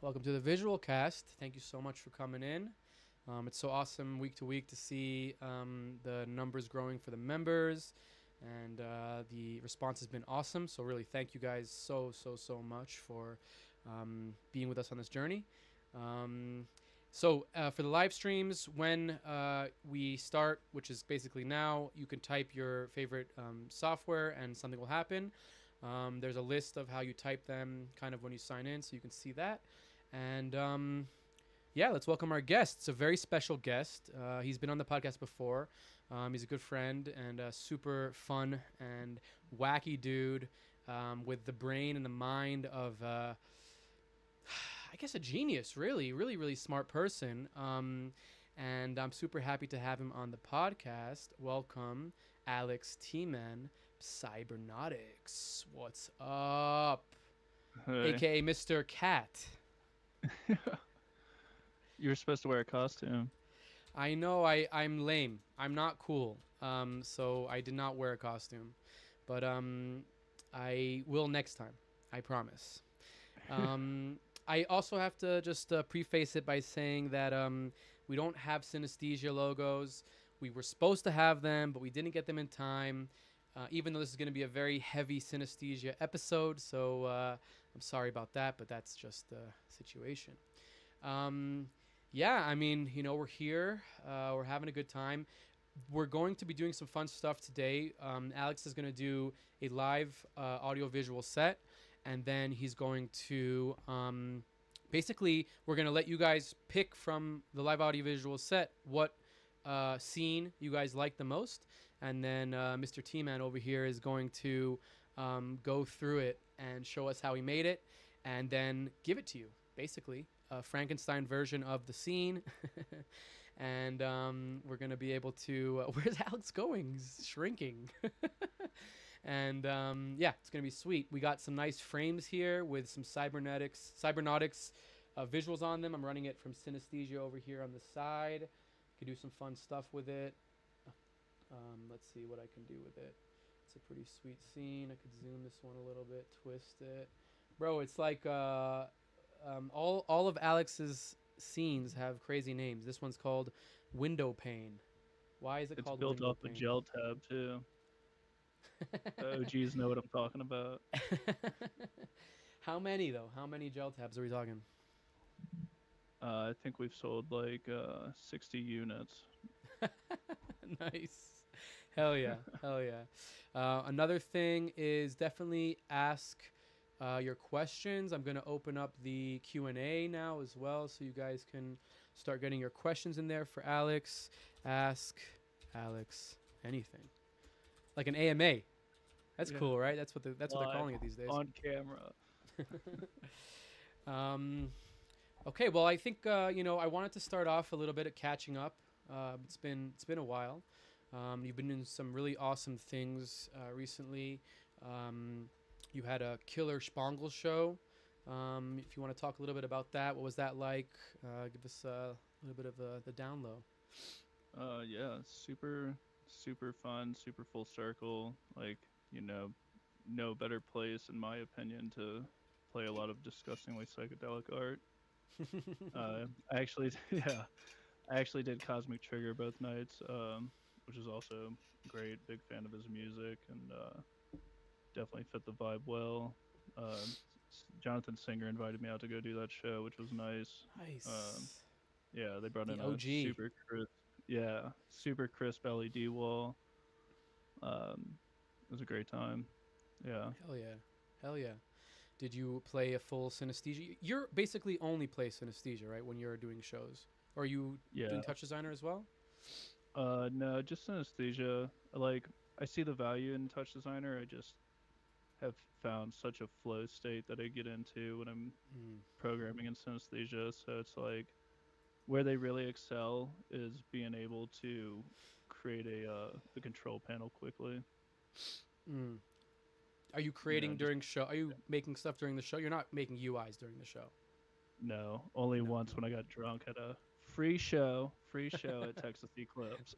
Welcome to the visual cast. Thank you so much for coming in. It's so awesome week to week to see the numbers growing for the members, and the response has been awesome. So really, thank you guys so much for being with us on this journey. For the live streams, when we start, which is basically now, you can type your favorite software and something will happen. There's a list of how you type them kind of when you sign in, so you can see that. And yeah, let's welcome our guest. It's a very special guest. He's been on the podcast before. He's a good friend and a super fun and wacky dude with the brain and the mind of, I guess, a genius, really smart person. And I'm super happy to have him on the podcast. Welcome, Alex T-Man, Psybernautics. What's up? Hey. AKA Mr. Cat. You were supposed to wear a costume. I know I'm lame. I'm not cool. So I did not wear a costume. But I will next time. I promise. I also have to just preface it by saying that we don't have synesthesia logos. We were supposed to have them, but we didn't get them in time. Even though this is going to be a very heavy synesthesia episode, so I'm sorry about that, but that's just the situation. Um, yeah, I mean, we're here. We're having a good time. We're going to be doing some fun stuff today. Alex is going to do a live audio-visual set, and then he's going to basically, we're going to let you guys pick from the live audio-visual set what scene you guys like the most, and then Mr. T-Man over here is going to go through it and show us how he made it, and then give it to you, basically. A Frankenstein version of the scene. And we're going to be able to... where's Alex going? He's shrinking. And yeah, it's going to be sweet. We got some nice frames here with some Cybernautics visuals on them. I'm running it from Synesthesia over here on the side. Could do some fun stuff with it. Let's see what I can do with it. It's a pretty sweet scene. I could zoom this one a little bit, twist it. Bro, it's like all of Alex's scenes have crazy names. This one's called Window Pane. Why is it It's called built Window off a Pane? gel tab too. The OGs know what I'm talking about. How many though? How many gel tabs are we talking? I think we've sold like 60 units. Nice. Hell yeah. Hell yeah. Another thing is definitely ask your questions. I'm going to open up the Q&A now as well, so you guys can start getting your questions in there for Alex. Ask Alex anything. Like an AMA. That's Yeah. cool, right? That's what they're Live calling it these days. on camera. Okay, well, I think I wanted to start off a little bit at catching up. It's been a while. You've been doing some really awesome things recently. You had a killer Spangle show. If you want to talk a little bit about that, what was that like? Give us a little bit of the down low. Yeah, super fun, super full circle. Like, no better place in my opinion to play a lot of disgustingly psychedelic art. I actually, yeah, I actually did Cosmic Trigger both nights, which is also great. Big fan of his music, and definitely fit the vibe well. Jonathan Singer invited me out to go do that show, which was nice. Nice. Yeah, they brought The in a OG. super crisp LED wall. It was a great time. Yeah, Hell yeah. Hell yeah. Did you play a full synesthesia? You're basically only play synesthesia, right? When you're doing shows, or are you yeah. doing touch designer as well? No, just synesthesia. I see the value in touch designer. I just have found such a flow state that I get into when I'm Mm. programming in synesthesia. So it's like where they really excel is being able to create a control panel quickly. Mm. Are you You know, creating just during show? Are you making stuff during the show? You're not making UIs during the show. no, only No, once when I got drunk at a free show at Texas Eclipse.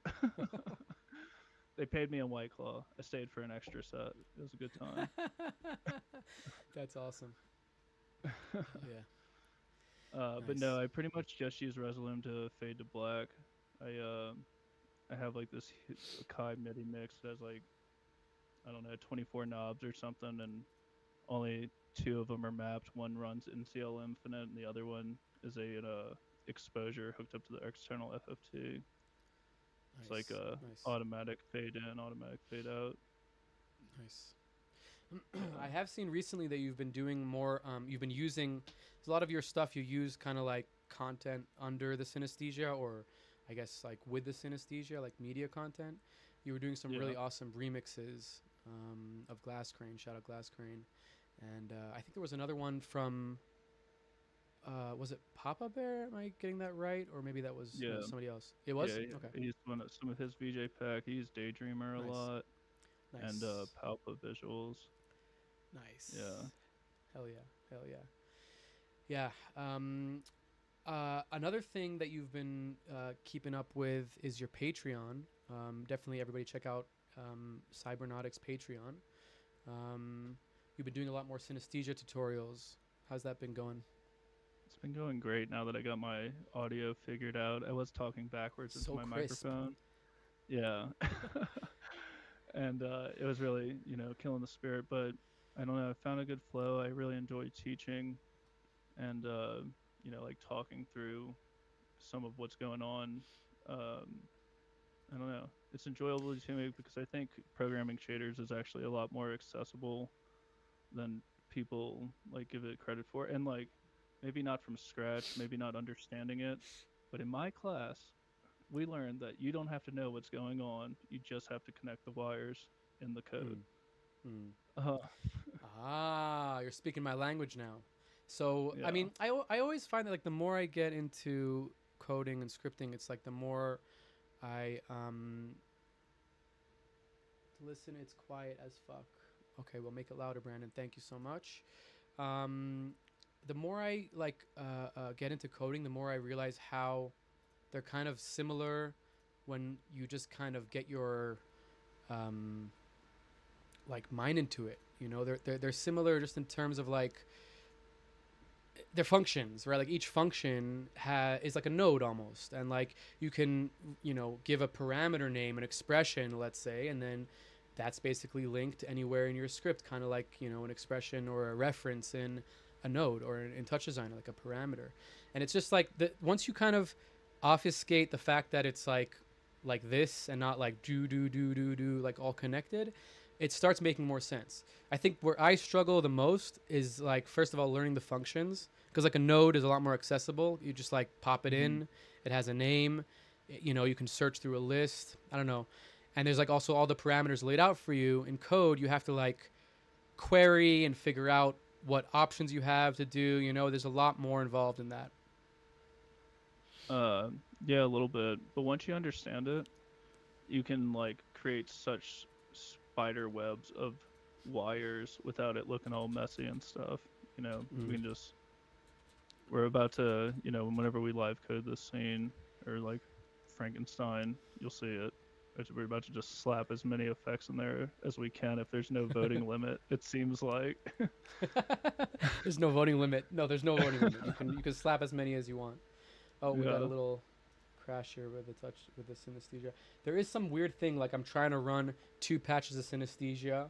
They paid me a White Claw. I stayed for an extra set. It was a good time. That's awesome. Yeah. But no, Nice. I pretty much just use Resolume to fade to black. I I have like this Akai MIDI mix that has like, I don't know, 24 knobs or something, and only two of them are mapped. One runs NCL Infinite, and the other one is a exposure hooked up to the external FFT. It's like Nice. a Nice. automatic fade in, automatic fade out. Nice. Yeah, I have seen recently that you've been doing more. You've been using a lot of your stuff. You use kind of like content under the synesthesia, or I guess like with the synesthesia, like media content. You were doing some yeah, really awesome remixes of Glass Crane. Shout out Glass Crane. And I think there was another one from. Was it Papa Bear? Am I getting that right? Or maybe that was no yeah, somebody else. It yeah. was okay. He used some of his VJ pack. He used Daydreamer a Nice, lot, and nice, Palpa visuals. Yeah. nice. Hell yeah, hell yeah, yeah. Another thing that you've been keeping up with is your Patreon. Definitely, everybody check out Cybernautics Patreon. You've been doing a lot more synesthesia tutorials. How's that been going? It's been going great now that I got my audio figured out. I was talking backwards into So my crisp. microphone. Yeah. And it was really, killing the spirit, but I don't know, I found a good flow. I really enjoy teaching and like talking through some of what's going on. Um, I don't know. It's enjoyable to me because I think programming shaders is actually a lot more accessible than people like give it credit for. And like maybe not from scratch, maybe not understanding it, but in my class, we learned that you don't have to know what's going on. You just have to connect the wires in the code. Hmm. Hmm. Uh, Ah, you're speaking my language now. So, I yeah. mean, I always find that like the more I get into coding and scripting, it's like the more I listen. It's quiet as fuck. Okay, we'll make it louder, Brandon. Thank you so much. Um, the more I like get into coding, the more I realize how they're kind of similar when you just kind of get your um, like mind into it. You know, they're similar just in terms of like their functions, right? Like each function is like a node almost, and like you can give a parameter name, an expression, let's say, and then that's basically linked anywhere in your script, kind of like an expression or a reference in a node or in Touch Designer, like a parameter. And it's just like once you kind of obfuscate the fact that it's like this and not like do like all connected, it starts making more sense. I think where I struggle the most is like first of all learning the functions, because like a node is a lot more accessible. You just like pop it Hmm. in, it has a name, you can search through a list. I don't know, and there's like also all the parameters laid out for you in code. You have to like query and figure out what options you have to do. There's a lot more involved in that. Uh, yeah, a little bit. But once you understand it, you can like create such spider webs of wires without it looking all messy and stuff. We Mm. can just we're about to, whenever we live code this scene or like Frankenstein, you'll see it. We're about to just slap as many effects in there as we can if there's no voting limit. It seems like. There's no voting limit. No, there's no voting limit. You can slap as many as you want. Oh, we got a Yeah. little crash here with the synesthesia. There is some weird thing like I'm trying to run two patches of synesthesia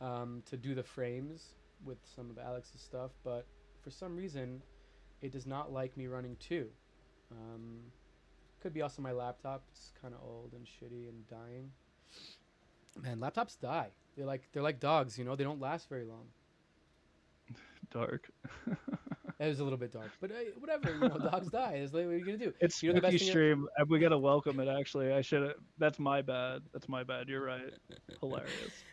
to do the frames with some of Alex's stuff, but for some reason it does not like me running two. Um, could be also my laptop. It's kind of old and shitty and dying. Man, laptops die. They're like dogs. They don't last very long. Dark. It was a little bit dark, but whatever. Dogs die. It's like, what are you gonna do? It's The best spooky thing. stream. We gotta welcome it. Actually, I should. That's my bad. That's my bad. You're right. Hilarious.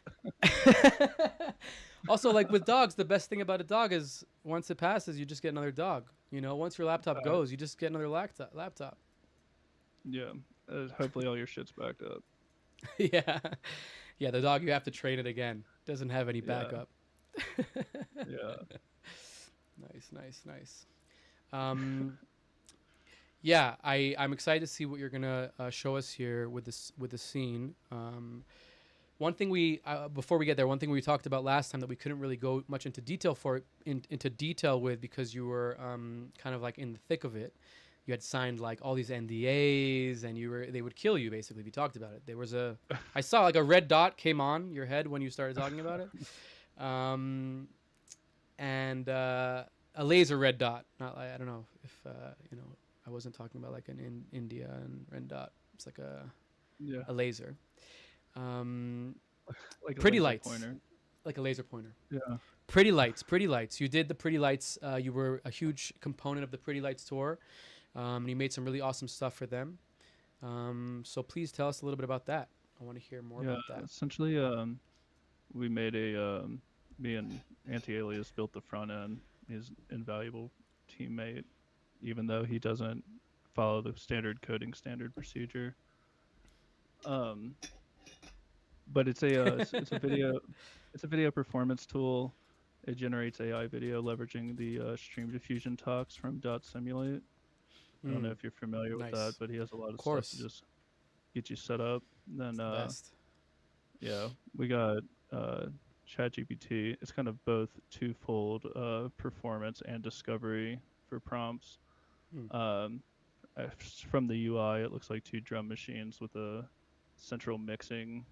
Also, like with dogs, the best thing about a dog is once it passes, you just get another dog. Once your laptop Uh, goes, you just get another laptop. yeah. Hopefully all your shit's backed up. Yeah, yeah. The dog, you have to train it again. Doesn't have any Yeah. backup. Yeah. Nice, nice, nice. Um, yeah, I'm excited to see what you're gonna show us here with the scene. one thing we before we get there, one thing we talked about last time that we couldn't really go much into detail with because you were kind of like in the thick of it. You had signed like all these NDAs, and they would kill you basically if you talked about it. There was I saw like a red dot came on your head when you started talking about it, and a laser red dot. Not like, I don't know if you know, I wasn't talking about like an in India and red dot. It's like Yeah, a laser. Um, like a pretty laser lights, pointer. like a laser pointer. Yeah. Pretty lights, pretty lights. You did the pretty lights. You were a huge component of the pretty lights tour, and you made some really awesome stuff for them. So please tell us a little bit about that. I want to hear more Yeah. about that. Essentially, we made me and Anti-Alias built the front end. He's an invaluable teammate, even though he doesn't follow the standard coding standard procedure. Um, but it's a video performance tool. It generates AI video leveraging the stream diffusion talks from Dot Simulate. I don't know Mm, if you're familiar with that, nice. but he has a lot Of of stuff to course, just get you set up. Then it's the best. yeah, we got uh, ChatGPT. It's kind of both twofold performance and discovery for prompts. Mm, Um, from the UI, it looks like two drum machines with a central mixing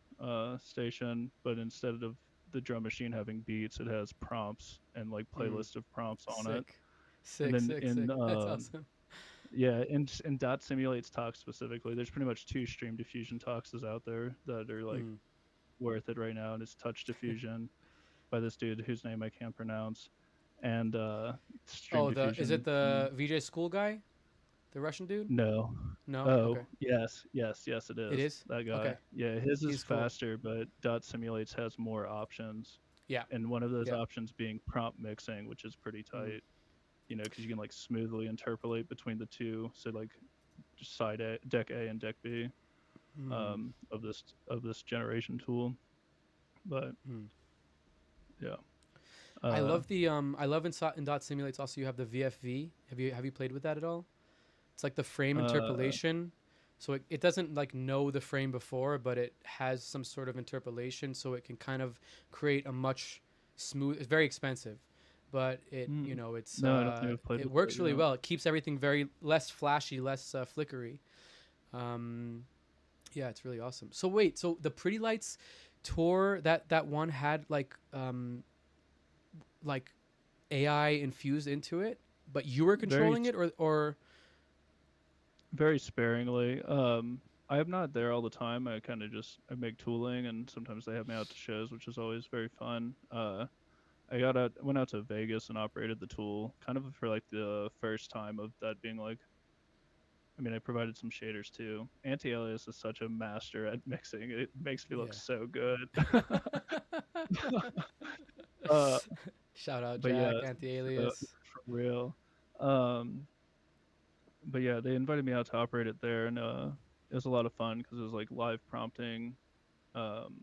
station, but instead of the drum machine having beats, it has prompts and like mm. playlist of prompts on it. Sick, And sick, then sick, sick. That's awesome. yeah, in dot simulates talks specifically, there's pretty much two stream diffusion talks out there that are like Mm. worth it right now, and it's touch diffusion by this dude whose name I can't pronounce, and stream Oh, is it diffusion. the VJ School guy, the Russian dude? No. No. Oh, Okay. yes, it It is. is. That guy. Okay. Yeah, his is He's cool. faster, but Dot Simulates has more options. Yeah. And one of those Yeah. options being prompt mixing, which is pretty Mm. tight, you know, because you can like smoothly interpolate between the two. So like just deck A and deck B Mm. of this generation tool. But Mm. yeah. I Uh, love the I love in Dot Simulates also you have the VFV. Have you played with that at all? It's like the frame uh, interpolation. So it doesn't like know the frame before, but it has some sort of interpolation, so it can kind of create a much smooth. It's very expensive, but mm, no, I don't think it's I've played it with works that really yet. well. It keeps everything very less flashy, less flickery. Um, yeah, it's really awesome. So wait, so the Pretty Lights tour that one had like AI infused into it, but you were Very controlling it, or very sparingly. I am not there all the time. I make tooling, and sometimes they have me out to shows, which is always very fun. Went out to Vegas and operated the tool, kind of for like the first time of that being like. I mean, I provided some shaders too. Anti-Alias is such a master at mixing; it makes me look yeah. so good. uh, Shout out but yeah, Jack, Anti-Alias. for real. Um, but yeah, they invited me out to operate it there, and it was a lot of fun because it was like live prompting, um,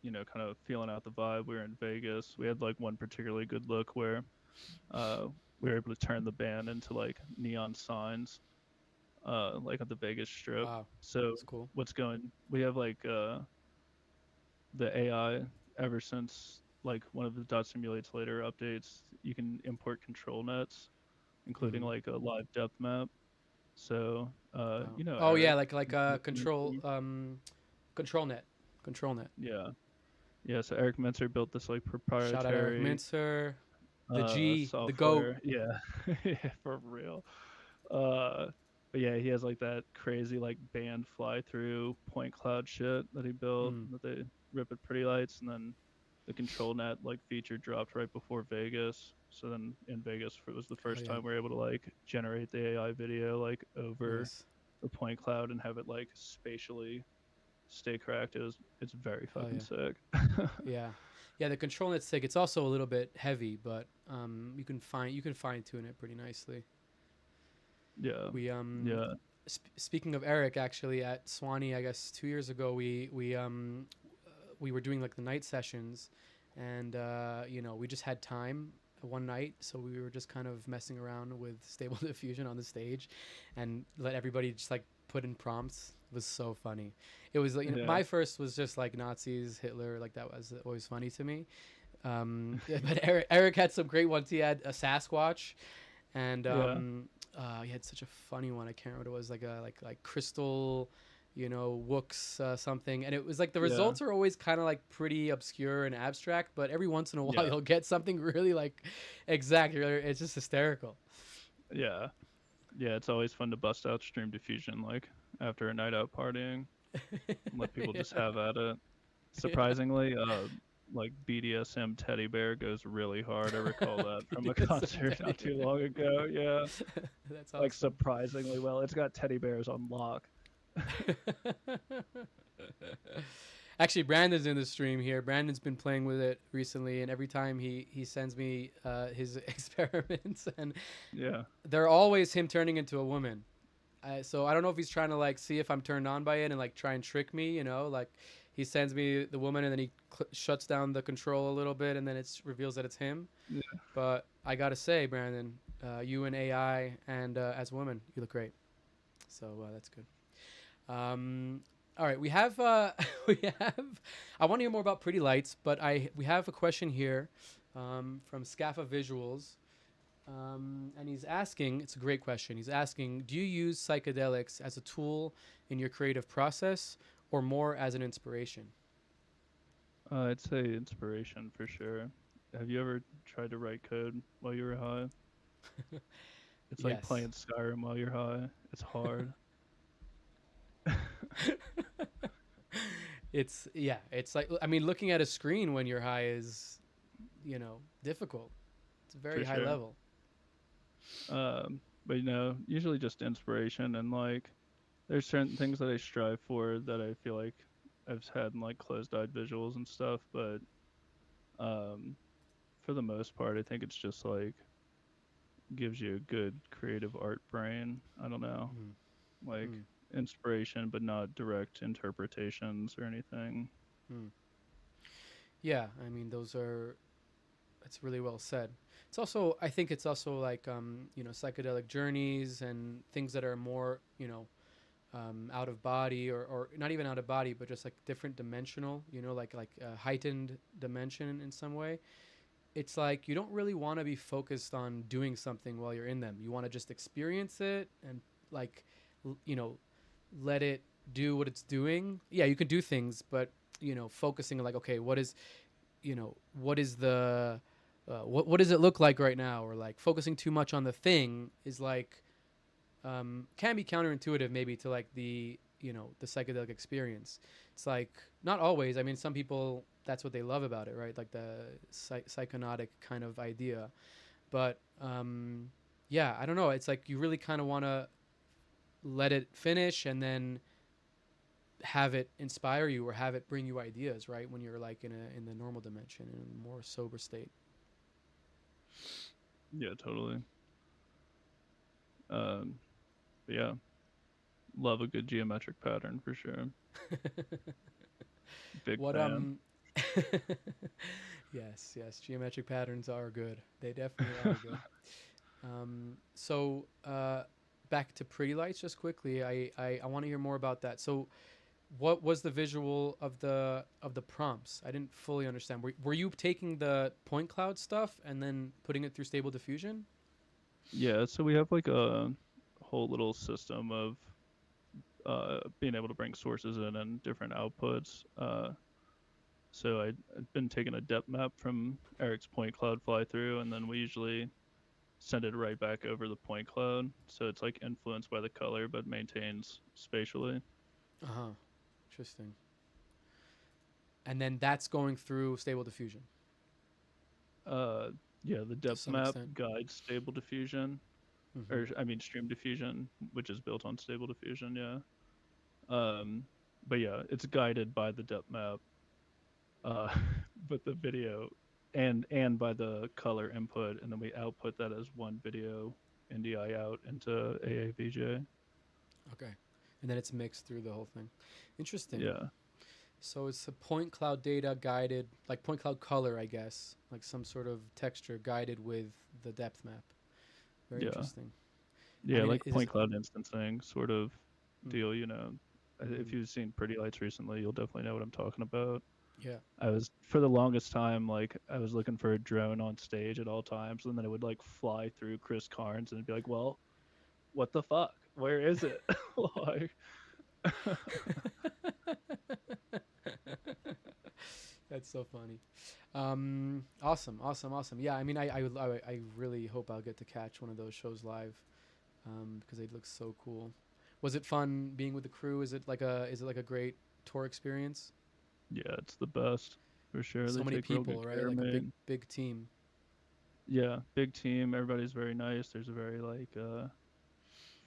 you know, kind of feeling out the vibe. We were in Vegas. We had like one particularly good look where uh, we were able to turn the band into like neon signs, like at the Vegas Strip. Wow, So that's cool. we have like the AI ever since like one of the dot simulates later updates. You can import control nets, including Hmm. like a live depth map. So, Wow. you know, Oh yeah, Eric. like control net, control net. Yeah, yeah. So Eric Mentor built this like Shout out Eric proprietary Mincer, the G, the goat. software. Yeah, yeah, for real. Uh, but yeah, he has like that crazy like band fly through point cloud shit that he built Mm. that they rip at Pretty Lights, and then the control net like feature dropped right before Vegas. So then in Vegas, it was the Hell first yeah, time we were able to like generate the AI video like over nice. the point cloud and have it like spatially stay correct. It's very Hell fucking yeah, sick. yeah, yeah. The control net's sick. It's also a little bit heavy, but you can fine tune it pretty nicely. Yeah, We yeah. speaking of Eric, actually at Swanee, I guess 2 years ago, we were doing like the night sessions, and you know, we just had time one night, so we were just kind of messing around with Stable Diffusion on the stage, and let everybody just like put in prompts was so funny. It was like, Yeah. my first was just like Nazis, Hitler, like that was always funny to me. But Eric had some great ones. He had a Sasquatch, and Yeah. he had such a funny one. I can't remember what it was, like a like crystal, Wooks something. And it was like the Yeah. results are always kind of like pretty obscure and abstract, but every once in a while Yeah. you'll get something really like exact. It's just hysterical. Yeah. Yeah. It's always fun to bust out stream diffusion like after a night out partying and let people just Yeah. have at it. Yeah. Surprisingly, like BDSM teddy bear goes really hard. I recall that from a BDSM concert teddy not too bear. long ago. Yeah. That's Like awesome. surprisingly well. It's got teddy bears on lock. Actually, Brandon's in the stream here. Brandon's been playing with it recently, and every time he sends me his experiments, and Yeah. they're always him turning into a woman. So I don't know if he's trying to like see if I'm turned on by it and like try and trick me, like he sends me the woman and then he shuts down the control a little bit and then it reveals that it's him. Yeah. But I gotta say, Brandon, you and AI and as a woman, you look great. So that's good. All right, we have we have. I want to hear more about Pretty Lights, but we have a question here from Scaffa Visuals, and he's asking. It's a great question. He's asking, do you use psychedelics as a tool in your creative process, or more as an inspiration? I'd say inspiration for sure. Have you ever tried to write code while you were high? It's like Yes. playing Skyrim while you're high. It's hard. It's yeah. It's like, I mean, looking at a screen when you're high is, difficult. It's a very For high sure. level. But usually just inspiration and like there's certain things that I strive for that I feel like I've had in like closed-eyed visuals and stuff, but um, for the most part, I think it's just like gives you a good creative art brain. I don't know, Mm, like mm, inspiration, but not direct interpretations or anything. mm. Yeah, I mean, that's really well said. It's also, I think it's also like, psychedelic journeys and things that are more, out of body or not even out of body, but just like different dimensional, like a heightened dimension in some way. It's like you don't really want to be focused on doing something while you're in them. You want to just experience it and like, l- you know, let it do what it's doing. Yeah, you can do things, but focusing like, okay, what is the what does it look like right now, or like focusing too much on the thing is like can be counterintuitive maybe to like the psychedelic experience. It's like not always. I mean, some people that's what they love about it, right? Like the psychonaut kind of idea. But yeah, I don't know. It's like you really kind of want to let it finish and then have it inspire you or have it bring you ideas, right? When you're like in the normal dimension in a more sober state. Yeah, totally. Um, but yeah, love a good geometric pattern for sure. Big What fan. yes, geometric patterns are good. They definitely are good. So back to Pretty Lights just quickly. I want to hear more about that. So what was the visual of the prompts? I didn't fully understand. Were you taking the point cloud stuff and then putting it through Stable Diffusion? Yeah, so we have like a whole little system of being able to bring sources in and different outputs. I've been taking a depth map from Eric's point cloud fly through, and then we usually send it right back over the point cloud. So it's like influenced by the color, but maintains spatially. Uh huh. Interesting. And then that's going through Stable Diffusion Uh, yeah, the to depth some map extent. guides stable diffusion, Mm-hmm. or I mean stream diffusion, which is built on stable diffusion. Yeah. Um, but yeah, it's guided by the depth map, uh, but the video and by the color input, and then we output that as one video NDI out into AAVJ. Okay. And then it's mixed through the whole thing. Interesting. Yeah, So it's a point cloud data guided, like point cloud color, I guess, like some sort of texture guided with the depth map. Very yeah, interesting. I yeah, mean, like point cloud instancing sort of mm, deal. If you've seen Pretty Lights recently, you'll definitely know what I'm talking about. Yeah. I was for the longest time like I was looking for a drone on stage at all times, and then it would like fly through Chris Carnes, and it'd be like, well, what the fuck? Where is it? Like, That's so funny. Awesome, awesome, awesome. Yeah, I mean, I really hope I'll get to catch one of those shows live, because they look so cool. Was it fun being with the crew? Is it like a great tour experience? yeah, it's the best for sure. So They many take real good people, right? care of Like a me. big team. Yeah, big team. Everybody's very nice. There's a very like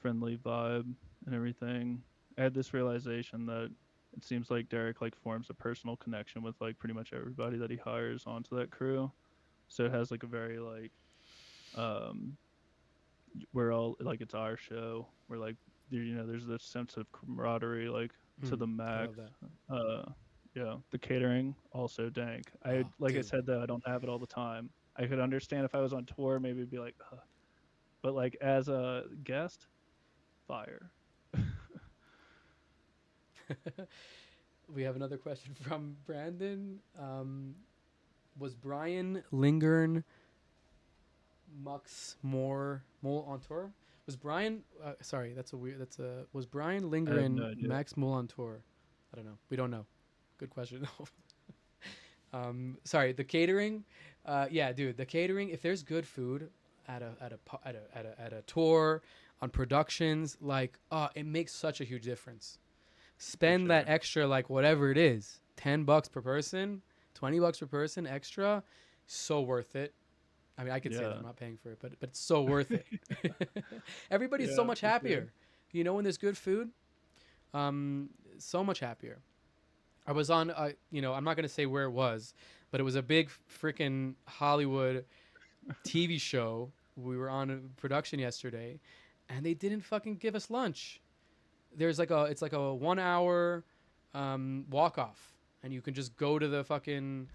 friendly vibe and everything. I had this realization that it seems like Derek like forms a personal connection with like pretty much everybody that he hires onto that crew. So it has like a very like um we're all like it's our show. We're like there's this sense of camaraderie like to the I max. love that. Uh yeah, the catering also dank. I Oh, like I dude. said though, I don't have it all the time. I could understand if I was on tour, maybe it'd be like, ugh. But like as a guest, fire. We have another question from Brandon. Was Brian Lingern Mux more Mole on tour? Was Brian? Sorry, that's a weird. That's a. Was Brian I have Lingern no idea. Max Mole on tour? I don't know. We don't know. Good question. Sorry, the catering. Yeah, dude, the catering. If there's good food at a tour, on productions, like, it makes such a huge difference. Spend that Sure. extra, like whatever it is, $10 per person, $20 per person extra, so worth it. I mean, I could say that Yeah. I'm not paying for it, but it's so worth it. Everybody's so Yeah, much for sure. happier, when there's good food. So much happier. I was on, I'm not gonna say where it was, but it was a big freaking Hollywood TV show. We were on a production yesterday, and they didn't fucking give us lunch. It's like a 1 hour walk off, and you can just go to the fucking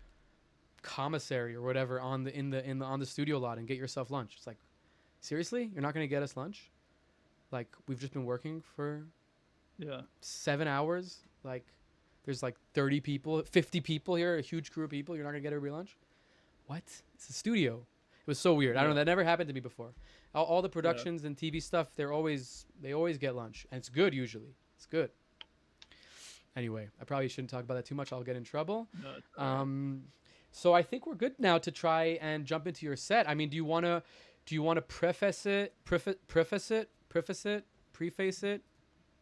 commissary or whatever on the studio lot and get yourself lunch. It's like, seriously, you're not gonna get us lunch? Like, we've just been working for Yeah. 7 hours. Like, there's like 30 people, 50 people here, a huge crew of people. You're not gonna get everybody lunch? What? It's a studio. It was so weird. I don't know. Yeah. That never happened to me before. All the Yeah. productions and TV stuff, they always get lunch, and it's good usually. It's good. Anyway, I probably shouldn't talk about that too much. I'll get in trouble. No, it's all right. So I think we're good now to try and jump into your set. I mean, do you wanna preface it, preface it?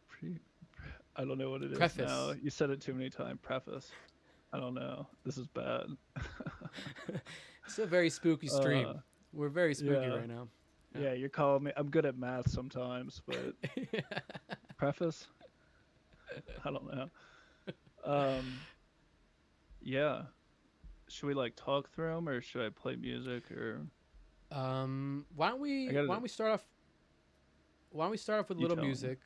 Pre- I don't know what it is Preface. now. You said it too many times. Preface. I don't know. This is bad. It's a very spooky stream. uh, We're very spooky yeah. right now. Yeah, you're calling me. I'm good at math sometimes, but preface. I don't know. Um, yeah. Should we like talk through them, or should I play music, or Why don't we I gotta why don't we start off with a you little tell me. music,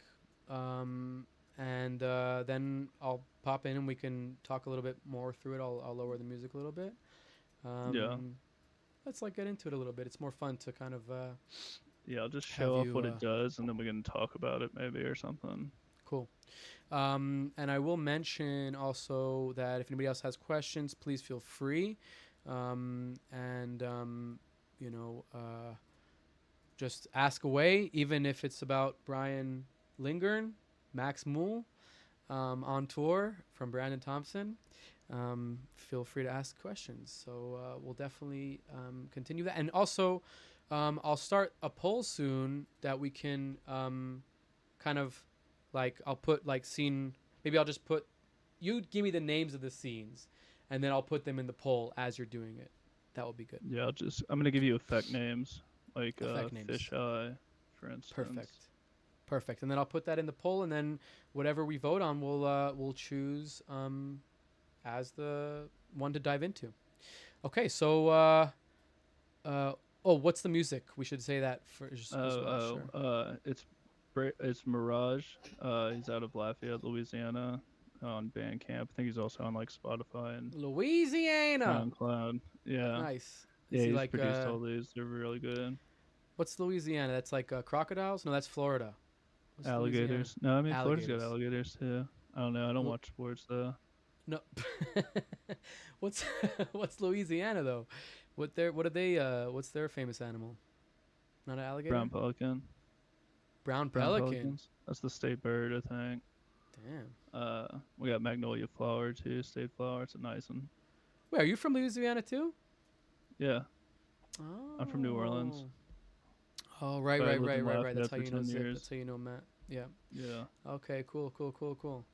and then I'll pop in and we can talk a little bit more through it. I'll lower the music a little bit. Yeah. Let's like get into it a little bit. It's more fun to kind of Yeah, I'll just have show off you what it does, and then we can talk about it maybe or something. cool. And I will mention also that if anybody else has questions, please feel free. And you know, just ask away, even if it's about Brian Lingern, Max Mool, on tour from Brandon Thompson. Feel free to ask questions. So we'll definitely continue that. And also, I'll start a poll soon that we can kind of like, I'll put like scene, maybe I'll just put, you give me the names of the scenes, and then I'll put them in the poll as you're doing it. That would be good. Yeah, I'm gonna give you effect names like Effect names. fisheye, for instance. Perfect. And then I'll put that in the poll, and then whatever we vote on, we'll choose as the one to dive into. Okay, so what's the music? We should say that for as well. Sure. It's Mirage. He's out of Lafayette, Louisiana, on Bandcamp. I think he's also on like Spotify and Louisiana. SoundCloud. Yeah, Nice. yeah, Is he he's like produced all these. They're really good. what's Louisiana? That's like crocodiles? No, that's Florida. What's Louisiana? Alligators. No, I mean Florida's got Alligators. alligators too. I don't know. I don't Lu- watch sports though. No. what's what's Louisiana though? What are they? What's their famous animal? Not an alligator? Brown pelican. Brown Brown pelican. pelicans. That's the state bird, I think. Damn. We got magnolia flower too. State flower. It's a nice one. Wait, are you from Louisiana too? Yeah, I'm from New Orleans. Oh. Oh, right, But I right, lived right, in right, right. That's Lafayette how for you know 10 Zip. years. That's how you know Matt. Yeah. Yeah. Okay, cool, cool, cool, cool.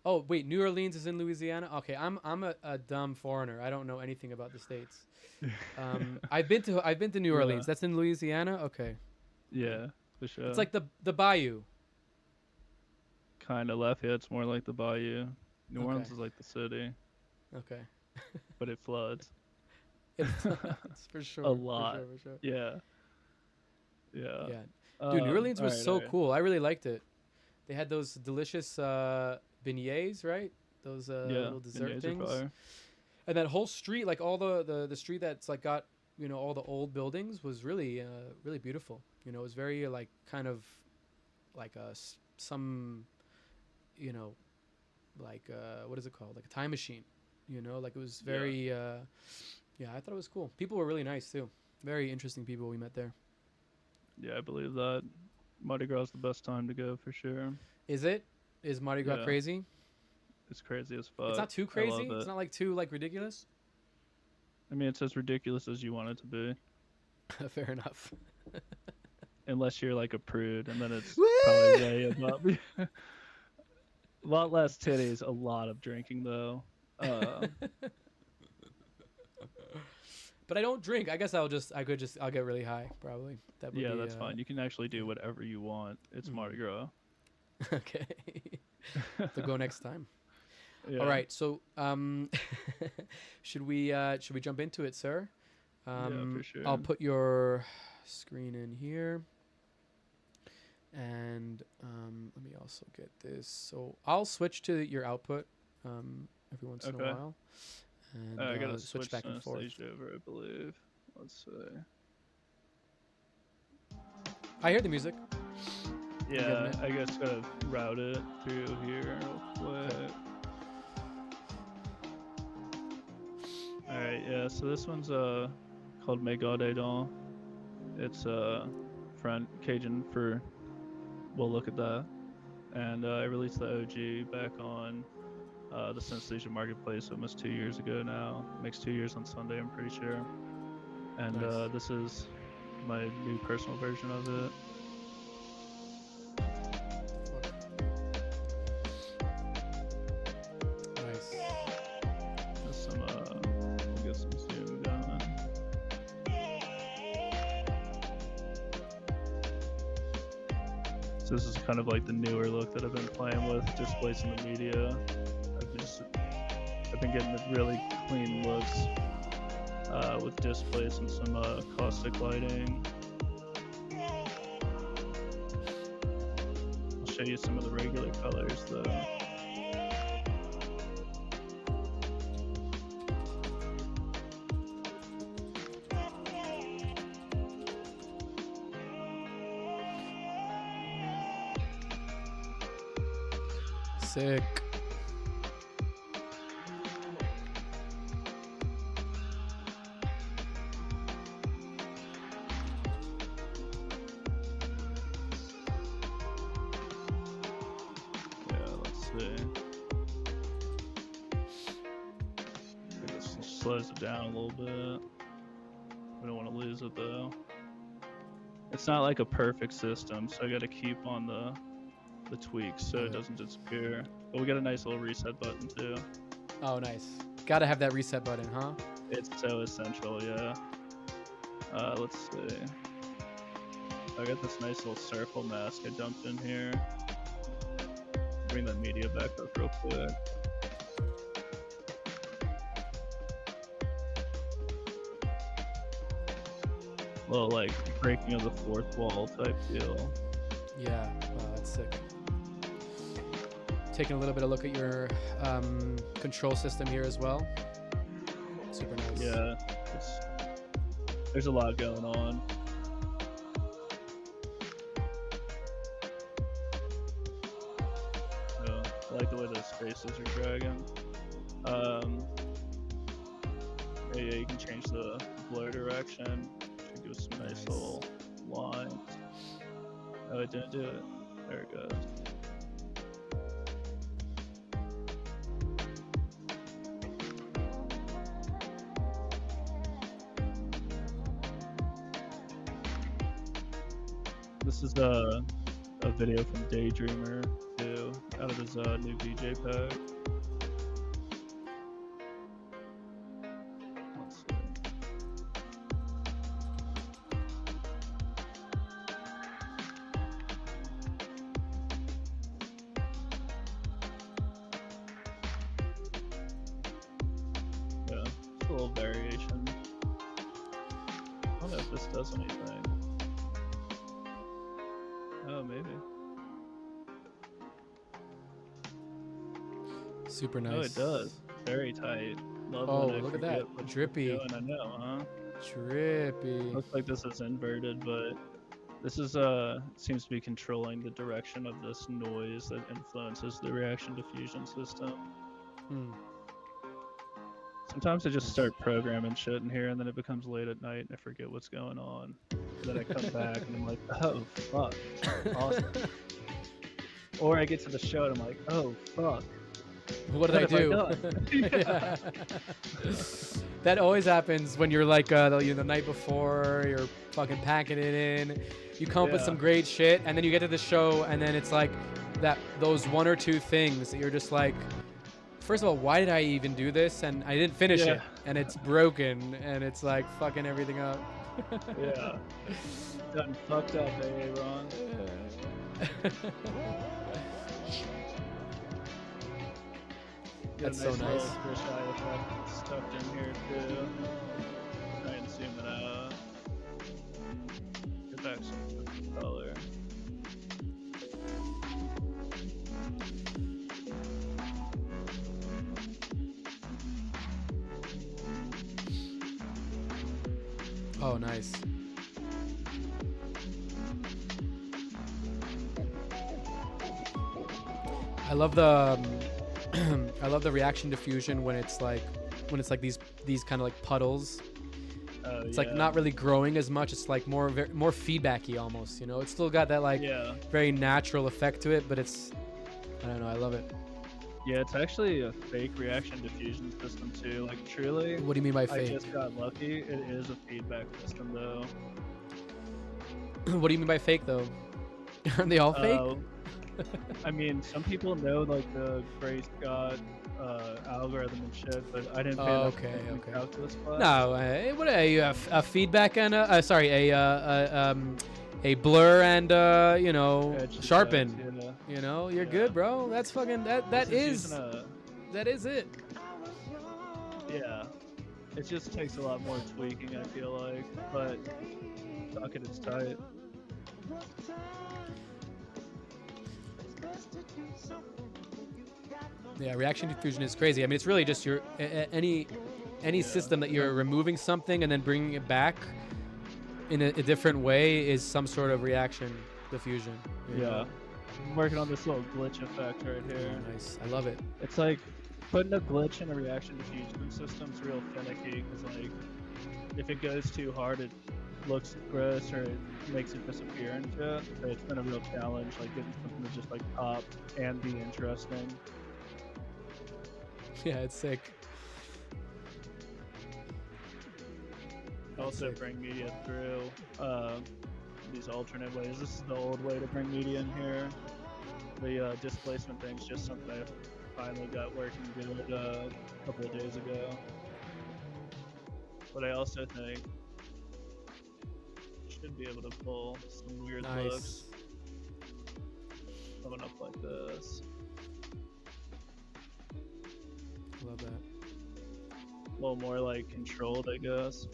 Oh, wait, New Orleans is in Louisiana? Okay, I'm a dumb foreigner. I don't know anything about the states. I've been to New Yeah. Orleans. That's in Louisiana? Okay. Yeah, for sure. It's like the bayou. Kind of Lafayette's more like the bayou. New Okay. Orleans is like the city, Okay. but it floods. It's for sure. A lot. For sure. Yeah. Yeah. Yeah. Dude, New Orleans was so alright. cool. I really liked it. They had those delicious beignets, right? Those Yeah. little dessert beignets are things. fire. And that whole street, like all the street that's like got, you know, all the old buildings was really really beautiful. You know, it was very like kind of like some, you know, like what is it called? Like a time machine. You know, like it was very yeah, I thought it was cool. People were really nice too. Very interesting people we met there. Yeah, I believe that. Mardi Gras is the best time to go for sure. Is it? Is Mardi Gras Yeah. crazy? It's crazy as fuck. It's not too I crazy. love It's it. not like too like ridiculous. I mean, it's as ridiculous as you want it to be, Fair enough. unless you're like a prude, and then it's Woo! probably way above. A lot less titties, a lot of drinking though. But I don't drink. I guess I'll get really high probably. That would Yeah, be, that's fine. You can actually do whatever you want. It's Mardi Gras. Okay. To go next time. Yeah. All right. So, should we jump into it, sir? Yeah, for sure. I'll put your screen in here, and let me also get this. So I'll switch to your output every once in a Okay. while, and I gotta switch back and forth. stage over, I believe. Let's see. I hear the music. Yeah, it? I guess gotta route it through here real quick. Alright, yeah, so this one's called Me Gaude Dans. It's French Cajun for we'll look at that. And I released the OG back on the Synesthesia Marketplace almost 2 years ago now. Makes 2 years on Sunday, I'm pretty sure. And Nice. this is my new personal version of it. Nice. There's some, we'll get some zoom going. So this is kind of like the newer look that I've been playing with, displacing the media. I've been getting the really clean looks with displays and some caustic lighting. I'll show you some of the regular colors though. Sick. Yeah, let's see. This slows it down a little bit. We don't want to lose it though. It's not like a perfect system, so I got to keep on the tweaks so it doesn't disappear. But we got a nice little reset button too. Oh, nice. Gotta have that reset button, huh? It's so essential, yeah. Let's see. I got this nice little circle mask I dumped in here. Bring that media back up real quick. Little like breaking of the fourth wall type deal. Yeah. Wow, that's sick. Taking a little bit of look at your control system here as well. Super nice. Yeah, there's a lot going on. So I like the way with the spaces you're dragging. Yeah, you can change the blur direction. Should give some nice little lines. Oh, it didn't do it. There it goes. This is a video from Daydreamer too, out of his new VJ pack. Let's see. Yeah, just a little variation. I don't know if this does anything. Oh, maybe. Super nice. Oh, it does. Very tight. Love Oh, when I look at forget that. what Drippy. you're doing. I know, huh? Trippy. Looks like this is inverted, but this is seems to be controlling the direction of this noise that influences the reaction diffusion system. Sometimes I just start programming shit in here, and then it becomes late at night, and I forget what's going on. And then I come back, and I'm like, oh, fuck. Awesome. Or I get to the show, and I'm like, oh, fuck. What did I do? Yeah. That always happens when you're like the night before, you're fucking packing it in. You come up with some great shit, and then you get to the show, and then it's like those one or two things that you're just like, first of all, why did I even do this? And I didn't finish it, and it's broken, and it's like fucking everything up. Yeah. Done fucked up, Ron. That's so nice. Fisheye effect stuffed in here too. Try and zoom it out. Get back some color. Oh, nice. I love the I love the reaction diffusion when it's like these kind of like puddles. It's like not really growing as much. It's like more feedbacky almost. You know, it's still got that like very natural effect to it, but it's, I don't know. I love it. Yeah, it's actually a fake reaction diffusion system too. Like truly. What do you mean by fake? I just got lucky. It is a feedback system though. What do you mean by fake though? Aren't they all fake? I mean, some people know like the Gray Scott algorithm and shit, but I didn't pay enough attention to calculus class. No, what are you, a feedback and a blur and you know, sharpen. You know, you're good, bro. That's fucking that is it. Yeah, it just takes a lot more tweaking, I feel like, but fuck it, it's tight. Yeah, reaction diffusion is crazy. I mean, it's really just your any system that you're removing something and then bringing it back in a different way is some sort of reaction diffusion. You know? I'm working on this little glitch effect right here. Oh, nice. I love it. It's like putting a glitch in a reaction diffusion system's real finicky because like if it goes too hard, it looks gross or it makes it disappear and shit. So it's been a real challenge, like getting something to just like pop and be interesting. Yeah, it's sick. Also bring media through these alternate ways. This is the old way to bring media in here. The displacement thing's just something I finally got working good a couple of days ago. But I also think should be able to pull some weird looks coming up like this. Love that. A little more like controlled, I guess.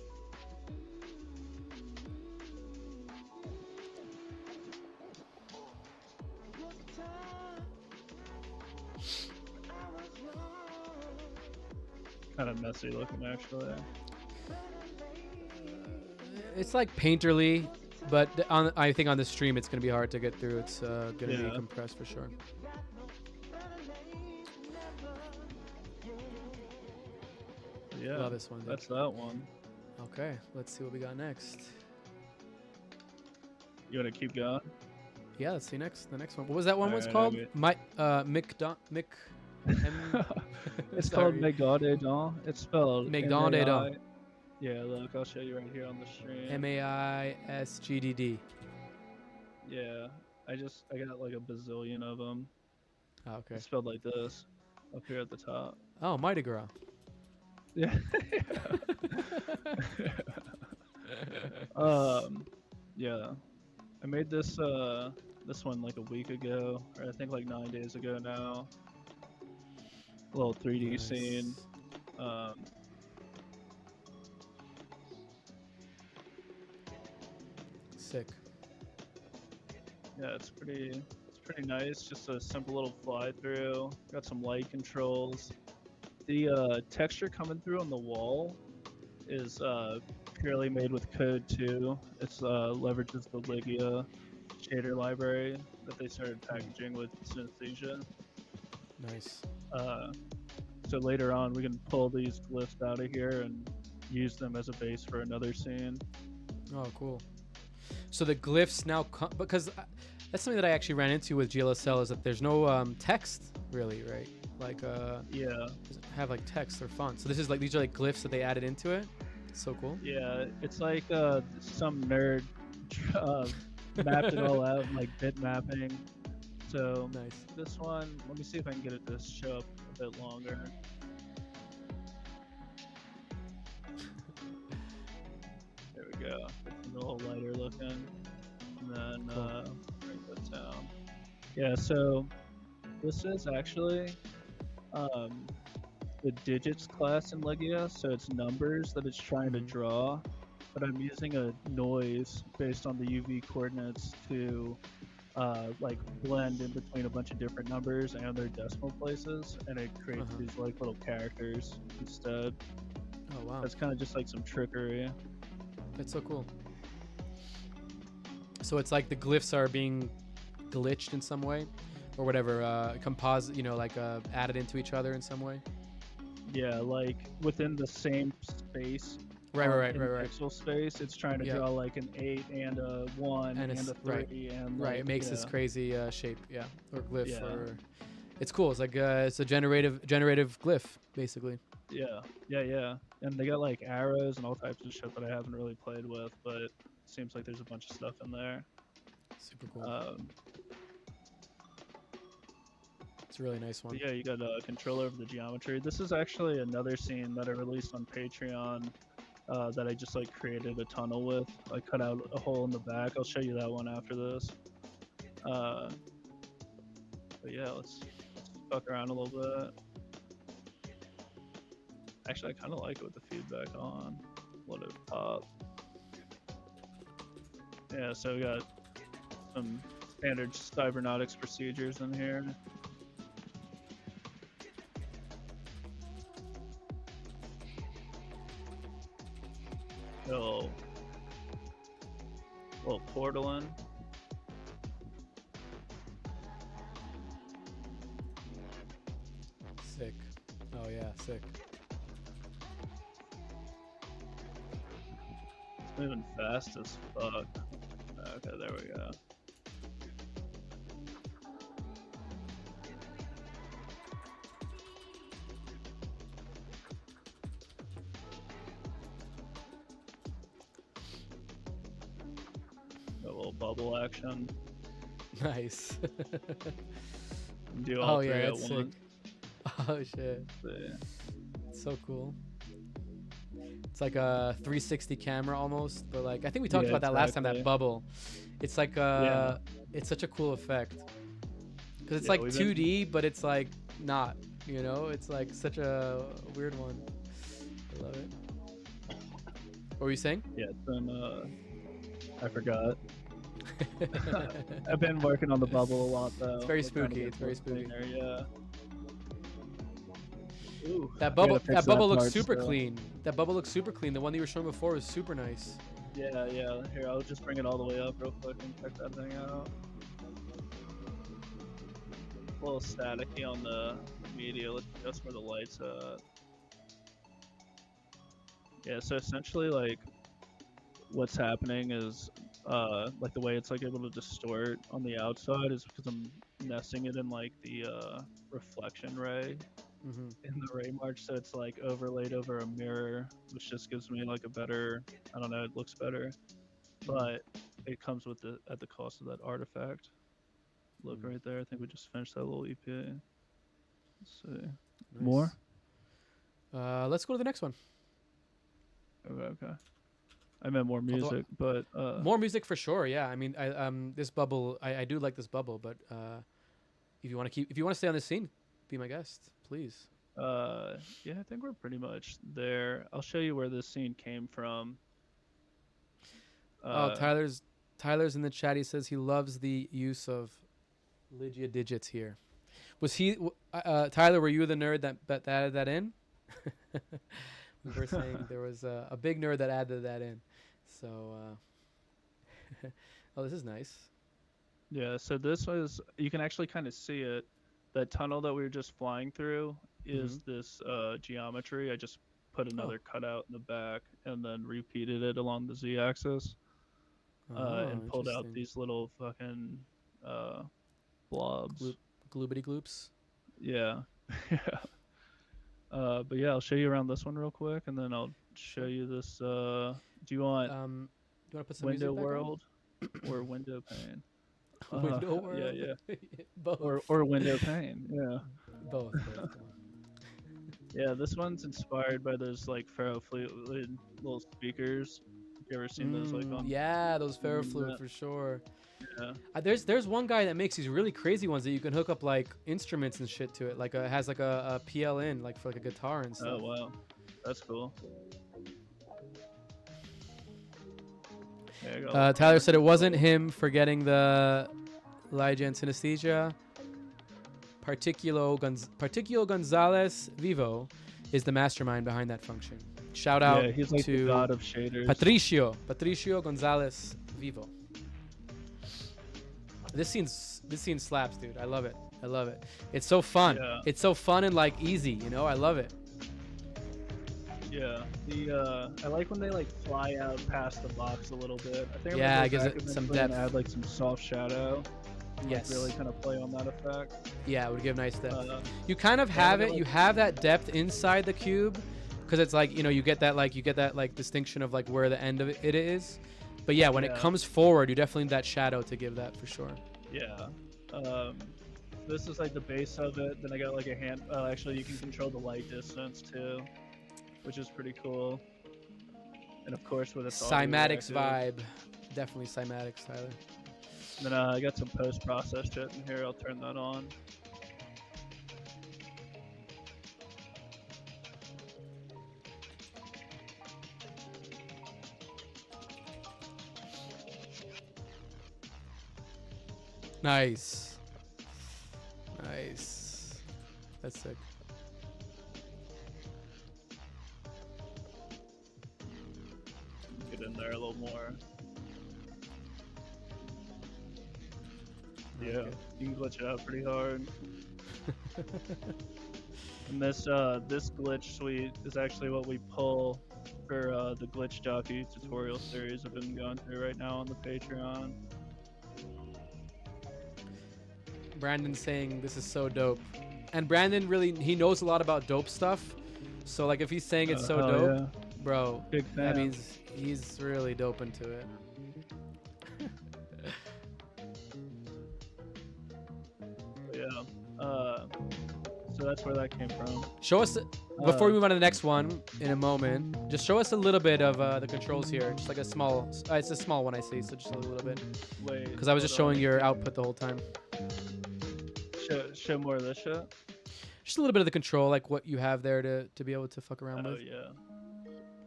Kind of messy looking, actually. It's like painterly, but I think on the stream it's gonna be hard to get through. It's gonna be compressed for sure. yeah. Love this one, dude. That's that one. Okay, let's see what we got next. You want to keep going? Yeah, let's see the next one. What was that one was Alright, called? okay. Mick It's called sorry. Megadon. It's spelled Megadon. M-A-I. Yeah, look, I'll show you right here on the stream. MAISGDD. Yeah, I got like a bazillion of them. Oh, okay. It's spelled like this, up here at the top. Oh, Mighty Girl. Yeah. Yeah. I made this this one like a week ago, or I think like 9 days ago now. A little 3D Nice. scene. Sick. Yeah, it's pretty nice. Just a simple little fly through. Got some light controls. The texture coming through on the wall is purely made with Code 2. It's leverages the Lygia shader library that they started packaging with Synesthesia. Nice. So later on, we can pull these glyphs out of here and use them as a base for another scene. Oh, cool. So the glyphs now come, because that's something that I actually ran into with GLSL, is that there's no text really, right? Like Yeah. doesn't have like text or font. So this is like, these are like glyphs that they added into it. So cool. Yeah, it's like some nerd mapped it all out in like bit mapping. So Nice. this one, let me see if I can get it to show up a bit longer. There we go. It's a little lighter looking. And then Cool. bring that down. Yeah, so this is actually the digits class in Lygia, so it's numbers that it's trying to draw, but I'm using a noise based on the UV coordinates to like blend in between a bunch of different numbers and their decimal places, and it creates these like little characters instead. Oh wow. That's kind of just like some trickery. That's so cool. So it's like the glyphs are being glitched in some way, or whatever, composite, you know, like added into each other in some way. Yeah, like within the same space. Right. In pixel space, it's trying to Yeah. draw like an 8 and a 1 and, it's- a 3 and Right, like, it makes this yeah. crazy shape, yeah, or glyph, Yeah. or it's cool. It's like it's a generative glyph, basically. Yeah, and they got like arrows and all types of shit that I haven't really played with, but it seems like there's a bunch of stuff in there. Super cool. It's a really nice one. Yeah, you got a control over the geometry. This is actually another scene that I released on Patreon that I just like created a tunnel with. I cut out a hole in the back. I'll show you that one after this. But yeah, let's fuck around a little bit. Actually, I kind of like it with the feedback on. Let it pop. Yeah, so we got some standard Psybernautics procedures in here. Little portal in. Sick. Oh yeah, sick. It's moving fast as fuck. Okay, there we go. A little bubble action. Nice. Do all Oh three yeah, at that's once. sick. Oh shit. Yeah. It's so cool. It's like a 360 camera almost, but like I think we talked Yeah, about that last time. That exactly. bubble. It's like Yeah. it's such a cool effect because it's Yeah, like we've 2D, but it's like not. You know, it's like such a weird one. I love it. What were you saying? Yeah, it's been I forgot. I've been working on the bubble a lot though. It's very We're trying to spooky, get it's very more spooky. cleaner, yeah. Ooh, That I bubble, gotta fix that bubble looks part super still. clean. That bubble looks super clean. The one that you were showing before was super nice. Yeah. Here, I'll just bring it all the way up real quick and check that thing out. A little staticky on the media. Let's adjust where the lights at. Yeah, so essentially, like, what's happening is, like the way it's like able to distort on the outside is because I'm nesting it in like the reflection ray Mm-hmm. in the ray march, so it's like overlaid over a mirror, which just gives me like a better, I don't know, it looks better, Mm-hmm. but it comes with the at the cost of that artifact. Look right there. I think we just finished that little EP. Let's see. More? Nice. Let's go to the next one. Okay, okay. I meant more Although music, but more music for sure. Yeah, I mean, this bubble, I do like this bubble, but if you want to stay on this scene, be my guest, please. yeah, I think we're pretty much there. I'll show you where this scene came from. Oh, Tyler's in the chat. He says he loves the use of Lygia digits here. Was he Tyler? Were you the nerd that added that in? We were saying there was a big nerd that added that in. So, oh, this is nice. Yeah, so this was, you can actually kind of see it. That tunnel that we were just flying through is this geometry. I just put another cutout in the back and then repeated it along the z-axis and pulled out these little fucking blobs. Gloobity gloops. Yeah. Yeah. But yeah, I'll show you around this one real quick, and then I'll show you this. Do you want to put some window music back world or window pane? Window world. Yeah, yeah. Both. Or window pane. Yeah. Both. Yeah, this one's inspired by those like ferrofluid little speakers. You ever seen those like on? Yeah, those ferrofluid for sure. Yeah. There's one guy that makes these really crazy ones that you can hook up like instruments and shit to it. Like it has like a PL in like for like a guitar and stuff. Oh wow, that's cool. Tyler said it wasn't him forgetting the Lygia synesthesia. Particulo Gonzalez Vivo is the mastermind behind that function. Shout out he's like to the god of shaders. Patricio Gonzalez Vivo. This scene slaps, dude. I love it. It's so fun. Yeah. It's so fun and like easy, you know? I love it. Yeah. I like when they like fly out past the box a little bit. I think it gives it some depth. Add like some soft shadow. Yes. Like, really kind of play on that effect. Yeah, it would give nice depth. You kind of have it. You have that depth inside the cube, because it's like, you know, you get that distinction of like where the end of it is. But yeah, when it comes forward, you definitely need that shadow to give that for sure. Yeah. This is like the base of it. Then I got like a hand. Actually, you can control the light distance too, which is pretty cool. And of course, with a Cymatics vibe, definitely Cymatics, Tyler. And then I got some post-process shit in here. I'll turn that on. Nice. That's sick. Get in there a little more. Yeah, you can glitch it out pretty hard. And this glitch suite is actually what we pull for the glitch jockey tutorial series I've been going through right now on the Patreon. Brandon's saying this is so dope, and Brandon he knows a lot about dope stuff. So like if he's saying it's so dope, bro, big fan. That means he's really dope into it. So that's where that came from. Show us, before we move on to the next one in a moment, just show us a little bit of the controls here. Just like a small, it's a small one I see, so just a little bit. Wait. Because I was just showing your output the whole time. Show more of this shit? Just a little bit of the control, like what you have there to be able to fuck around with.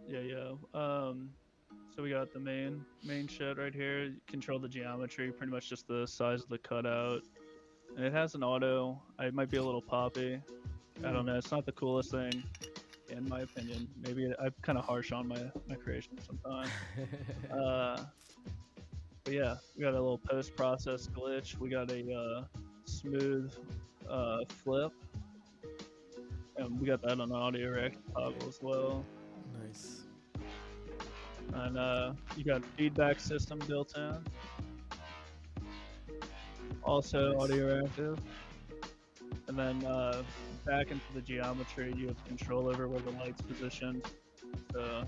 Yeah. So we got the main shit right here. You control the geometry, pretty much just the size of the cutout. And it has an auto. It might be a little poppy. I don't know. It's not the coolest thing, in my opinion. Maybe I'm kind of harsh on my creation sometimes. But yeah, we got a little post-process glitch. We got a smooth flip. And we got that on the audio rack toggle as well. Nice. And you got feedback system built in. Also Nice. audio active. And then back into the geometry, you have control over where the light's positioned. So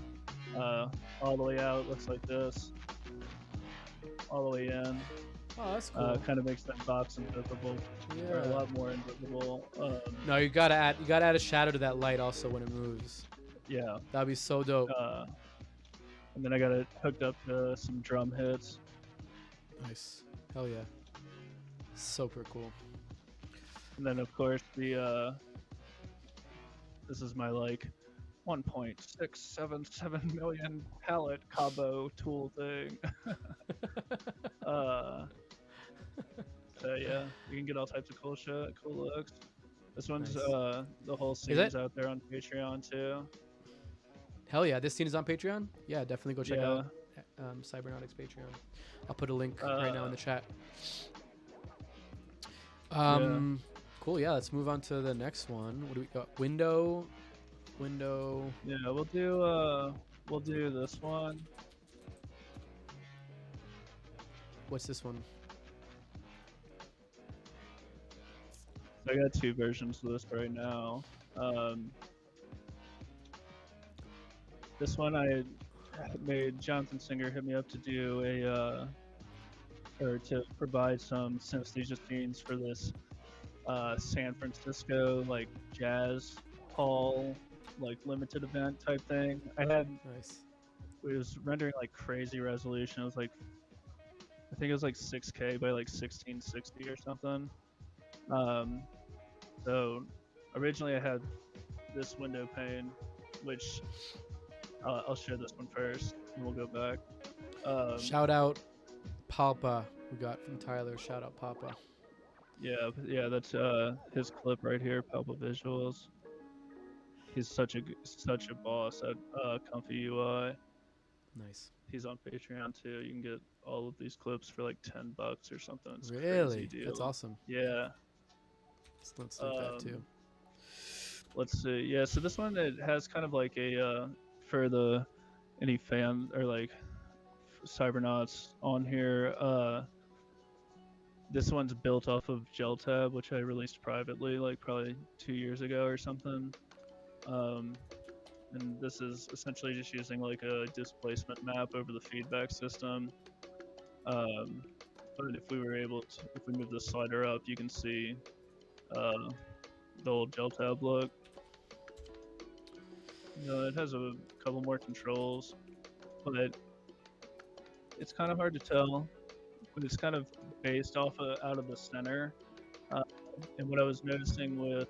all the way out looks like this. All the way in. Oh, that's cool. Kind of makes that box invisible, or a Yeah. lot more invisible. No, you gotta add a shadow to that light also when it moves. Yeah. That'd be so dope. And then I got it hooked up to some drum hits. Nice. Hell yeah. Super cool. And then of course the this is my like 1.677 million palette Cabo tool thing. So yeah, you can get all types of cool shit, cool looks. This one's Nice. the whole scene's out there on Patreon too. Hell yeah, this scene is on Patreon? Yeah, definitely go check Yeah. out Cybernautics Patreon. I'll put a link right now in the chat. Cool, yeah, let's move on to the next one. What do we got? Window. Yeah, we'll do this one. What's this one? So I got two versions of this right now. This one I made Jonathan Singer hit me up to do or to provide some synesthesia scenes for this San Francisco like jazz hall like limited event type thing. It was rendering like crazy resolution. It was like I think it was like 6K by like 1660 or something. So originally I had this window pane, which I'll share this one first, and we'll go back. Shout out Papa, we got from Tyler. Shout out Papa. Yeah, that's his clip right here, Palpa Visuals. He's such a boss at Comfy UI. Nice. He's on Patreon too. You can get all of these clips for like $10 or something. It's a really? crazy deal. That's awesome. Yeah. Let's look that too. Let's see. Yeah, so this one it has kind of like a for any fan or like cybernauts on here. This one's built off of GelTab, which I released privately like probably 2 years ago or something. And this is essentially just using like a displacement map over the feedback system. But if we move the slider up, you can see the old GelTab look. It has a couple more controls, but it's kind of hard to tell. But it's kind of based off out of the center. And what I was noticing with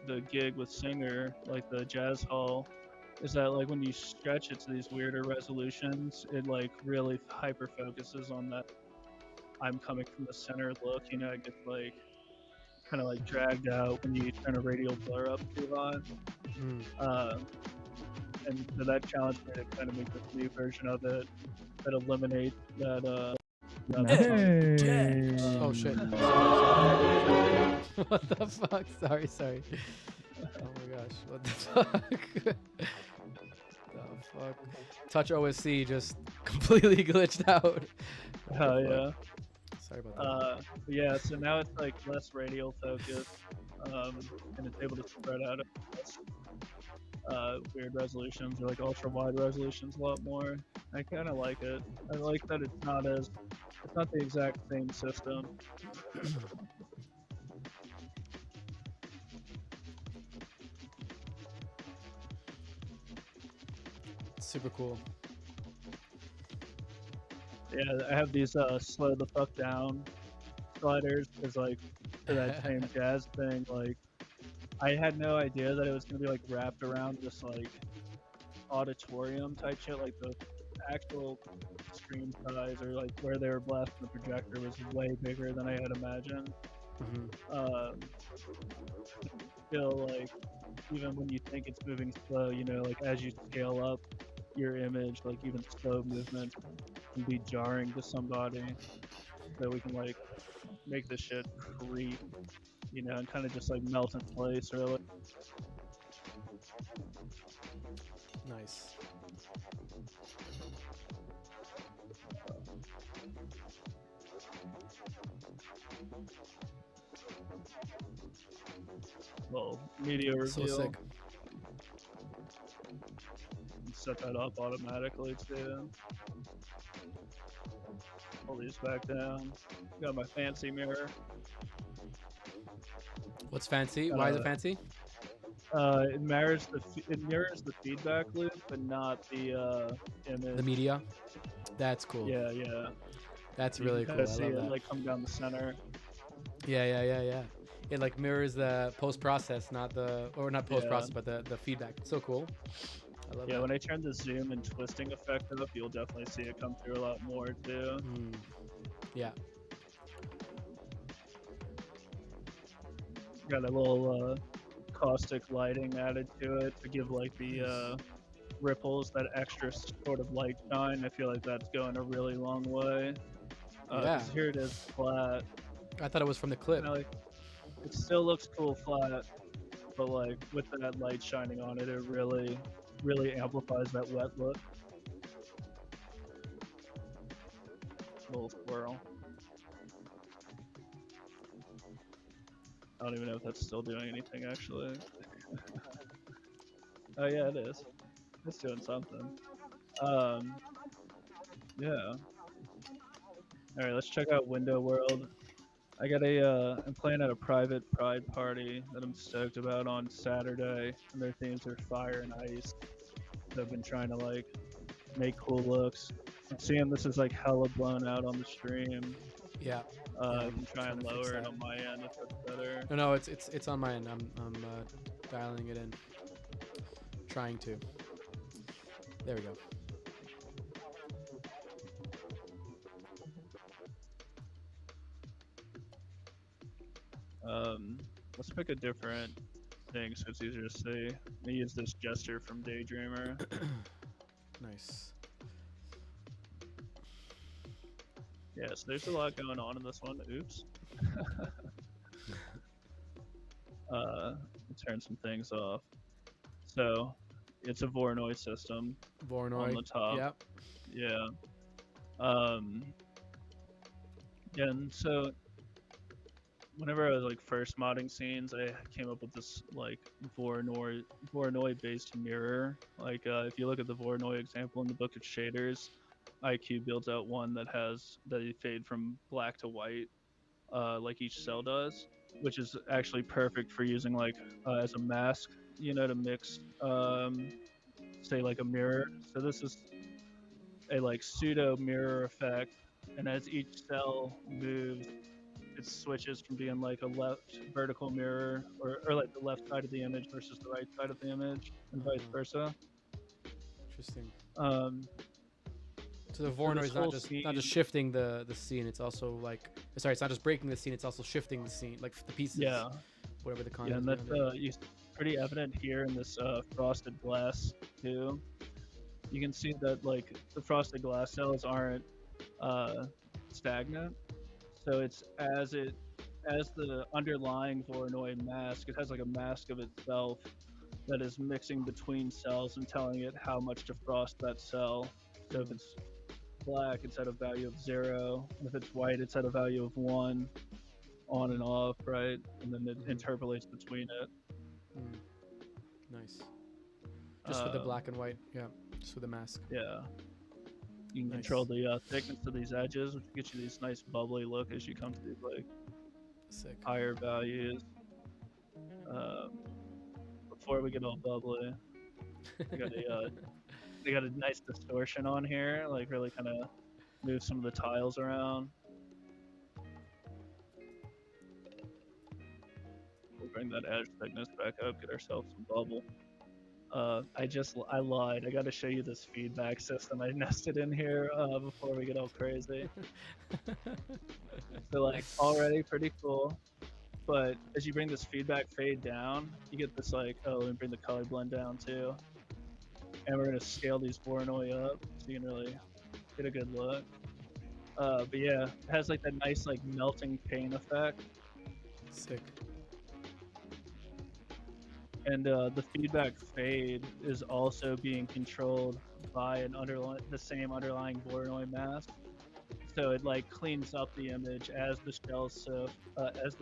the gig with Singer, like the jazz hall, is that like when you stretch it to these weirder resolutions, it like really hyper focuses on that I'm coming from the center look. It gets like kind of like dragged out when you turn a radial blur up too high. And so that challenged me to kind of make this new version of it that eliminates that. Oh shit! What the fuck? Sorry. Oh my gosh! What the fuck? The fuck? Touch OSC just completely glitched out. Oh yeah. Sorry about that. Yeah, so now it's like less radial focus, and it's able to spread out across weird resolutions or like ultra wide resolutions a lot more. I kind of like it. I like that it's not the exact same system. Super cool. Yeah, I have these slow the fuck down sliders because like for that same jazz thing, like I had no idea that it was gonna be like wrapped around this like auditorium type shit. Like the actual screen size or like where they were blasting the projector was way bigger than I had imagined. Still, like even when you think it's moving slow, like as you scale up your image, like even slow movement can be jarring to somebody. So we can like make this shit creep, and kind of just like melt in place, really. Nice. little media So reveal. sick. Set that up automatically too. Pull these back down. Got my fancy mirror. What's fancy? Why is it fancy? It mirrors the feedback loop, but not the image. The media. That's cool. Yeah, yeah. That's You really can cool. kinda I see love it that. like come down the center. Yeah. It like mirrors the post process, not post process, Yeah. but the feedback. So cool. I love Yeah, that. when I turn the zoom and twisting effect up, you'll definitely see it come through a lot more too. Yeah. Got a little caustic lighting added to it to give like the ripples that extra sort of light shine. I feel like that's going a really long way. Yeah. Because here it is flat. I thought it was from the clip. Like, it still looks cool flat, but like with that light shining on it, it really, really amplifies that wet look. Little swirl. I don't even know if that's still doing anything actually. Oh yeah, it is. It's doing something. Yeah. All right, let's check out Window World. I'm playing at a private Pride party that I'm stoked about on Saturday, and their themes are fire and ice. So I've been trying to like make cool looks. I'm seeing this is like hella blown out on the stream. Yeah. I can try and trying to fix lower it that. on my end if that's better. No, it's on my end. I'm dialing it in. Trying to. There we go. Let's pick a different thing so it's easier to see. I'm gonna use this gesture from Daydreamer. Nice. Yeah, so there's a lot going on in this one. Oops. Turn some things off. So, it's a Voronoi system. Voronoi. On the top. Yep. Yeah. And so, whenever I was like first modding scenes, I came up with this like Voronoi based mirror. Like if you look at the Voronoi example in the Book of Shaders, IQ builds out one that you fade from black to white, like each cell does, which is actually perfect for using like as a mask, to mix, say like a mirror. So this is a like pseudo mirror effect, and as each cell moves, it switches from being like a left vertical mirror or like the left side of the image versus the right side of the image, and vice versa. Interesting. Um, So the Voronoi is not just shifting the scene. It's also like it's not just breaking the scene. It's also shifting the scene, like the pieces. Yeah. Whatever the content. Yeah, and that's pretty evident here in this frosted glass too. You can see that like the frosted glass cells aren't stagnant. So it's as the underlying Voronoi mask, it has like a mask of itself that is mixing between cells and telling it how much to frost that cell. So if it's black, it's at a value of 0. If it's white, it's at a value of 1, on and off, right? And then it interpolates between it. Nice. Just with the black and white, yeah. Just with the mask. Yeah. You can control the thickness of these edges, which gets you this nice bubbly look as you come to these like higher values. Before we get all bubbly, they got a nice distortion on here, like really kind of move some of the tiles around. We'll bring that edge thickness back up, get ourselves some bubble. I lied. I got to show you this feedback system I nested in here before we get all crazy. So like already pretty cool, but as you bring this feedback fade down, you get this like, let me bring the color blend down too. And we're gonna scale these Voronoi up so you can really get a good look. But yeah, it has like that nice like melting paint effect. Sick. And the feedback fade is also being controlled by the same underlying Voronoi mask. So it like cleans up the image as the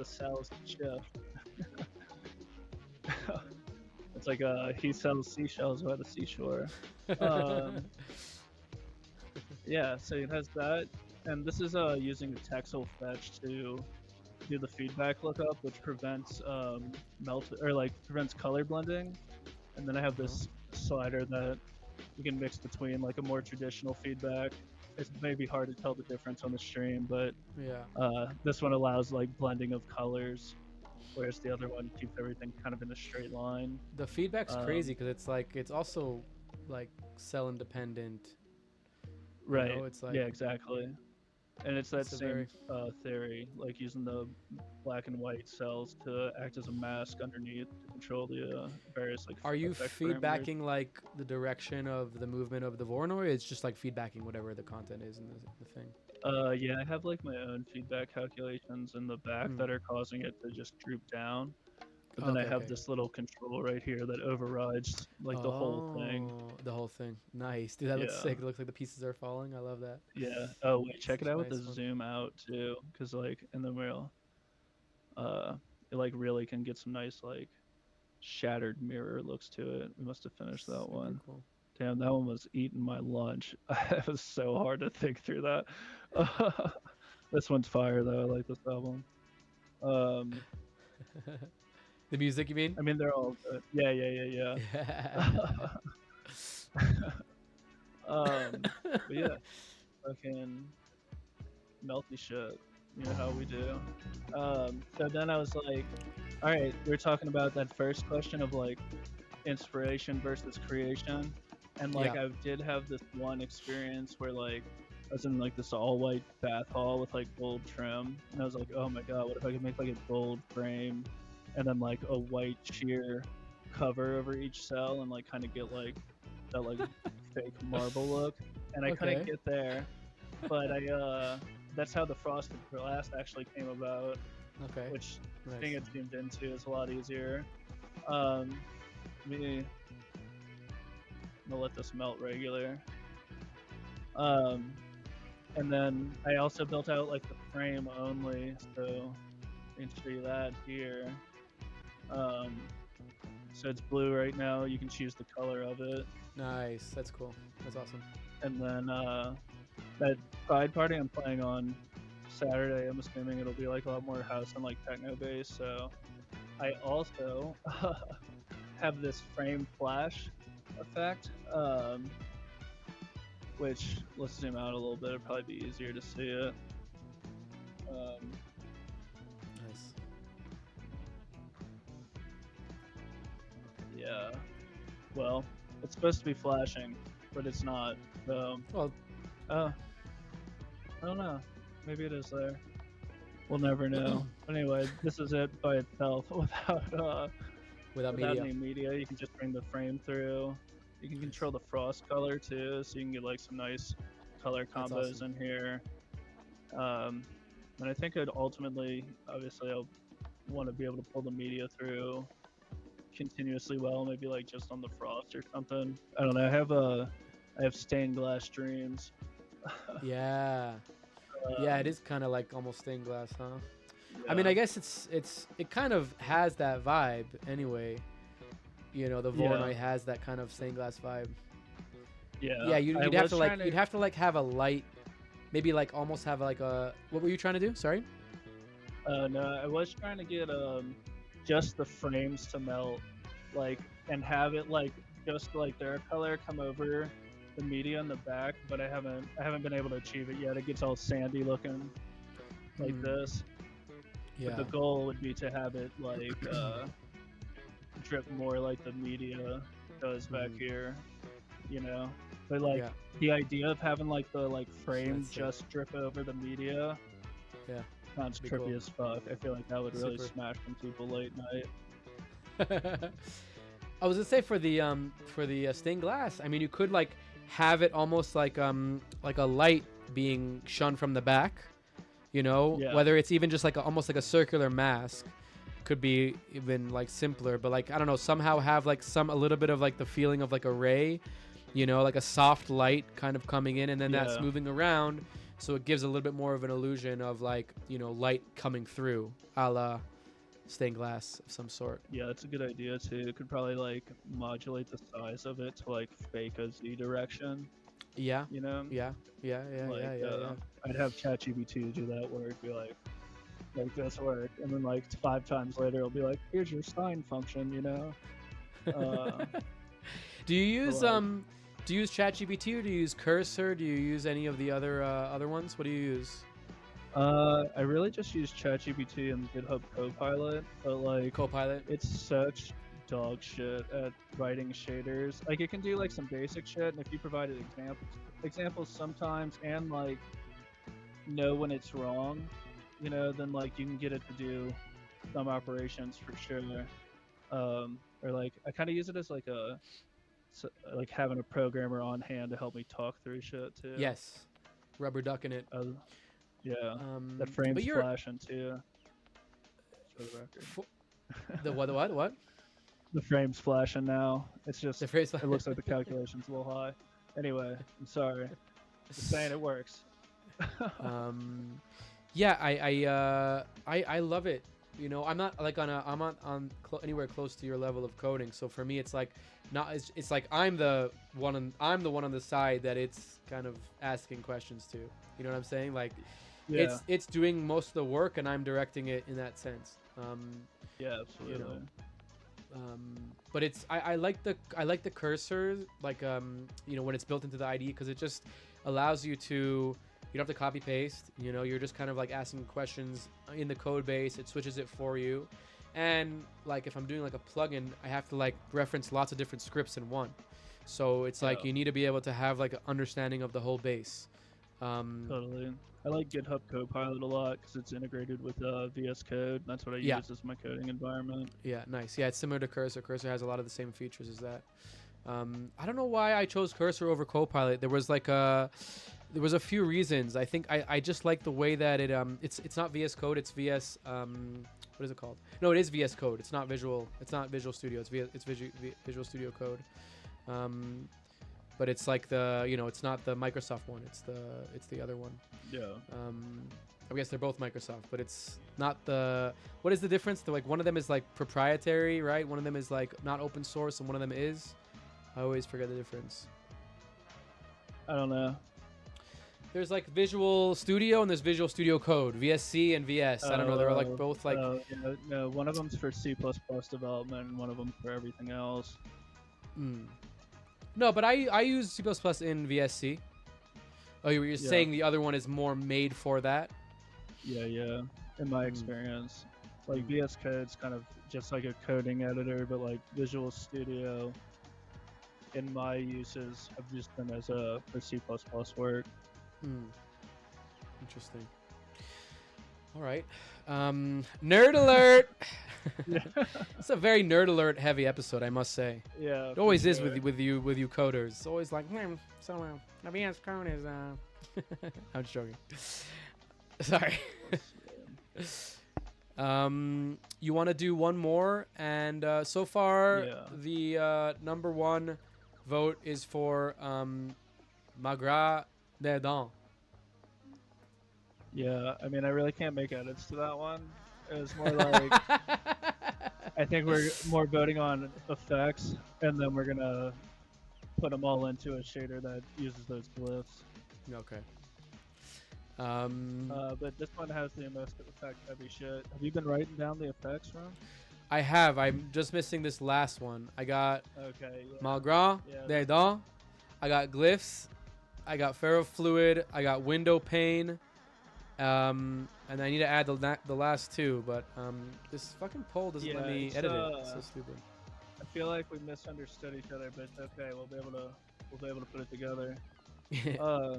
cells shift. It's like he sells seashells by the seashore. Um, yeah, so it has that, and this is using the texel fetch to do the feedback lookup, which prevents melt or like prevents color blending. And then I have Uh-huh. this slider that you can mix between like a more traditional feedback. It's maybe hard to tell the difference on the stream, but Yeah. this one allows like blending of colors, whereas the other one keeps everything kind of in a straight line. The feedback's crazy Um, because it's like it's also like cell independent. You right. know, it's like Yeah, exactly. And it's that it's a very same theory, like using the black and white cells to act as a mask underneath to control the various like Are you effect parameters. feedbacking like the direction of the movement of the Vorn, or it's just like feedbacking whatever the content is in the thing? Yeah, I have like my own feedback calculations in the back Hmm. that are causing it to just droop down. But then I Okay, have okay. this little control right here that overrides like the whole thing. Oh, the whole thing. Nice, dude. That looks Yeah, sick. It looks like the pieces are falling. I love that. yeah. Oh wait, check it Such a out with the nice one. zoom out too, because like in the real, uh, it like really can get some nice like shattered mirror looks to it. We must have finished that Super one. cool. Damn, that one was eating my lunch. It was so hard to think through that. This one's fire though. I like this album. Um, The music, you mean? I mean they're all good. Yeah, yeah, yeah, Yeah. yeah. But yeah, fucking melty shit. You know how we do. So then I was like, all right, we were talking about that first question of like inspiration versus creation, and like Yeah. I did have this one experience where like I was in like this all white bath hall with like gold trim, and I was like, oh my god, what if I could make like a gold frame, and then like a white sheer cover over each cell, and like kind of get like that like fake marble look, and I couldn't Okay. get there, but I that's how the frosted glass actually came about, Okay. which being Nice. it zoomed into is a lot easier. Um, me, I'm gonna let this melt regular. Um, and then I also built out like the frame only, so I can show you that here. Um, so it's blue right now. You can choose the color of it, Nice. That's cool. That's awesome. and then that side party I'm playing on Saturday. I'm assuming it'll be like a lot more house and like techno bass. So I also have this frame flash effect, which let's zoom out a little bit. It'll probably be easier to see it. Um, Nice. yeah. Well, it's supposed to be flashing, but it's not. So, Well, uh, I don't know. Maybe it is there. We'll never know. But anyway, this is it by itself without without media. any media. You can just bring the frame through. You can Nice. control the frost color too, so you can get like some nice color That's combos awesome. in here. Um, and I think I'd ultimately, obviously, I'll want to be able to pull the media through continuously well, maybe like just on the frost or something. I don't know. I have stained glass dreams. Yeah. Yeah, it Um, is kind of like almost stained glass, huh? I mean, yeah, I guess it kind of has that vibe anyway. You know, the yeah, Voronoi has that kind of stained glass vibe. yeah. Yeah, I you'd have was to like trying to. you'd have to like have a light, maybe like almost have like a. What were you trying to do? Sorry. No, I was trying to get just the frames to melt, like, and have it like just like their color come over the media in the back, but I haven't been able to achieve it yet. It gets all sandy looking like Hmm. this. But Yeah. the goal would be to have it like drip more like the media does back Hmm. here, you know. But like Yeah. the idea of having like the like frame That's sick. just drip over the media Yeah. sounds Be trippy cool. as fuck. I feel like that would really Super. smash some people late night. I was gonna say for the stained glass. I mean, you could like have it almost like a light being shone from the back. You know, Yeah, whether it's even just like almost like a circular mask, could be even like simpler. But like I don't know, somehow have like a little bit of like the feeling of like a ray. You know, like a soft light kind of coming in, and then that's yeah, moving around, so it gives a little bit more of an illusion of like light coming through, a la stained glass of some sort. Yeah, that's a good idea too. It could probably like modulate the size of it to like fake a Z direction. Yeah, You know, yeah, yeah, yeah, yeah, like yeah, yeah. I'd have ChatGPT do that work. Be like this work, and then like 5 times later, it'll be like, here's your sine function. You know. Do you use like, do you use ChatGPT or do you use Cursor? Do you use any of the other ones? What do you use? I really just use ChatGPT and GitHub Copilot, but like Copilot. it's such dog shit at writing shaders. Like it can do like some basic shit, and if you provided examples sometimes, and like know when it's wrong, you know, then like you can get it to do some operations for sure. Or like I kind of use it as like like having a programmer on hand to help me talk through shit too. Yes, rubber ducking it. Yeah, the frame's flashing too. For the record. The what? The frame's flashing now. It's just the phrase. It looks like the calculation's a little high. Anyway, I'm sorry. Just saying it works. Yeah, I love it. You know, I'm not like anywhere close to your level of coding. So for me, it's like it's like I'm the one on the side that it's kind of asking questions to. You know what I'm saying? Like, yeah. it's doing most of the work, and I'm directing it in that sense. Yeah, absolutely. You know, but I like the cursor, like you know, when it's built into the IDE, because it just allows you to. You don't have to copy paste, you know, you're just kind of like asking questions in the code base. It switches it for you. And like if I'm doing like a plugin, I have to like reference lots of different scripts in one. So it's like you need to be able to have like an understanding of the whole base. Totally. I like GitHub Copilot a lot because it's integrated with VS Code. That's what I use as my coding environment. Yeah, nice. Yeah, it's similar to Cursor. Cursor has a lot of the same features as that. I don't know why I chose Cursor over Copilot. There was a few reasons. I think I just like the way that it's not VS Code. It's VS what is it called? No, it is VS Code. It's not Visual. It's not Visual Studio. It's Visual Studio Code. But it's like it's not the Microsoft one. It's the other one. Yeah. I guess they're both Microsoft, but it's not the. What is the difference? Like one of them is like proprietary, right? One of them is like not open source, and one of them is. I always forget the difference. I don't know. There's like Visual Studio and there's Visual Studio Code, VSC and VS. I don't know. They're like both like. No, one of them's for C++ development, and one of them for everything else. No, but I use C++ in VSC. Oh, you're saying the other one is more made for that? Yeah. In my experience, like VS Code's kind of just like a coding editor, but like Visual Studio, in my uses, have just been as for C++ work. Interesting. All right. Nerd alert. It's a very nerd alert heavy episode, I must say. Yeah. It always is with you coders. It's always like, so the VS Code is I'm just joking. Sorry. You want to do one more, and so far the number one vote is for Magras des Dents. Yeah, I mean, I really can't make edits to that one. It was more like I think we're more voting on effects, and then we're gonna put them all into a shader that uses those glyphs. Okay. But this one has the most effect heavy shit. Have you been writing down the effects, Ron? I have. I'm just missing this last one. I got Magras des Dents. I got glyphs. I got ferrofluid. I got window pane. And I need to add the last two, but this fucking poll doesn't let me edit it. It's so stupid. I feel like we misunderstood each other, but it's okay. We'll be able to put it together. I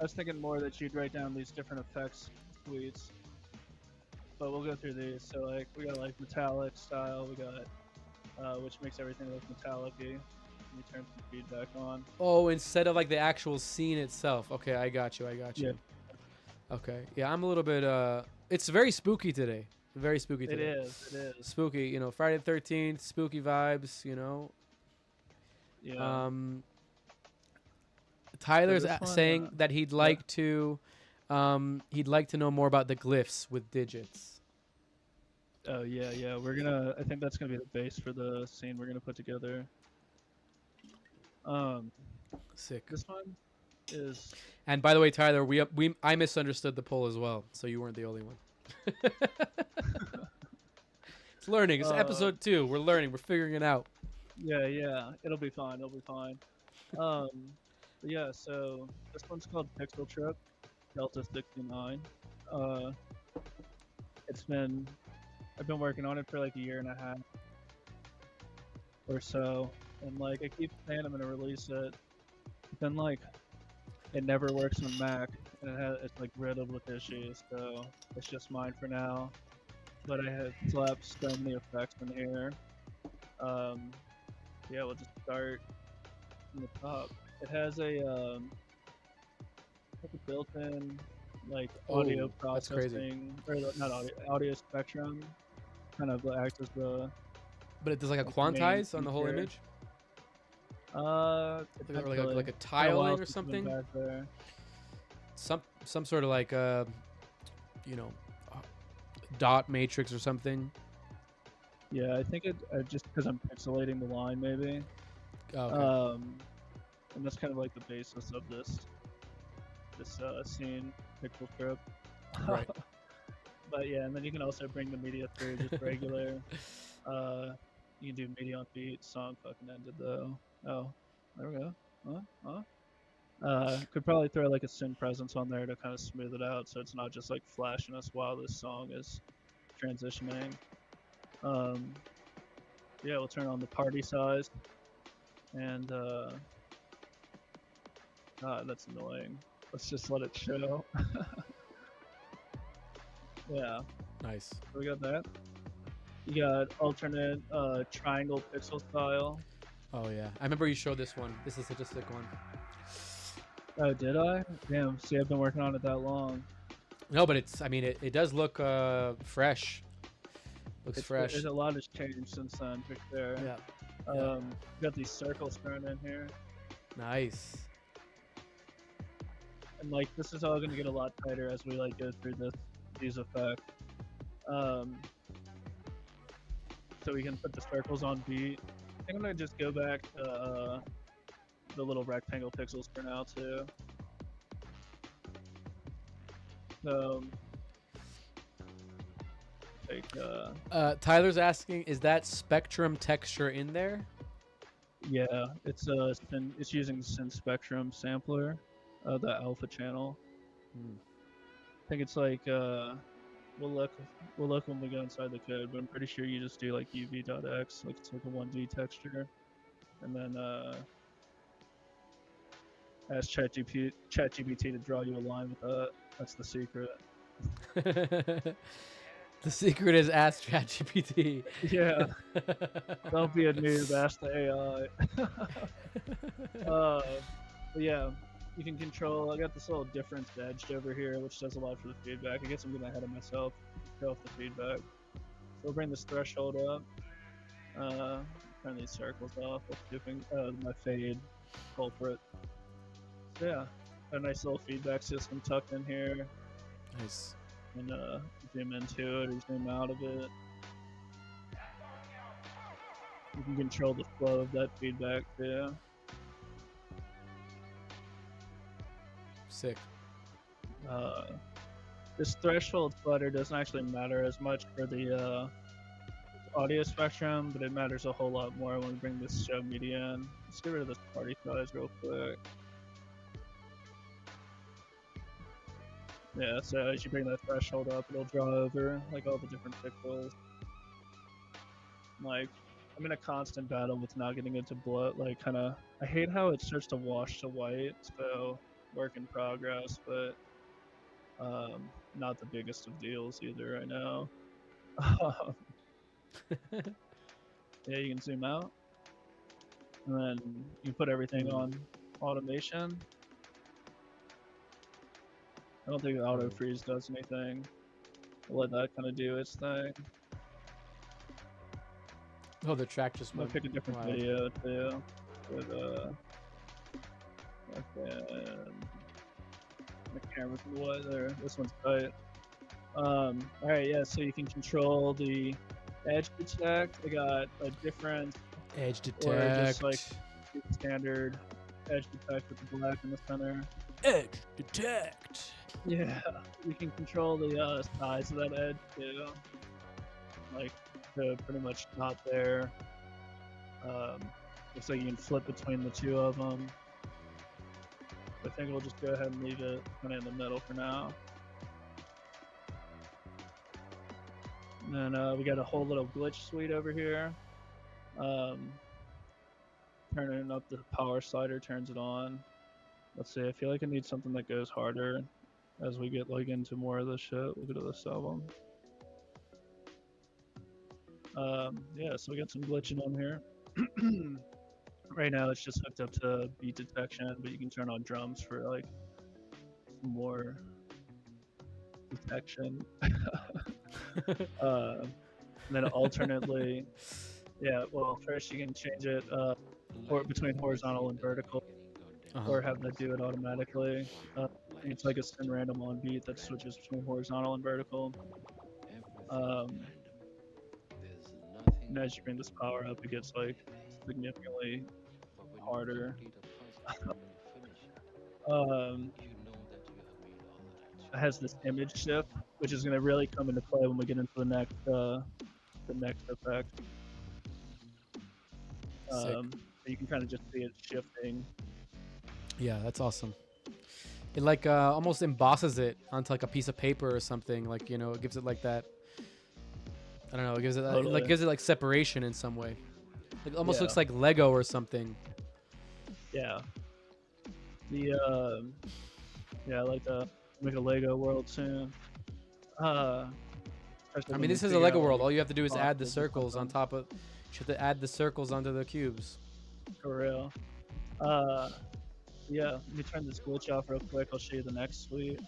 was thinking more that you'd write down these different effects suites, but we'll go through these. So like we got like metallic style. We got which makes everything look metallic-y. Let me turn some feedback on. Oh, instead of like the actual scene itself. Okay, I got you. Yeah. Okay. Yeah, I'm a little bit it's very spooky today. Very spooky today. It is. Spooky, you know, Friday the 13th, spooky vibes, you know. Yeah. Tyler's saying that he'd like to know more about the glyphs with digits. Oh yeah, yeah. We're gonna. I think that's gonna be the base for the scene we're gonna put together. Um, Sick. this one is. And by the way, Tyler, I misunderstood the poll as well, so you weren't the only one. It's learning. It's Uh, episode 2. We're learning. We're figuring it out. yeah, yeah. It'll be fine. It'll be fine. Um, but yeah. So this one's called Pixel Trip Delta 69. Uh, it's been. I've been working on it for like a year and a half or so, and like I keep saying I'm gonna release it. But then like it never works on Mac, and it's like riddled with issues. So it's just mine for now. But I have slapped so many effects in here. Um, yeah, we'll just start from the top. It has a built-in like audio Oh, that's crazy. processing, or not audio spectrum, kind of acts as the But it does like a like the main quantize on the whole feature. image? Potentially. Like a It's been a while tiling or since I've been something? back there. Some sort of like you know, uh, dot matrix or something. Yeah, I think it just because I'm pixelating the line maybe. Oh, okay. And that's kind of like the basis of this scene, pixel trip. Right. But yeah, and then you can also bring the media through just regular. You can do media on beat. Song fucking ended though. Oh, there we go. Could probably throw like a synth presence on there to kind of smooth it out, so it's not just like flashing us while this song is transitioning. Um, yeah, we'll turn on the party size, and God, that's annoying. Let's just let it show. Yeah, Nice. so we got that. You got alternate triangle pixel style. Oh yeah, I remember you showed this one. This is such a sick one. Oh, did I? Damn, see, I've been working on it that long. No, but it's. I mean, it does look fresh. Looks fresh. There's a lot has changed since then, for sure. Yeah. Got these circles thrown in here. Nice. And like this is all gonna get a lot tighter as we like go through these effects. So we can put the circles on beat. I think I'm gonna just go back to the little rectangle pixels for now too. So like Tyler's asking, is that spectrum texture in there? yeah, it's using the Synth Spectrum sampler, the alpha channel. I think it's like we'll look when we go inside the code, but I'm pretty sure you just do like uv.x, like it's like a 1D texture, and then ask ChatGPT to draw you a line with that. That's the secret. The secret is ask ChatGPT. Yeah. Don't be a noob. Ask the AI. But yeah, you can control. I got this little difference edged over here, which does a lot for the feedback. I guess I'm getting ahead of myself. Show off the feedback. So we'll bring this threshold up. Turn these circles off. Skipping my fade culprit. So yeah, a nice little feedback system tucked in here. Nice. And zoom into it or zoom out of it. You can control the flow of that feedback too. Sick. This threshold slider doesn't actually matter as much for the audio spectrum, but it matters a whole lot more when we bring this show media in. Let's get rid of this party size real quick. Yeah, so as you bring that threshold up, it'll draw over like all the different pixels. Like, I'm in a constant battle with not getting it to blood. Like, kind of, I hate how it starts to wash to white. So, work in progress, but not the biggest of deals either right now. Yeah, you can zoom out, and then you put everything on automation. I don't think auto freeze does anything. I'll let that kind of do its thing. Oh, the track just I'm gonna pick a different video too. With okay, the camera's in the way there. This one's tight. All right, yeah. So you can control the edge detect. I got a different Edge or just like detect. standard edge detect with the black in the center. Edge detect. Yeah, you can control the size of that edge too, like to pretty much stop there. Looks like you can flip between the two of them. I think we'll just go ahead and leave it kind of in the middle for now. And then we got a whole little glitch suite over here. Turning up the power slider turns it on. Let's see, I feel like I need something that goes harder as we get like into more of this shit. We'll go to this album. Yeah, so we got some glitching on here. Right now it's just hooked up to beat detection, but you can turn on drums for like more detection. And then alternately, yeah, well, first you can change it between horizontal and vertical, or have that do it automatically. It's like a spin random on beat that switches between horizontal and vertical. And as you bring this power up, it gets like significantly harder. It has this image shift, which is going to really come into play when we get into the next effect. Sick. You can kind of just see it shifting. Yeah, that's awesome. It like almost embosses it onto like a piece of paper or something. Like, you know, it gives it like that. I don't know. It gives it Totally. it like gives it like separation in some way. Like almost Yeah. looks like Lego or something. Yeah. Yeah, I like to make a Lego world soon. I mean, this is a Lego world. All you have to do is add the boxes or circles on something. top of. You have to add the circles onto the cubes. For real. Yeah, let me turn this glitch off real quick. I'll show you the next suite.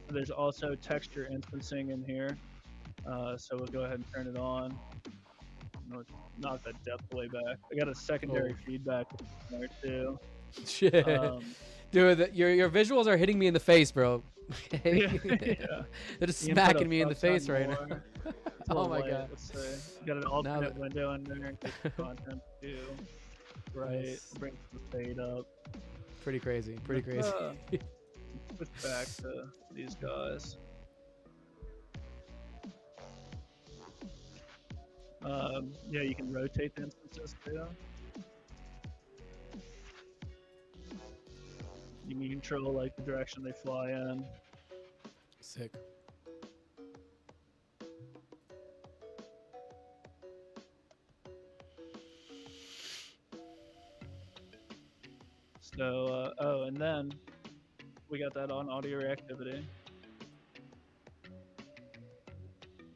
There's also texture instancing in here. So we'll go ahead and turn it on. Knock that depth way back. I got a secondary feedback in there too. Shit. Dude, your visuals are hitting me in the face, bro. Yeah. They're just smacking me in the face right now. Oh my god. Let's see. Got an alternate window in there in case the content too. Right. Nice. Bring the fade up. Pretty crazy. Pretty crazy. Switch back to these guys. Yeah, you can rotate the instances too. You can control like the direction they fly in. Sick. So, and then we got that on audio reactivity.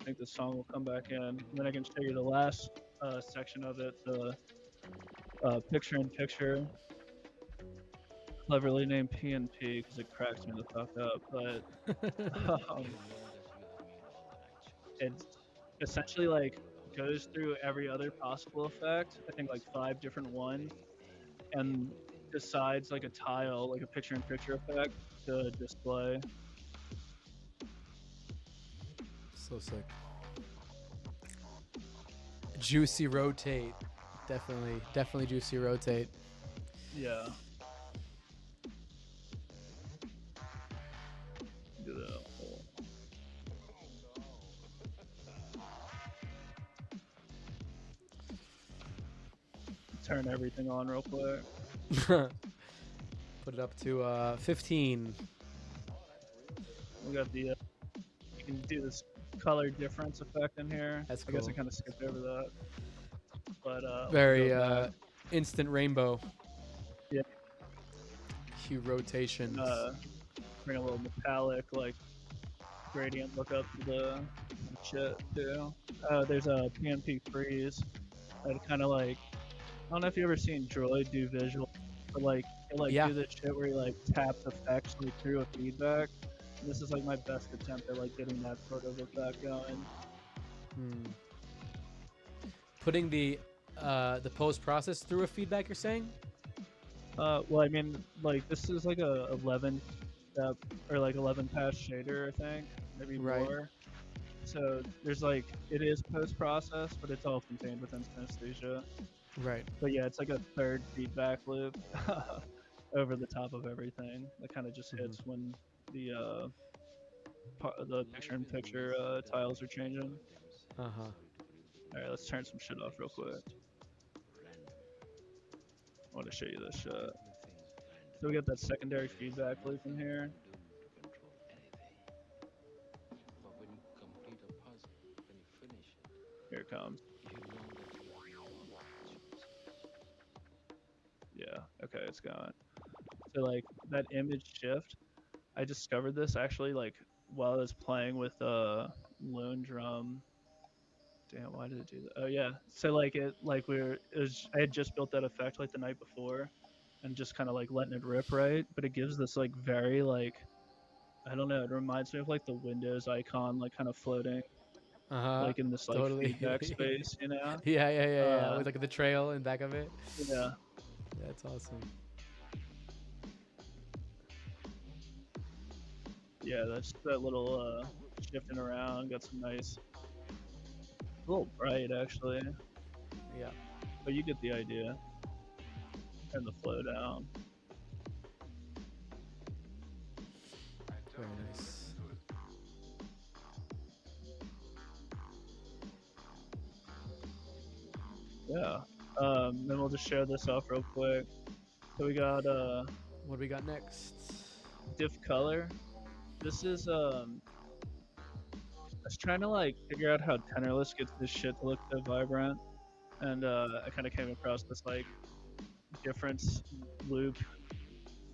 I think the song will come back in. And then I can show you the last section of it, the picture-in-picture, cleverly named PNP because it cracks me the fuck up. But it's essentially like goes through every other possible effect. I think like 5 different ones, and decides like a tile, like a picture-in-picture effect to display. So sick. Juicy rotate. Definitely juicy rotate. Yeah. Do that. Turn everything on real quick. Put it up to 15. We got the you can do this color difference effect in here. That's I guess I cool. kind of skipped over that. But Very instant rainbow. Yeah. Hue rotations. Bring a little metallic like gradient look up to the shit too. There's a PNP freeze that kind of like, I don't know if you ever seen Droid do visual, but like Yeah. do this shit where he like taps effects like through a feedback. And this is like my best attempt at like getting that sort of effect going. Putting the post process through a feedback, you're saying? Well, I mean, like this is like a 11 step or like 11 pass shader, I think, maybe Right. more. So there's like it is post process, but it's all contained within synesthesia. Right. But yeah, it's like a third feedback loop over the top of everything that kind of just hits Mm-hmm. when the picture-in-picture tiles are changing. Uh-huh. All right, let's turn some shit off real quick. I want to show you this shit. So we got that secondary feedback loop in here. Here it comes. Yeah, okay, it's gone. So like that image shift, I discovered this actually like while I was playing with Lone Drum. Damn, why did it do that? Oh yeah. So like I had just built that effect like the night before and just kind of like letting it rip, right? But it gives this like very like I don't know, it reminds me of like the Windows icon like kind of floating Uh-huh. like in this like Totally. feedback space, you know? Yeah. Uh With like the trail in back of it. yeah. That's awesome. Yeah, that's that little shifting around, got some nice a little bright actually, Yeah. but you get the idea. Turn the flow down. Very nice. Yeah. Then we'll just share this off real quick. So we got What do we got next? diff color. This is I was trying to like figure out how Tenorless gets this shit to look so vibrant, and I kind of came across this like difference loop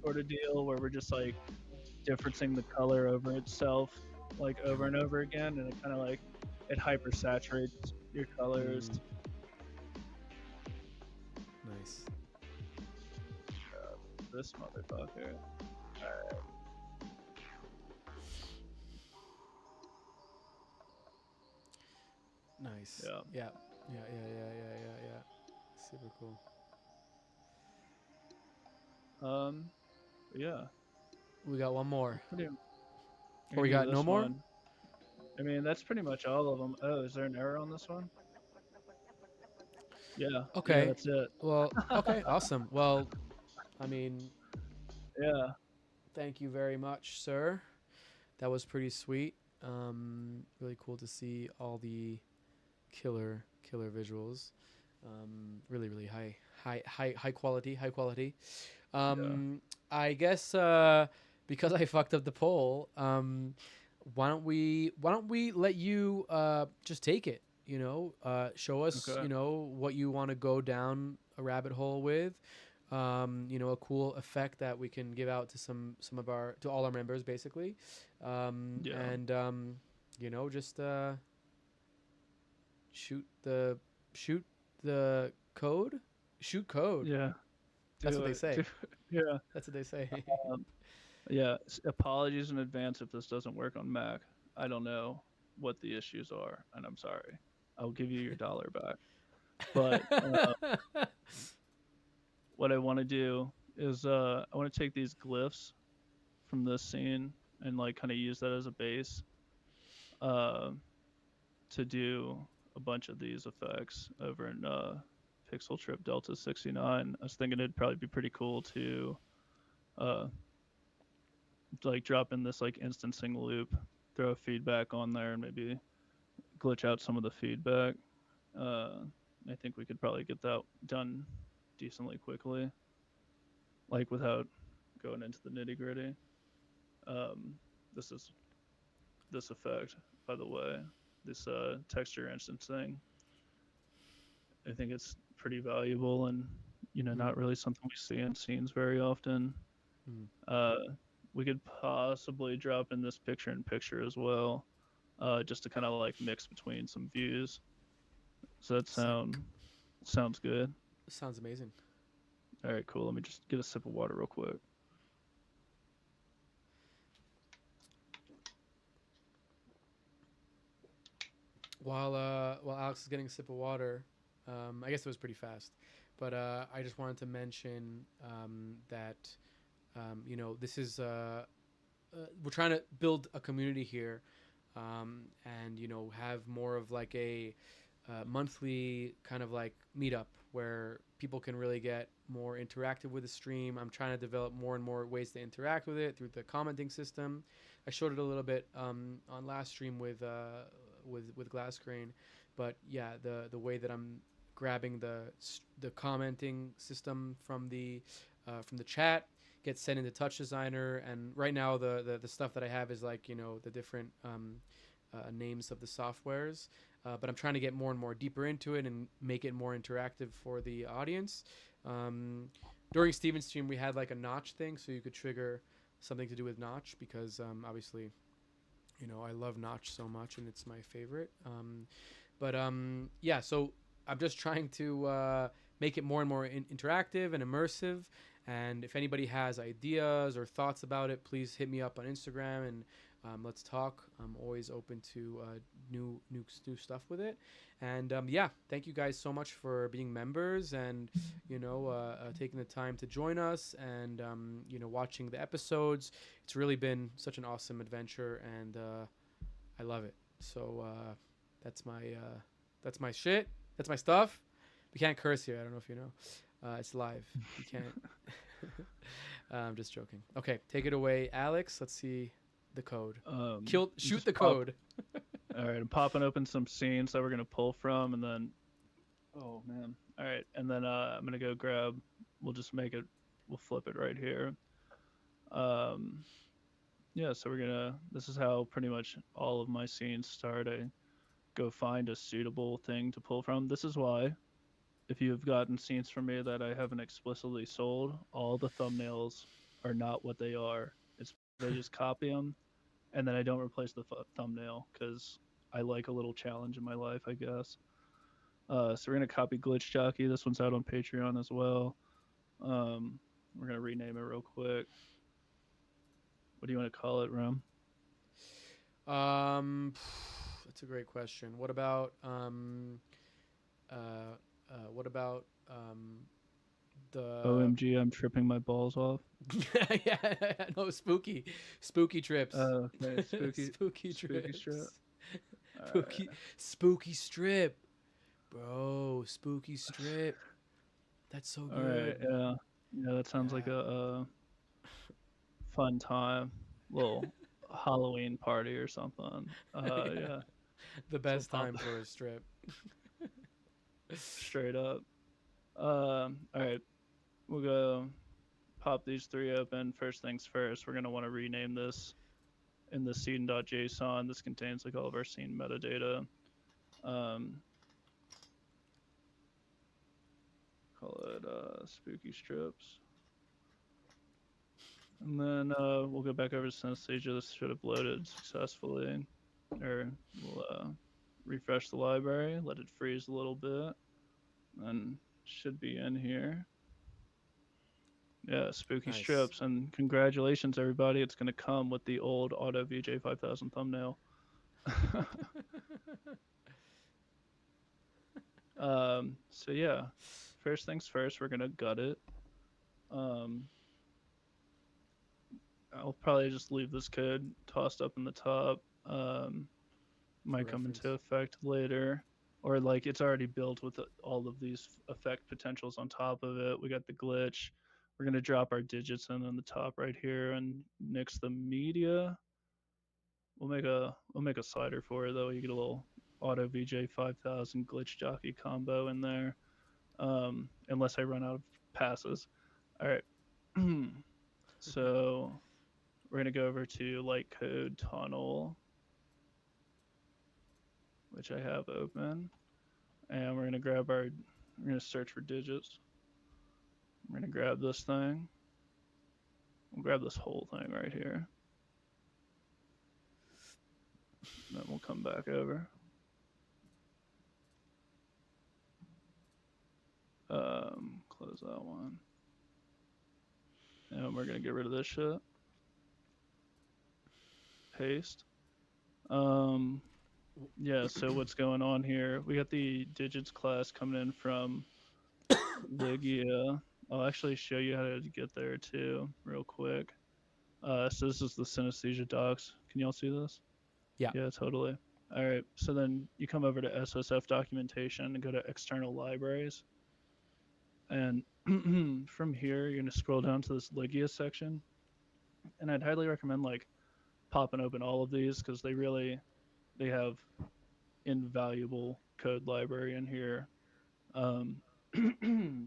sort of deal where we're just like differencing the color over itself like over and over again, and it kind of like it hyper saturates your colors. Mm, nice. This motherfucker. Alright. Nice. Yeah. Yeah. Super cool. Yeah. We got one more. Pretty, Or we do got no this more? one. I mean, that's pretty much all of them. Oh, is there an error on this one? Yeah. Yeah, Okay. that's it. Well, okay, awesome. Well, I mean, Yeah. thank you very much, sir. That was pretty sweet. Really cool to see all the killer visuals. Really high quality, high quality. Yeah. I guess because I fucked up the poll, why don't we let you just take it? You know, show us Okay. what you want to go down a rabbit hole with. A cool effect that we can give out to some of our to all our members basically, Yeah. and just shoot the shoot the code, shoot code. Yeah. That's Do what they it. say. Yeah. That's what they say. Um, yeah. Apologies in advance if this doesn't work on Mac. I don't know what the issues are, and I'm sorry. I'll give you your dollar back. But what I want to do is I want to take these glyphs from this scene and like kind of use that as a base uh, to do a bunch of these effects over in Pixel Trip Delta 69. I was thinking it'd probably be pretty cool to uh, like drop in this like instancing loop, throw a feedback on there, and maybe glitch out some of the feedback. Uh, I think we could probably get that done decently quickly, like without going into the nitty gritty. Um, this is this effect, by the way, this texture instancing. I think it's pretty valuable and Mm, not really something we see in scenes very often. mm. Uh, we could possibly drop in this picture in picture as well, just to kind of like mix between some views. Does that Sick. sounds good? Sounds amazing. All right, cool. Let me just get a sip of water real quick. While Alex is getting a sip of water, I guess it was pretty fast, but I just wanted to mention that this is we're trying to build a community here, and have more of like a monthly kind of like meetup where people can really get more interactive with the stream. I'm trying to develop more and more ways to interact with it through the commenting system. I showed it a little bit on last stream with Glass Crane, but yeah, the way that I'm grabbing the commenting system from the chat gets sent into Touch Designer, and right now the stuff that I have is like the different names of the softwares, but I'm trying to get more and more deeper into it and make it more interactive for the audience. Um, During Steven's stream, we had like a notch thing, so you could trigger something to do with notch because obviously, I love notch so much and it's my favorite. But yeah, so I'm just trying to make it more and more interactive and immersive. And if anybody has ideas or thoughts about it, please hit me up on Instagram and let's talk. I'm always open to new stuff with it. And yeah, thank you guys so much for being members and taking the time to join us and watching the episodes. It's really been such an awesome adventure, and I love it. So that's my shit. That's my stuff. We can't curse here. I don't know if you know. It's live. You can't. I'm just joking. Okay, take it away, Alex. Let's see the code. Shoot the code. All right, I'm popping open some scenes that we're gonna pull from, and then, oh man, all right, and then I'm gonna go grab. We'll just make it. We'll flip it right here. Yeah, so we're gonna. This is how pretty much all of my scenes start. I go find a suitable thing to pull from. This is why, if you've gotten scenes from me that I haven't explicitly sold, all the thumbnails are not what they are. It's they just copy them, and then I don't replace the thumbnail because I like a little challenge in my life, I guess. So we're gonna copy Glitch Jockey. This one's out on Patreon as well. We're gonna rename it real quick. What do you want to call it, Ram? That's a great question. What about the OMG, I'm tripping my balls off. yeah, no, spooky trips. Okay, spooky spooky trips. strip. Spooky strip, bro. Spooky strip. That's so good. All right, yeah, that sounds like a fun time, little Halloween party or something. Yeah, the best so time for a strip. straight up. All right, we'll go pop these three open. First things first, we're gonna want to rename this in the scene.json. This contains like all of our scene metadata. Call it spooky strips. And then we'll go back over to Synesthesia. This should have loaded successfully. Or we'll refresh the library, let it freeze a little bit, and should be in here. Yeah, spooky strips. And congratulations, everybody. It's going to come with the old Auto VJ 5000 thumbnail. So yeah, first things first, we're going to gut it. I'll probably just leave this code tossed up in the top. Might come into effect later, or like it's already built with all of these effect potentials on top of it. We got the glitch. We're gonna drop our digits in on the top right here and nix the media. We'll make a slider for it though. You get a little Auto VJ 5000 glitch jockey combo in there, unless I run out of passes. All right. So we're gonna go over to light code tunnel, which I have open, and we're gonna search for digits. We're gonna grab this thing. We'll grab this whole thing right here. Then we'll come back over. Close that one. And we're gonna get rid of this shit. Paste. Yeah, so what's going on here? We got the digits class coming in from Ligia. I'll actually show you how to get there too, real quick. So this is the synesthesia docs. Can y'all see this? Yeah. Yeah, totally. All right. So then you come over to SSF documentation and go to external libraries. And from here, you're going to scroll down to this Ligia section. And I'd highly recommend like popping open all of these because they have invaluable code library in here. Um,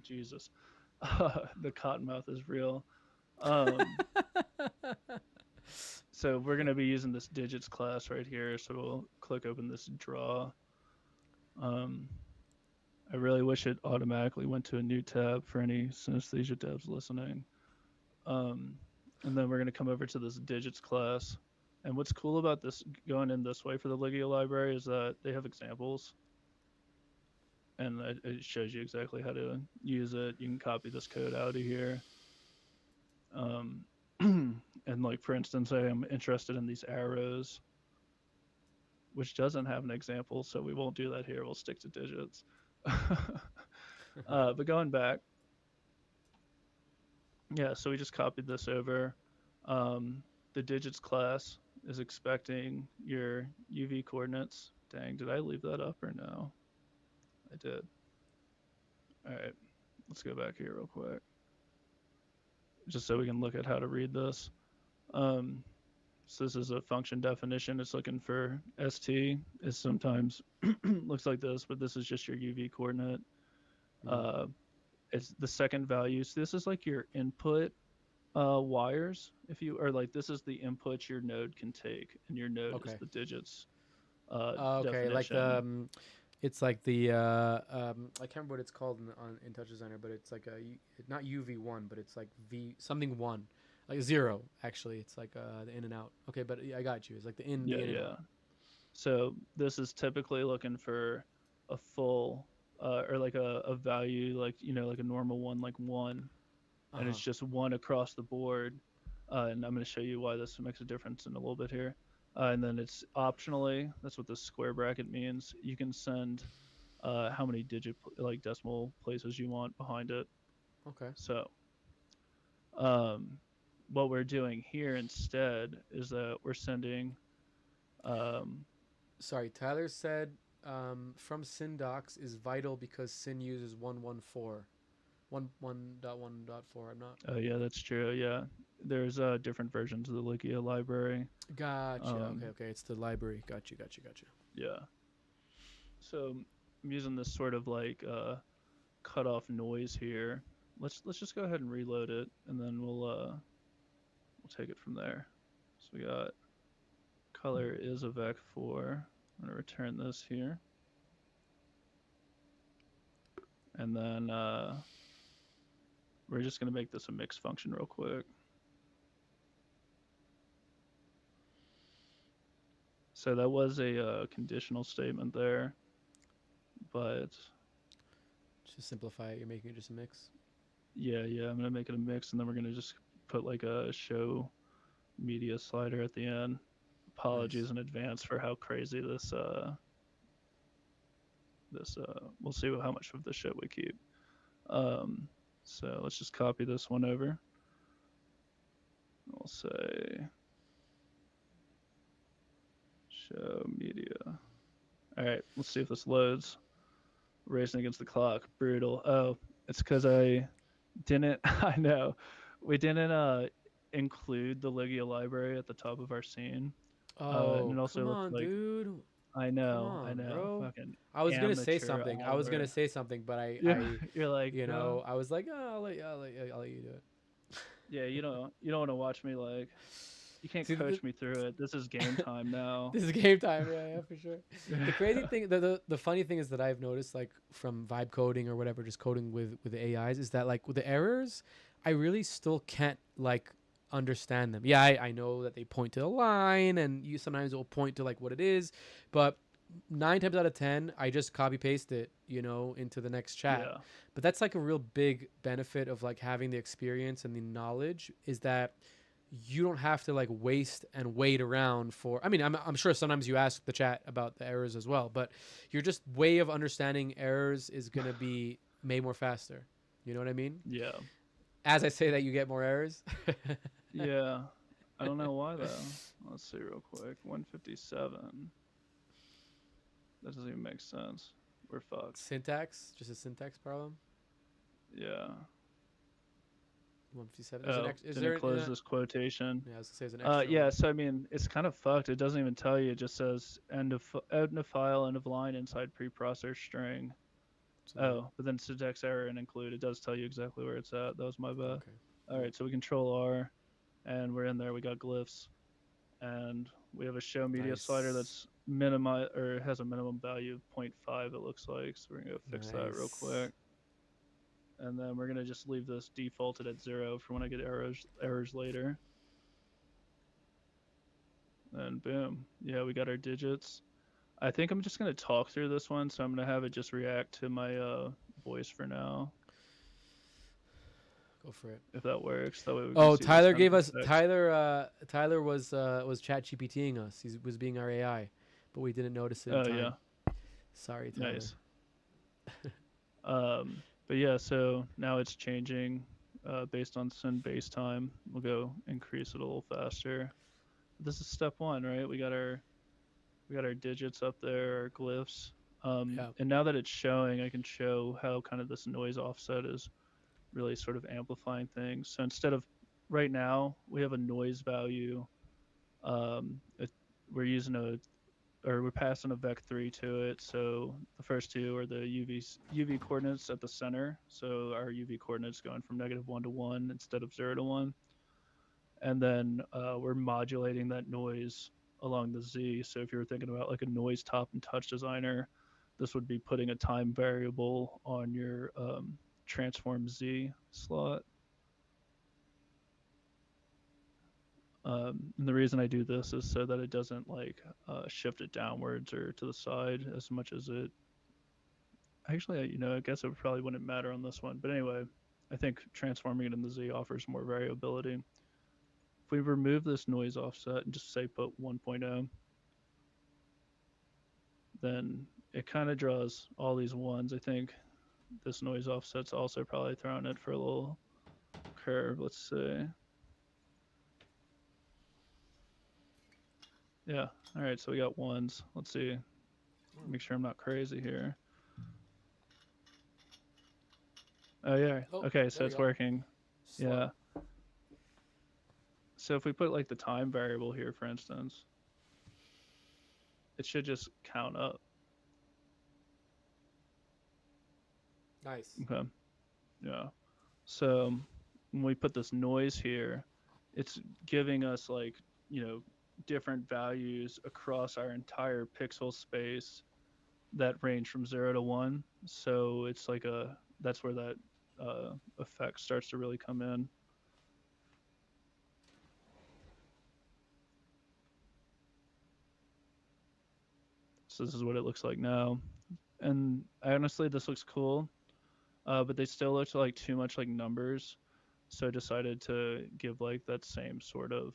Jesus, the cottonmouth is real. Um, so we're going to be using this digits class right here. So we'll click open this draw. Um, I really wish it automatically went to a new tab for any synesthesia devs listening. Um, and then we're going to come over to this digits class. And what's cool about this going in this way for the Ligia library is that they have examples, and it shows you exactly how to use it. You can copy this code out of here. And like for instance, I am interested in these arrows, which doesn't have an example, so we won't do that here. We'll stick to digits. But going back, yeah, so we just copied this over. The digits class is expecting your UV coordinates. Dang, did I leave that up or no? I did. All right, let's go back here real quick, just so we can look at how to read this. So this is a function definition. It's looking for ST. It sometimes looks like this, but this is just your UV coordinate. It's the second value. So this is like your input wires. If you are like, this is the input your node can take, and your node is the digits. Okay, like definition. the it's like the I can't remember what it's called in Touch Designer, but it's like not UV1, but it's like V something one, like 0 actually. It's like the in and out. Okay, but I got you. It's like the in and out. So this is typically looking for a full or like a value, like like a normal one, like 1, and it's just 1 across the board. And I'm going to show you why this makes a difference in a little bit here. And then it's optionally, that's what the square bracket means. You can send how many like decimal places you want behind it. Okay. So what we're doing here instead is that we're sending. Sorry, Tyler said from Syndocs is vital because Syn uses 114. 1.1.4. I'm not. Oh yeah, that's true. Yeah, there's different versions of the Ligia library. Gotcha. Okay. It's the library. Gotcha. Yeah. So I'm using this sort of like cutoff noise here. Let's just go ahead and reload it, and then we'll take it from there. So we got color is a vec4. I'm gonna return this here, and then we're just gonna make this a mix function real quick. So that was a conditional statement there, but to simplify it, you're making it just a mix. Yeah, I'm gonna make it a mix, and then we're gonna just put like a show media slider at the end. Apologies in advance for how crazy this we'll see how much of the shit we keep. So let's just copy this one over. We'll say show media. All right, let's see if this loads. Racing against the clock, brutal. Oh, it's because I didn't. I know we didn't include the Ligia library at the top of our scene. Oh, and it also come on, like, dulet I know, on, bro. fucking. I was gonna say amateur something. But I you're like, no. I was like, oh, I'll let you do it. Yeah, you don't want to watch me like. You can't coach me through it. This is game time now. This is game time, yeah, for sure. The crazy thing, the funny thing is that I've noticed, like from vibe coding or whatever, just coding with the AIs, is that like with the errors, I really still can't like understand them. Yeah, I know that they point to a line, and you sometimes will point to like what it is, but 9 times out of 10, I just copy paste it, into the next chat. Yeah. But that's like a real big benefit of like having the experience and the knowledge is that you don't have to like waste and wait around for. I mean, I'm sure sometimes you ask the chat about the errors as well, but your just way of understanding errors is gonna be made more faster. You know what I mean? Yeah. As I say that, you get more errors. Yeah. I don't know why though. Let's see real quick. 157. That doesn't even make sense. We're fucked. Syntax, just a syntax problem. Yeah. 157. Oh, Is didn't there? close this quotation. Yeah, I was gonna say there's an extra Yeah. one. So I mean, it's kind of fucked. It doesn't even tell you. It just says end of file, end of line inside preprocessor string. So Oh, but then syntax error and include. It does tell you exactly where it's at. That was my bad. okay. All right. So we control R, and we're in there. We got glyphs, and we have a show media slider Nice. that's minimi or has a minimum value of zero. 0.5. It looks like. So we're gonna go fix that real Nice. quick. And then we're gonna just leave this defaulted at 0 for when I get errors later. And boom, yeah, we got our digits. I think I'm just gonna talk through this one, so I'm gonna have it just react to my voice for now, Go for it. if that works. That way we can Oh, see this Tyler kind of gave us effect. Tyler was chat GPTing us. He was being our AI, but we didn't notice it in Oh time. yeah, Sorry, Tyler. nice. But yeah, so now it's changing based on send base time. We'll go increase it a little faster. This is step one, right? We got our digits up there, our glyphs. Yeah. And now that it's showing, I can show how kind of this noise offset is really sort of amplifying things. So instead of right now, we have a noise value. It, we're using we're passing a vec3 to it. So the first two are the UV coordinates at the center. So our UV coordinates going from -1 to 1 instead of 0 to 1. And then we're modulating that noise along the Z. So if you were thinking about like a noise top and touch designer, this would be putting a time variable on your transform Z slot. And the reason I do this is so that it doesn't like shift it downwards or to the side as much as it. Actually, I guess it probably wouldn't matter on this one. But anyway, I think transforming it in the Z offers more variability. If we remove this noise offset and just say put 1.0, then it kind of draws all these ones. I think this noise offset's also probably throwing it for a little curve. Let's see. Yeah. All right. So we got ones. Let's see. Make sure I'm not crazy here. Oh yeah. Oh, Okay. there So we it's go. working. Slow. Yeah. So if we put like the time variable here, for instance, it should just count up. Nice. Okay. Yeah. So when we put this noise here, it's giving us like, different values across our entire pixel space that range from 0 to 1. So it's like that's where that effect starts to really come in. So this is what it looks like now. And honestly, this looks cool, but they still look like too much like numbers. So I decided to give like that same sort of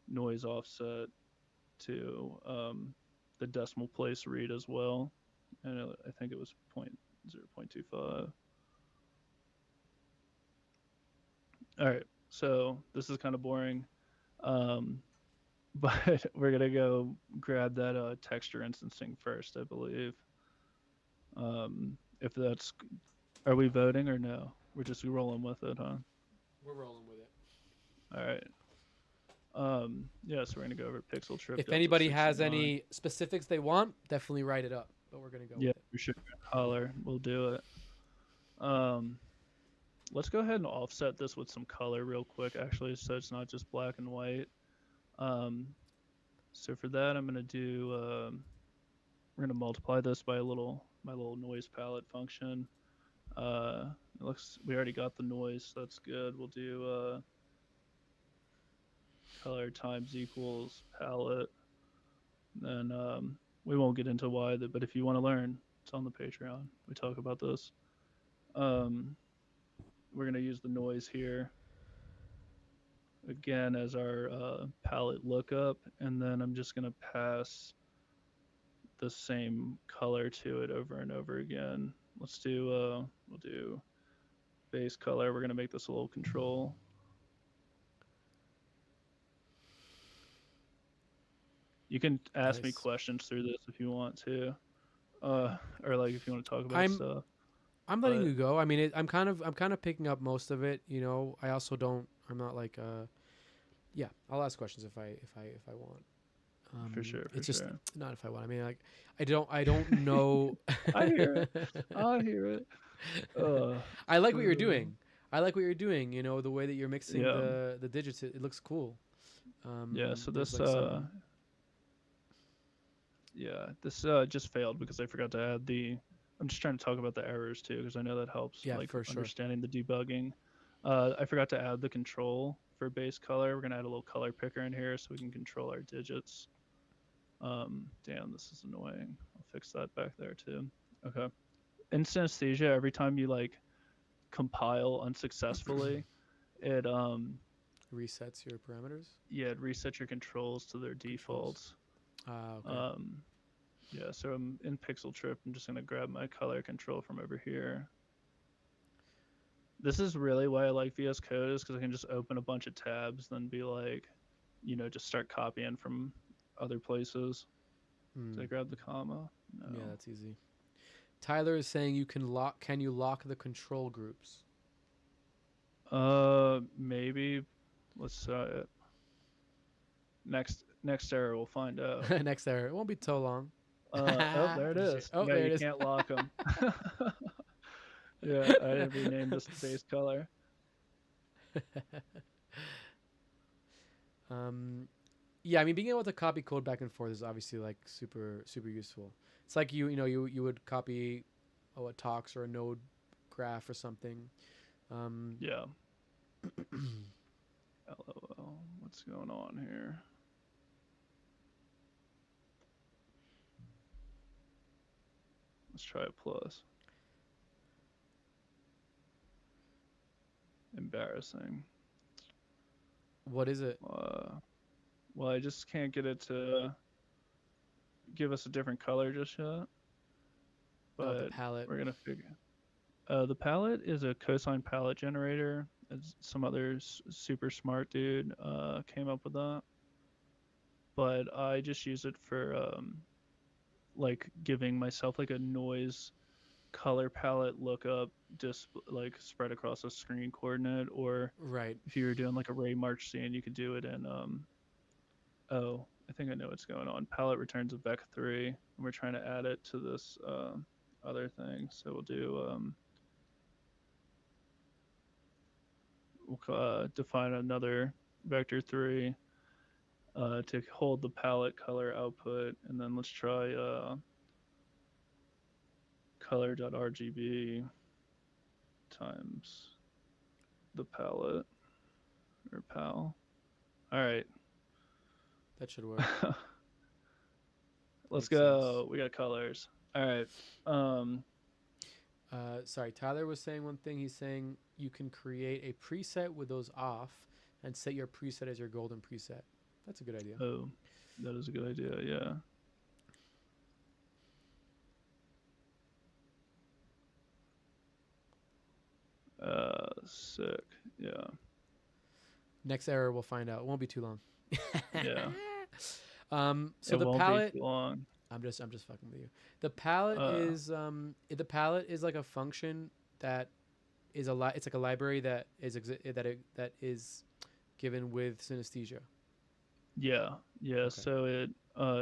noise offset to the decimal place read as well. And I think it was 0.25. All right, so this is kind of boring, um, but we're gonna go grab that texture instancing first, I believe. If that's, are we voting or no? We're just rolling with it, huh? We're rolling with it. All right. Yeah, so we're gonna go over pixel trip If delta anybody has 69. any specifics they want, definitely write it up. But we're gonna go Yeah, with it. for sure. Holler, we'll do it. Um, let's go ahead and offset this with some color real quick, actually, so it's not just black and white. Um, so for that, I'm gonna do. We're gonna multiply this by my little noise palette function. It looks we already got the noise, so that's good. We'll do color times equals palette. Then we won't get into why, but if you want to learn, it's on the Patreon. We talk about this. Um, we're gonna use the noise here again as our palette lookup, and then I'm just gonna pass the same color to it over and over again. We'll do base color. We're gonna make this a little control. You can ask me Nice. questions through this if you want to, or like if you want to talk about I'm stuff. I'm letting But you go. I mean, I'm kind of picking up most of it. You know, I also don't. I'm not like yeah. I'll ask questions if I want. for sure, for It's just sure. not if I want. I mean, like I don't know. I hear it. I hear it. I like what you're Uh, doing. I like what you're doing. You know, the way that you're mixing yeah, the digits. It looks cool. yeah. So There's this, like some. yeah, this just failed because I forgot to add the. I'm just trying to talk about the errors too because I know that helps Yeah, like for sure. understanding the debugging. I forgot to add the control for base color. We're gonna add a little color picker in here so we can control our digits. Damn, this is annoying. I'll fix that back there too. Okay. In synesthesia, every time you like compile unsuccessfully, it Resets your parameters, yeah, it resets your controls to their controls. defaults. Ah, okay. Um, yeah, so I'm in Pixel Trip. I'm just gonna grab my color control from over here. This is really why I like VS Code is because I can just open a bunch of tabs, then be like, just start copying from other places. Did I Hmm. grab the comma? Yeah, No. that's easy. Tyler is saying you can lock. Can you lock the control groups? Maybe. Let's next error we'll find out. Next error. It won't be so long. Oh, there it Just kidding. is. Oh, Yeah, there you it is. can't lock them. Yeah, I didn't rename this base color. um, yeah, I mean, being able to copy code back and forth is obviously like super useful. It's like you would copy a talks or a node graph or something. Um, Yeah. LOL. What's going on here? Let's try a plus. Embarrassing. what is it? Uh, well, I just can't get it to give us a different color just yet. Oh, the But palette. we're gonna figure. The palette is a cosine palette generator. It's some other super smart dude came up with that. But I just use it for like giving myself like a noise color palette lookup just like spread across a screen coordinate, or Right. if you were doing like a ray march scene you could do it in oh, I think I know what's going on. Palette returns a vec3 and we're trying to add it to this other thing, so we'll do we'll define another vector3 to hold the palette color output, and then let's try color.rgb times the palette or pal. All right. That should work. Let's Makes sense. go. We got colors. All right. Um, Sorry, Tyler was saying one thing. He's saying you can create a preset with those off and set your preset as your golden preset. That's a good idea. oh, that is a good idea. Yeah. Sick. Yeah. Next error, we'll find out. It won't be too long. Yeah. So It the won't be palette. too long. I'm just fucking with you. The palette Uh, is the palette is like a function that is it's like a library that that is given with synesthesia. yeah. Yeah. Okay. So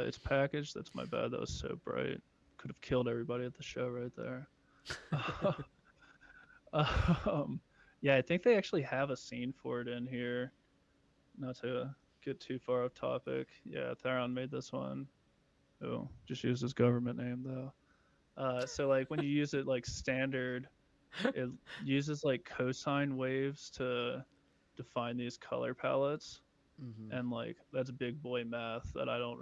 it's packaged. That's my bad. That was so bright. Could have killed everybody at the show right there. um, yeah, I think they actually have a scene for it in here. Not to get too far off topic. Yeah, Theron made this one. Oh, just use his government name though. So like when you use it like standard, it uses like cosine waves to define these color palettes, Mm-hmm. and like that's big boy math that I don't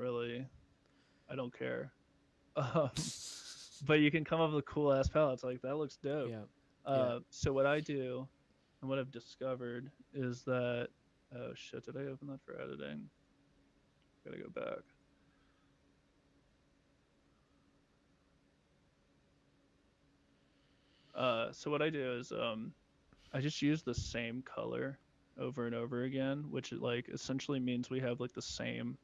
care. But you can come up with cool ass palettes like that looks dope. Yeah. Yeah. So what I do and what I've discovered is that, oh shit, did I open that for editing? Gotta go back. So what I do is I just use the same color over and over again, which like essentially means we have like the same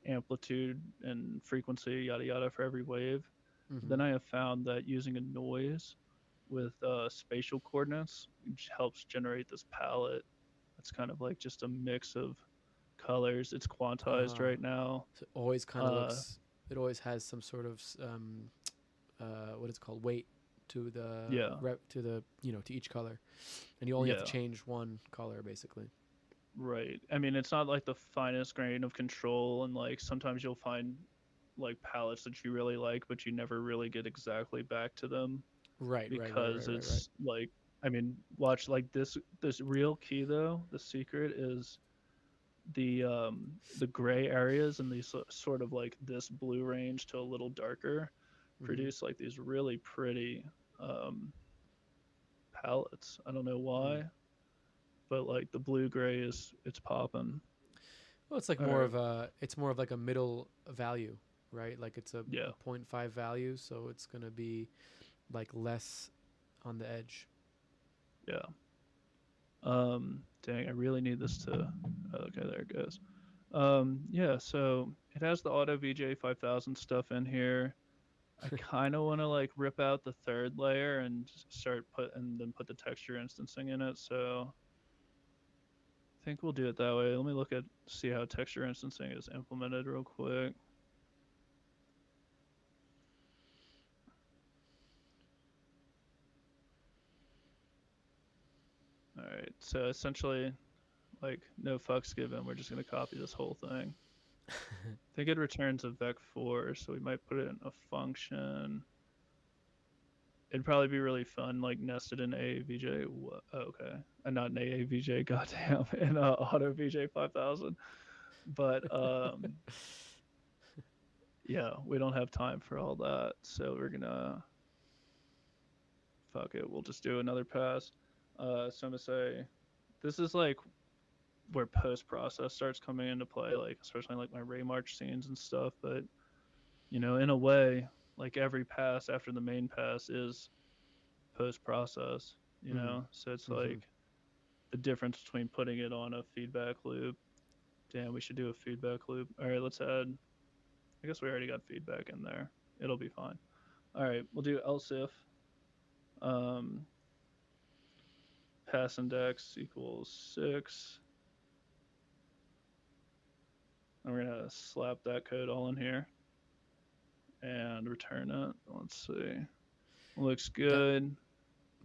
amplitude and frequency, yada yada, for every wave. Mm-hmm. Then I have found that using a noise with spatial coordinates helps generate this palette. It's kind of like just a mix of colors. It's quantized right now. So it always kind of Uh, looks. It always has some sort of what it's called, weight to the yeah, to the to each color, and you only have to yeah, change one color basically. right. I mean, it's not like the finest grain of control, and like sometimes you'll find like palettes that you really like, but you never really get exactly back to them Right, right, right, because right, right, right. it's like, I mean, watch like this real key though. The secret is the gray areas and these sort of like this blue range to a little darker Mm-hmm. produce like these really pretty um, palettes. I don't know Mm. why, but like the blue gray is it's popping. Well, it's like All more right, of a. It's more of like a middle value, right? Like it's a yeah, 0.5 value, so it's gonna be like less on the edge. yeah. Dang, I really need this to. Okay, there it goes. Yeah, so it has the Auto VJ 5000 stuff in here. I kind of want to like rip out the third layer and start put the texture instancing in it. So I think we'll do it that way. Let me see how texture instancing is implemented real quick. All right. So essentially, like no fucks given. We're just gonna copy this whole thing. I think it returns a vec4, so we might put it in a function. It'd probably be really fun, like nested in AAVJ. Oh, okay, and not in AAVJ. Goddamn, in Auto VJ 5000. But yeah, we don't have time for all that, so we're gonna fuck it. We'll just do another pass. So I'm gonna say this is like where post process starts coming into play, like especially like my Ray March scenes and stuff. But in a way, like every pass after the main pass is post process. Mm. So it's Mm-hmm. like the difference between putting it on a feedback loop. Damn, we should do a feedback loop. All right, let's add. I guess we already got feedback in there. It'll be fine. All right, we'll do else if um, pass index equals 6. And we're going to slap that code all in here and return it. Let's see. Looks De- good.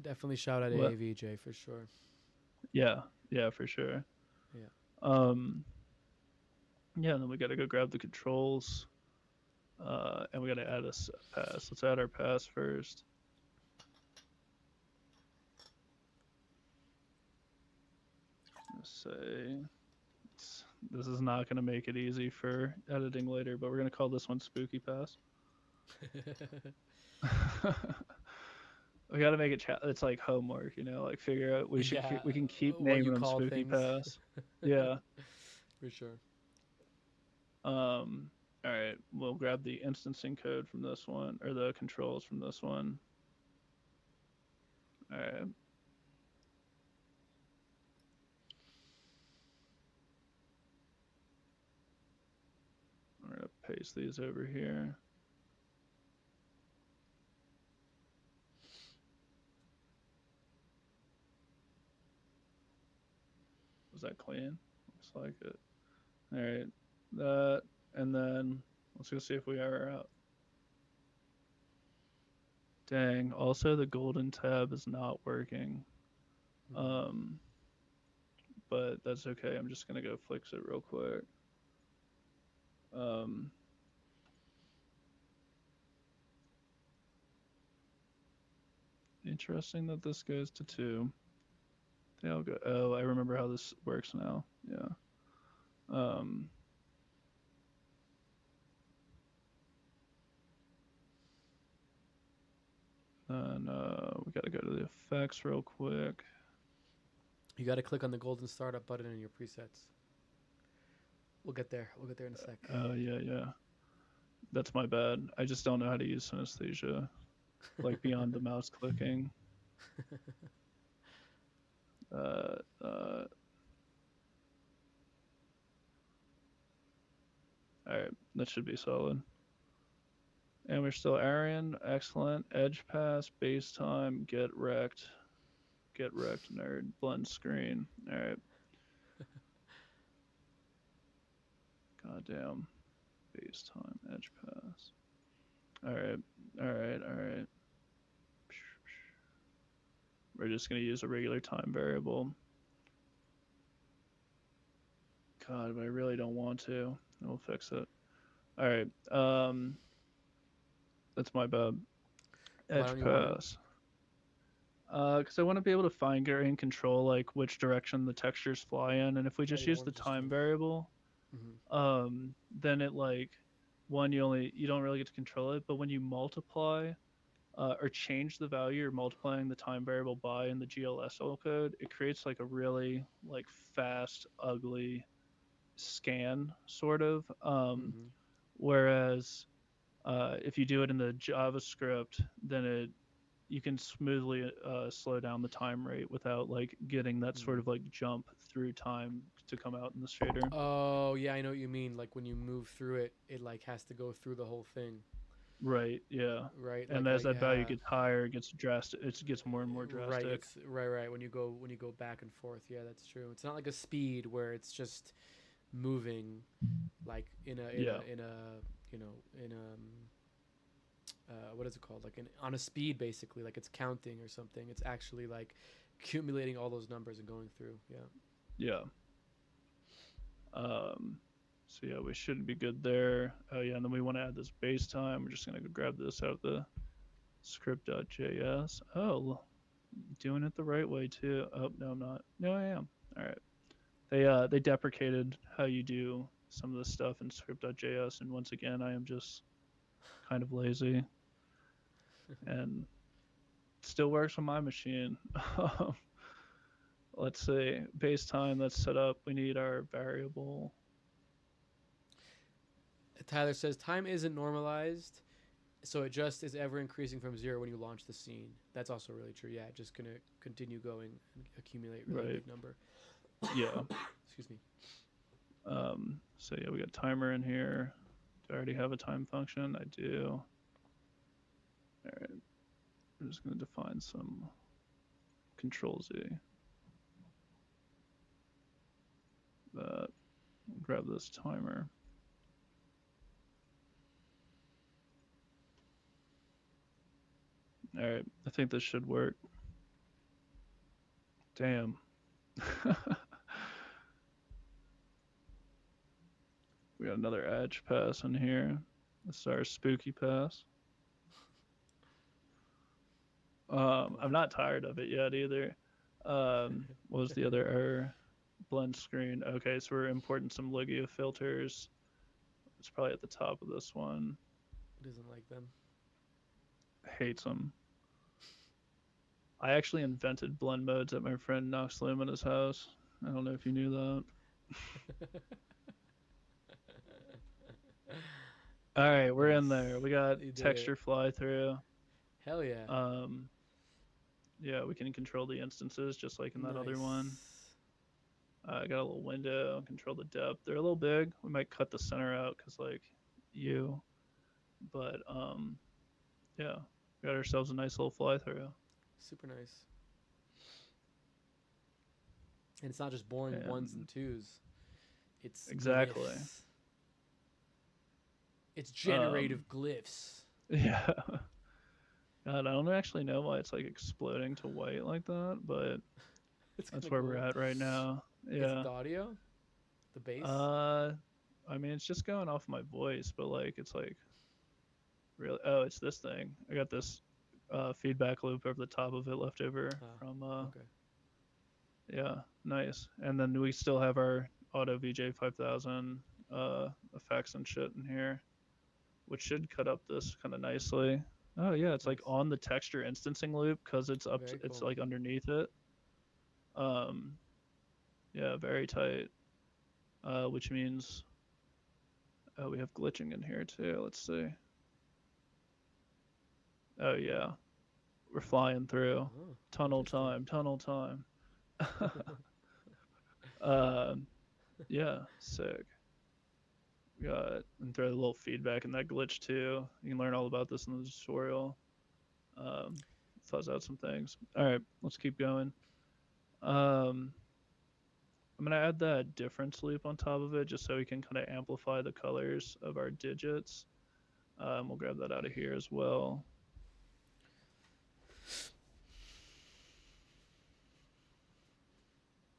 Definitely shout out What? AAVJ for sure. Yeah, yeah, for sure. Yeah. Um, yeah, and then we got to go grab the controls. And we got to add a pass. Let's add our pass first. Let's say this is not going to make it easy for editing later, but we're going to call this one Spooky Pass. We got to make it. It's like homework, like figure out. We can keep What you naming them call Spooky things. Pass. Yeah. For sure. All right. We'll grab the instancing code from this one, or the controls from this one. All right. I'm gonna paste these over here. Was that clean? Looks like it. All right. That, and then let's go see if we are out. Dang. Also, the golden tab is not working. Mm-hmm. But that's okay. I'm just gonna go fix it real quick. Um, Interesting that this goes to 2. They all go. Oh, I remember how this works now. Yeah. Um, then we got to go to the effects real quick. You got to click on the golden startup button in your presets. We'll get there. We'll get there in a sec. Oh yeah, yeah. That's my bad. I just don't know how to use synesthesia, like beyond the mouse clicking. Uh, uh, All right, that should be solid. And we're still Arian. Excellent. Edge pass, base time, get wrecked. Get wrecked, nerd. Blend screen. All right. Goddamn. Base time, edge pass. All right. All right. All right. We're just going to use a regular time variable. God, but I really don't want to. We'll fix it. All right. That's my bad. Why Edge don't you want to? pass. Because I want to be able to fine grain control like which direction the textures fly in, and if we Oh, just you use the want just to. time variable, Hmm. then it like one you don't really get to control it, but when you multiply or change the value you're multiplying the time variable by in the GLSL code, it creates like a really like fast, ugly scan sort of. Hmm. Whereas if you do it in the JavaScript, then you can smoothly slow down the time rate without like getting that sort Hmm. of like jump through time to come out in the shader. Oh yeah, I know what you mean. Like when you move through it, it like has to go through the whole thing, Right. Yeah. right? And Like as that value yeah, gets higher, it gets drastic. It gets more and more right. drastic. It's right. When you go back and forth, yeah, that's true. It's not like a speed where it's just moving like Yeah. in a you know in what is it called, like on a speed basically, like it's counting or something. It's actually like accumulating all those numbers and going through, yeah. Yeah. So yeah, we should be good there. Oh yeah, and then we want to add this base time. We're just gonna go grab this out of the script.js. Oh, doing it the right way too. Oh no, I'm not. No, I am. All right. They deprecated how you do some of the stuff in script.js, and once again, I am just kind of lazy and still works on my machine. Let's see, base time that's set up. We need our variable. Tyler says time isn't normalized, so it just is ever increasing from zero when you launch the scene. That's also really true. Yeah, just gonna continue going and accumulate really Right. big number. Yeah. Excuse me. So yeah, we got timer in here. Do I already have a time function? I do. All right. I'm just going to define some control Z. That. Grab this timer. All right. I think this should work. Damn. We got another edge pass in here. This is our spooky pass. I'm not tired of it yet either. What was the other error? Blend screen. Okay, so we're importing some Logia filters. It's probably at the top of this one. Doesn't like them. Hates them. I actually invented blend modes at my friend Nox Lumina's house. I don't know if you knew that. All right, we're in there. Nice. We got You did it. texture fly through. Hell yeah. Um, yeah, we can control the instances just like in that other one. Nice. I got a little window, control the depth. They're a little big. We might cut the center out because like you, but yeah, we got ourselves a nice little fly through. Super nice. And it's not just boring ones And and twos. It's exactly. glyphs. It's Um, generative glyphs. yeah. God, I don't actually know why it's like exploding to white like that, but It's kind that's of where we're cool. at right now. Is it Yeah. the audio? The bass? Uh, I mean, it's just going off my voice, but like, it's like really. Oh, it's this thing. I got this feedback loop over the top of it left over Ah, from. okay. Yeah, nice. And then we still have our Auto VJ 5000 effects and shit in here, which should cut up this kind of nicely. Oh yeah, it's like Nice. on the texture instancing loop because it's up. Very It's cool. like underneath it. Um, yeah, very tight. Which means we have glitching in here too. Let's see. Oh yeah, we're flying through. Oh, Tunnel interesting. time. Tunnel time. Um, yeah, sick. We got and throw a little feedback in that glitch too. You can learn all about this in the tutorial. Um, Fuzz out some things. All right, let's keep going. Um, I'm gonna add that difference loop on top of it just so we can kind of amplify the colors of our digits. We'll grab that out of here as well.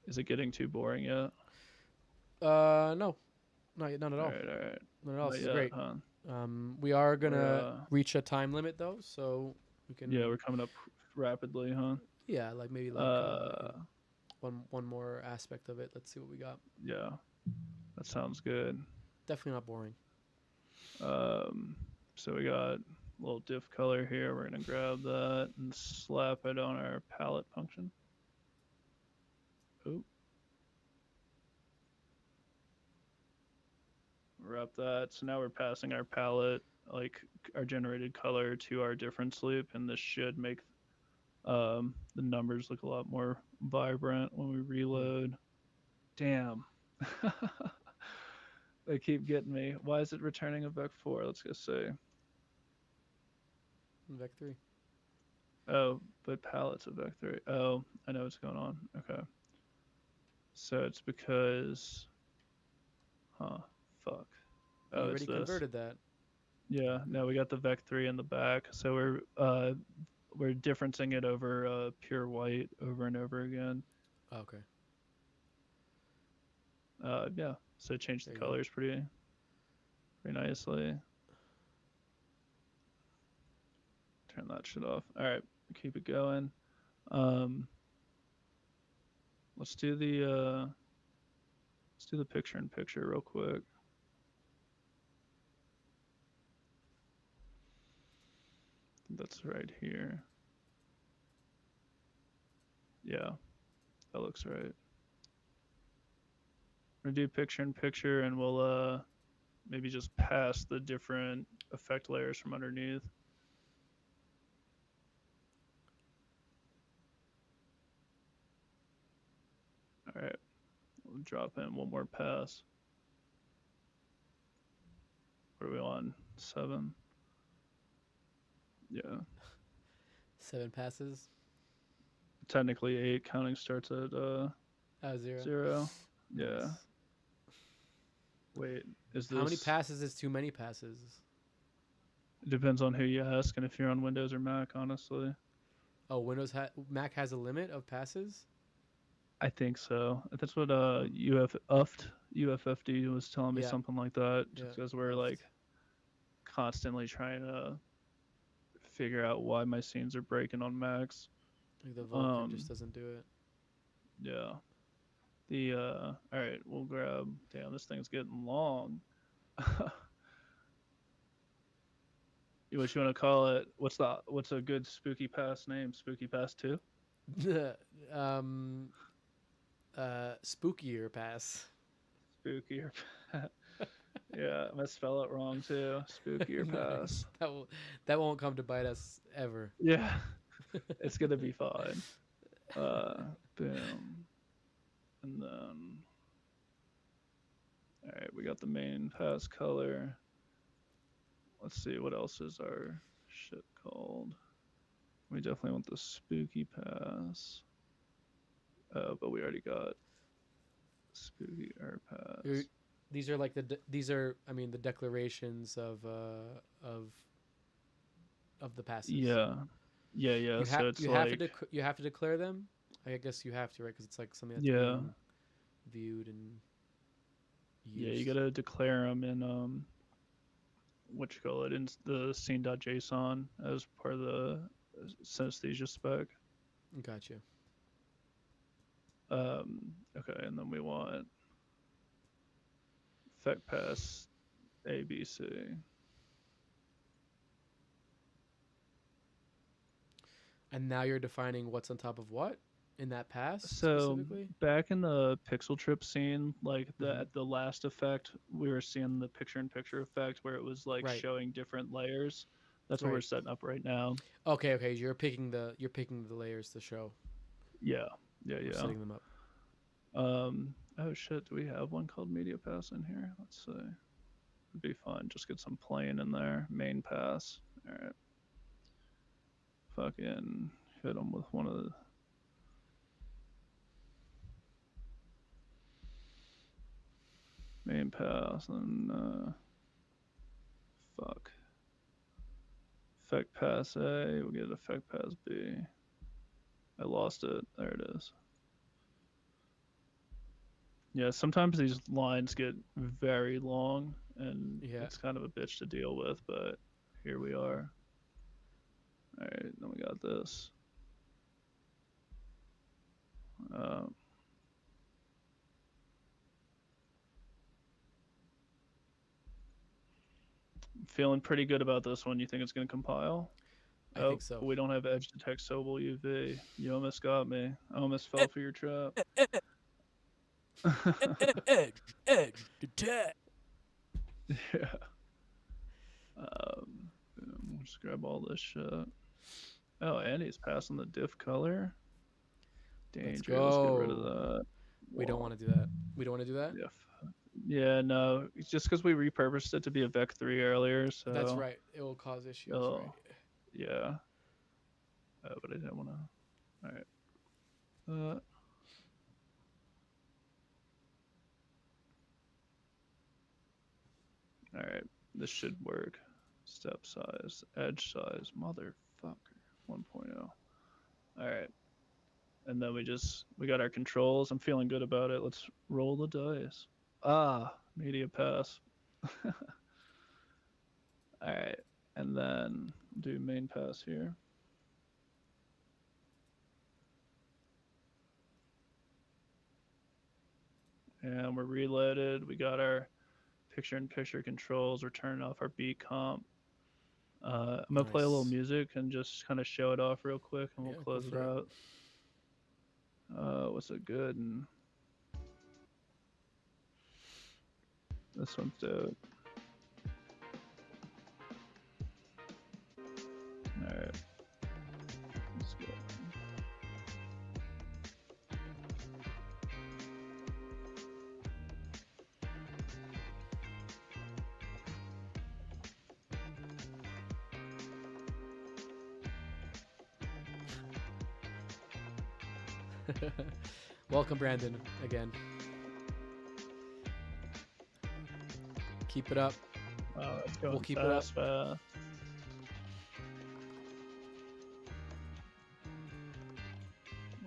Is it getting too boring yet? No, not at All all. right, all right. Not at all. Not This is yet, great. huh? We are We're gonna reach a time limit though, so we yeah, can. we're coming up rapidly, huh? Yeah, like maybe like Uh, one more aspect of it. Let's see what we got. yeah, that sounds good. Definitely not boring. Um, so we got a little diff color here. We're gonna grab that and slap it on our palette function. Oh, wrap that. So now we're passing our palette, like our generated color, to our difference loop, and this should make the numbers look a lot more vibrant when we reload. Damn. They keep getting me. Why is it returning a vec4? Let's go see. Vec3. Oh, but palette's a vec3. Oh, I know what's going on. Okay. So it's because, fuck. You Oh, it's already this. converted that. Yeah, no, we got the vec3 in the back. So we're differencing it over pure white over and over again. Oh, okay. Yeah. So change the There you go. colors pretty nicely. Turn that shit off. All right, keep it going. Let's do the picture in picture real quick. That's right here. Yeah, that looks right. We're gonna do picture in picture, and we'll maybe just pass the different effect layers from underneath. All right, we'll drop in one more pass. What are we on? 7. Yeah. 7 passes. Technically 8. Counting starts at 0. 0. Yeah. Nice. Wait, is this? How many passes is too many passes? It depends on who you ask and if you're on Windows or Mac, honestly. Oh, Mac has a limit of passes? I think so. That's what UFFD was telling me, Yeah. something like that. Just Yeah. because we're like constantly trying to figure out why my scenes are breaking on Macs. Like the Vulkan just doesn't do it. Yeah. All right, we'll grab. Damn, this thing's getting long. What you want to call it? What's a good spooky pass name? Spooky Pass 2? Spookier pass. Spookier. Yeah, I'm gonna spell it wrong too. Spookier Pass. That won't come to bite us ever. Yeah, it's gonna be fine. Boom, and then all right, we got the main pass color. Let's see what else is our shit called. We definitely want the spooky pass. But we already got spooky air pass. These are like the declarations of the passes. Yeah. You so it's you have to declare them. I guess you have to, right? Because it's like something that's being viewed and used. Yeah, you gotta declare them in what you call it, in the scene.json as part of the synesthesia spec. Gotcha. Okay, and then we want effect pass ABC. And now you're defining what's on top of what in that pass So specifically? back in the pixel trip scene, like at the last effect, we were seeing the picture-in-picture effect where it was like showing different layers. That's what we're setting up right now. Okay. You're picking the layers to show. Yeah. Setting them up. Oh shit, do we have one called media pass in here? Let's see. would be fun. Just get some plane in there. Main pass. All right. Fucking hit him with one of the. Main pass and fuck. Effect pass A. We'll get effect pass B. I lost it. There it is. Yeah, sometimes these lines get very long and it's kind of a bitch to deal with, but here we are. All right, then we got this. Feeling pretty good about this one. You think it's going to compile? I think so. We don't have edge detect Sobel UV. You almost got me. I almost fell for your trap. Edge detect. Yeah. We'll just grab all this shit. Oh, and he's passing the diff color. Danger. Let's get rid of that. We don't want to do that. We don't want to do that? Yeah. Yeah, no. It's just because we repurposed it to be a Vec 3 earlier, so... That's right. It will cause issues, right? Yeah. But I didn't want to... Alright. Alright. This should work. Step size. Edge size. Motherfucker. 1.0. Alright. And then we got our controls. I'm feeling good about it. Let's roll the dice. Media pass. Alright. And then do main pass here. And we're reloaded. We got our picture-in-picture controls. We're turning off our beat comp. I'm going to play a little music and just kind of show it off real quick, and we'll close it out. What's a good? And this one's dope. Alright. Let's go. Welcome, Brandon, again. Keep it up. We'll keep it up.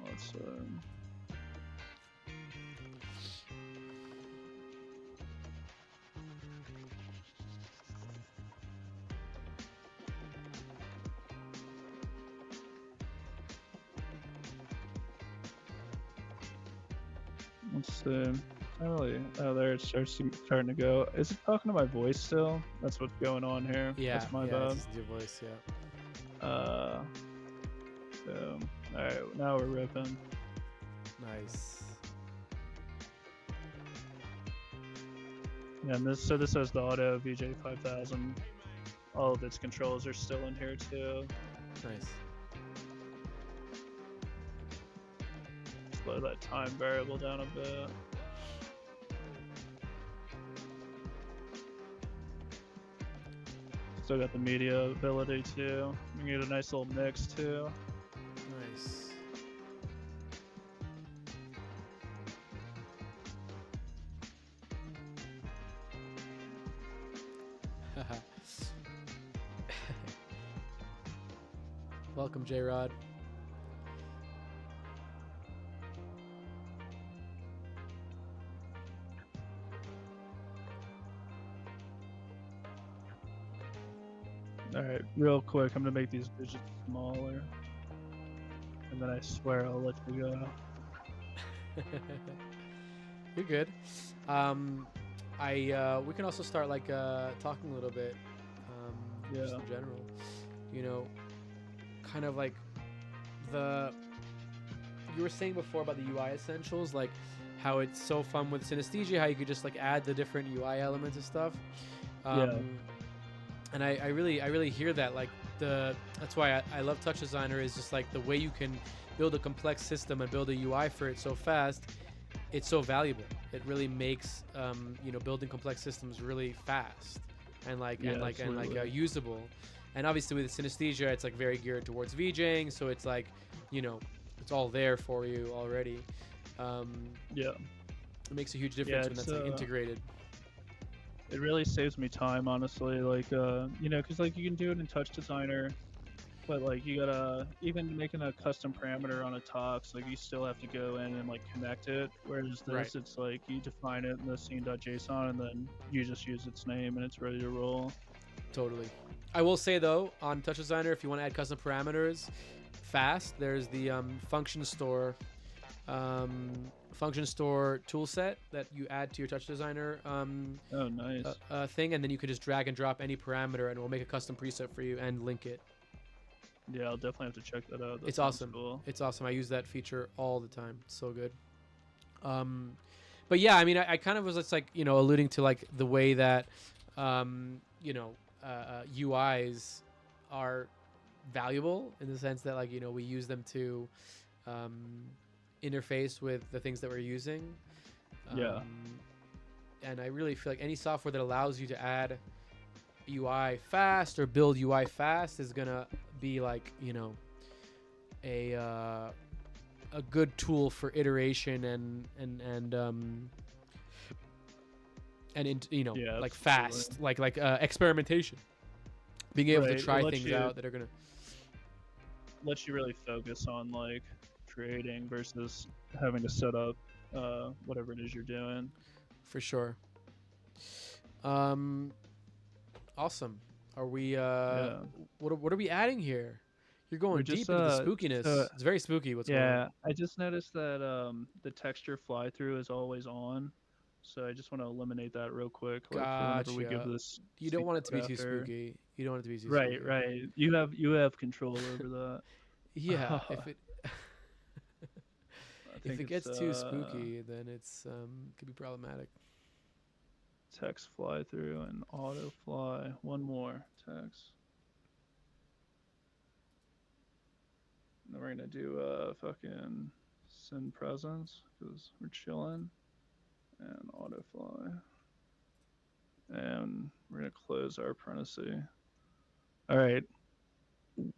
Let's see. There it starting to go. Is it talking to my voice still? That's what's going on here. Yeah, that's my bad. It's your voice, yeah. Alright, now we're ripping. Nice. Yeah, and this has the auto VJ5000. All of its controls are still in here too. Nice. Slow that time variable down a bit. Still got the media ability too. We can get a nice little mix too. Nice. Welcome, J-Rod. Alright, real quick, I'm gonna make these digits smaller. And then I swear I'll let you go. You're good. We can also start like talking a little bit, just in general. You know, kind of like you were saying before about the UI essentials, like how it's so fun with synesthesia, how you could just like add the different UI elements and stuff. And I really hear that. Like that's why I love Touch Designer, is just like the way you can build a complex system and build a UI for it so fast. It's so valuable. it really makes building complex systems really fast and absolutely. usable. And obviously with synesthesia, it's like very geared towards VJing, so it's like, it's all there for you already. Um, Yeah. it makes a huge Yeah, difference when it's that's like integrated. it really saves me time, honestly. Like, because like you can do it in Touch Designer, but like you gotta even making a custom parameter on a tox, like you still have to go in and like connect it. Whereas Right. this, it's like you define it in the scene.json and then you just use its name and it's ready to roll. Totally. I will say though, on Touch Designer, if you want to add custom parameters fast, there's the function store tool set that you add to your Touch Designer Oh, nice. thing, and then you could just drag and drop any parameter, and it will make a custom preset for you and link it. Yeah, I'll definitely have to check that out. That It's sounds awesome. cool. It's awesome. I use that feature all the time. It's so good. Um, but yeah, I mean, I kind of was just like, alluding to like the way that, UIs are valuable in the sense that like, we use them to um, interface with the things that we're using. Yeah. And I really feel like any software that allows you to add UI fast or build UI fast is gonna be like, a good tool for iteration Yeah, like absolutely. fast, like experimentation, being able to Right. It try things out that are gonna. lets you really focus on like creating versus having to set up whatever it is you're doing. For sure. Awesome. Are we? Yeah. What are we adding here? You're We're going just deep into the spookiness. so It's very spooky. What's going on? yeah, I just noticed that the texture fly through is always on. So I just want to eliminate that real quick, like for whenever we give Gotcha. this You don't sync want it to be code too after. spooky. You don't want it to be too Right, spooky. right. You have control over that. Yeah. I If think it it's gets too spooky, then it's could be problematic. text fly through and auto fly. One more text. And then we're gonna do fucking send presents because we're chilling and auto fly. And we're gonna close our parenthesis. All right,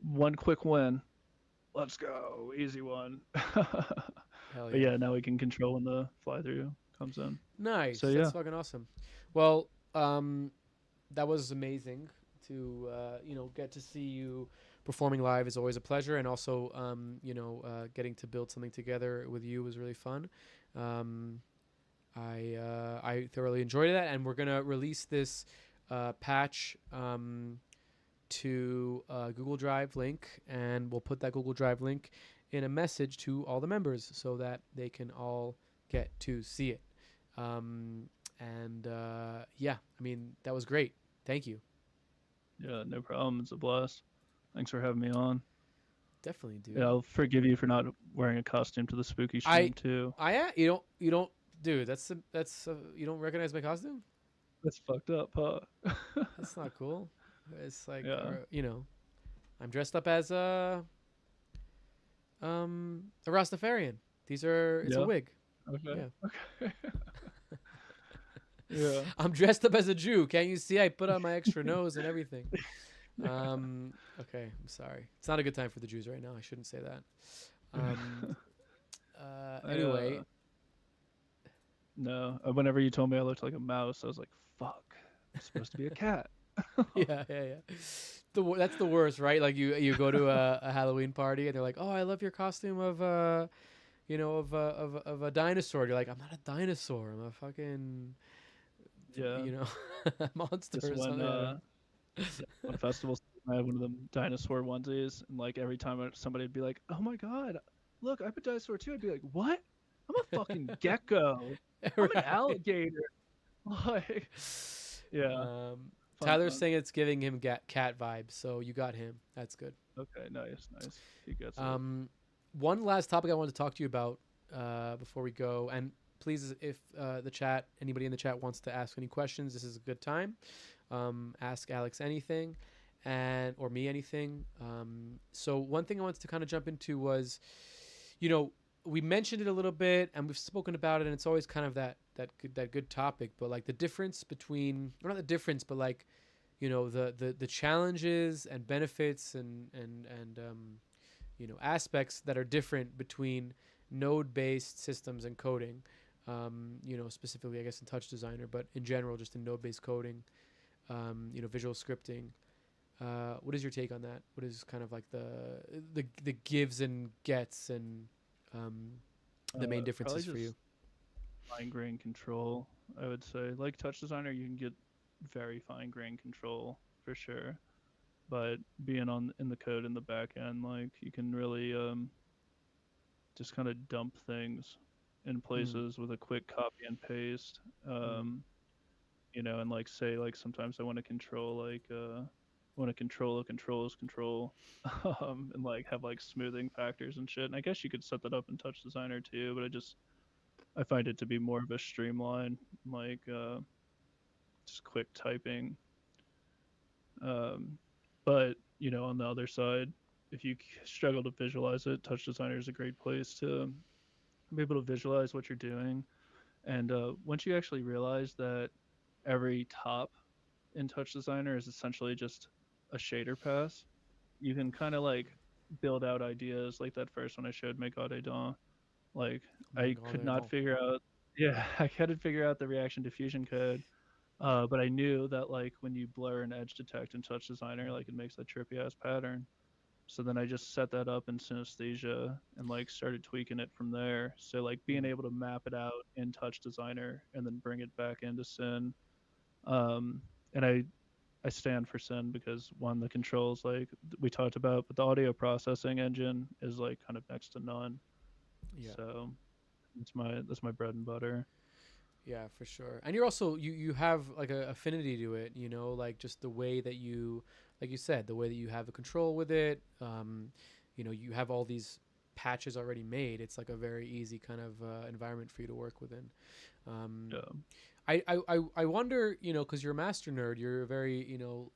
one quick win. Let's go, easy one. Hell But yeah. yeah, now we can control when the fly through comes in. Nice. So That's yeah, fucking awesome. Well, that was amazing to get to see you performing live is always a pleasure, and also getting to build something together with you was really fun. I thoroughly enjoyed that, and we're gonna release this patch to Google Drive link, and we'll put that Google Drive link in a message to all the members so that they can all get to see it. And yeah, I mean, that was great. Thank you. yeah, no problem. It's a blast. Thanks for having me on. Definitely, Yeah, dude. I'll forgive you for not wearing a costume to the spooky I stream too. you don't dude. You don't recognize my costume. That's fucked up, huh? That's not cool. It's like Yeah. I'm dressed up as a Rastafarian. It's a Yeah. wig. Okay. Yeah. Okay. Yeah. I'm dressed up as a Jew. Can't you see? I put on my extra nose and everything. Okay, I'm sorry. It's not a good time for the Jews right now. I shouldn't say that. Anyway, No. Whenever you told me I looked like a mouse, I was like, "Fuck! I'm supposed to be a cat." yeah. That's the worst, right? Like you go to a Halloween party and they're like, "Oh, I love your costume of of a dinosaur." You're like, "I'm not a dinosaur. I'm a fucking Yeah. monster Just or when something." Yeah. yeah, when festivals, I had one of them dinosaur onesies, and like every time somebody would be like, "Oh my god, look, I'm a dinosaur too," I'd be like, "What? I'm a fucking gecko. I'm an Right. alligator." Like, yeah, fun, Tyler's fun. saying it's giving him cat vibes, so you got him. That's good. Okay, nice, nice. He gets it. One last topic I wanted to talk to you about before we go, and please, if anybody in the chat wants to ask any questions, this is a good time. Ask Alex anything, or me anything. So one thing I wanted to kind of jump into was, you know, we mentioned it a little bit, and we've spoken about it, and it's always kind of that good topic. But like the difference between, or not the difference, but like, the challenges and benefits and aspects that are different between node-based systems and coding. Specifically, I guess in Touch Designer, but in general, just in node-based coding. Visual scripting. What is your take on that? What is kind of like the gives and gets and the main differences for you? Fine grain control, I would say. Like Touch Designer, you can get very fine grain control for sure, but being in the code in the back end, like you can really just kind of dump things in places with a quick copy and paste. And like say like sometimes I want to control like want to control a control's control, and like have like smoothing factors and shit. And I guess you could set that up in Touch Designer too, but I find it to be more of a streamline, like just quick typing. But on the other side, if you struggle to visualize it, Touch Designer is a great place to be able to visualize what you're doing. And once you actually realize that every top in Touch Designer is essentially just a shader pass, you can kind of like build out ideas like that first one I showed, Make Des Dents. Like I could not figure out, yeah, I couldn't figure out the reaction diffusion code. But I knew that like when you blur and edge detect in Touch Designer, like it makes that trippy ass pattern. So then I just set that up in Synesthesia and like started tweaking it from there. So like being able to map it out in Touch Designer and then bring it back into Syn. And I stand for Syn because one, the controls like we talked about, but the audio processing engine is like kind of next to none. Yeah. So that's my bread and butter. Yeah, for sure. And you're also you have like a affinity to it, like just the way that you, like you said, the way that you have the control with it. You have all these patches already made. It's like a very easy kind of environment for you to work within. I wonder, because you're a master nerd, you're a very,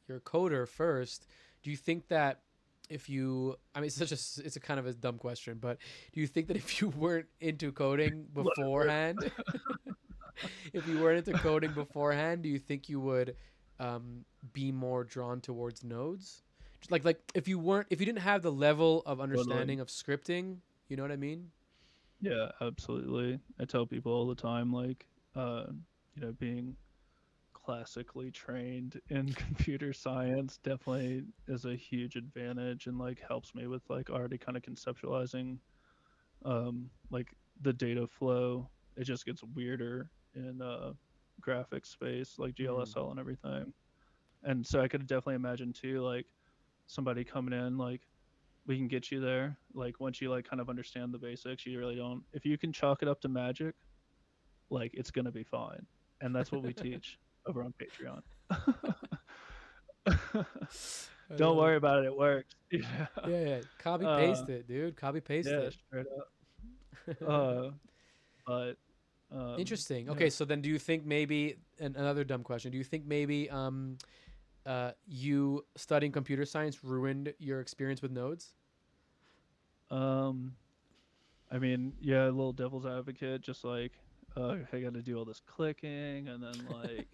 you're a coder first. Do you think that if you, I mean, it's a kind of a dumb question, but do you think that if you weren't into coding beforehand, if you weren't into coding beforehand, do you think you would be more drawn towards nodes? Just like if you didn't have the level of understanding of scripting, you know what I mean? Yeah, absolutely. I tell people all the time, like, being classically trained in computer science definitely is a huge advantage and like helps me with like already kind of conceptualizing like the data flow. It just gets weirder in graphics space like GLSL and everything. And so I could definitely imagine too, like somebody coming in, like we can get you there. Like once you like kind of understand the basics, you really don't. If you can chalk it up to magic, like it's gonna be fine. And that's what we teach over on Patreon. Don't worry about it. It works. Yeah. Copy paste it, dude. Copy paste it. Straight up. But interesting. Okay, so then do you think maybe another dumb question? Do you think maybe you studying computer science ruined your experience with nodes? I mean, yeah, a little devil's advocate, just like I got to do all this clicking and then like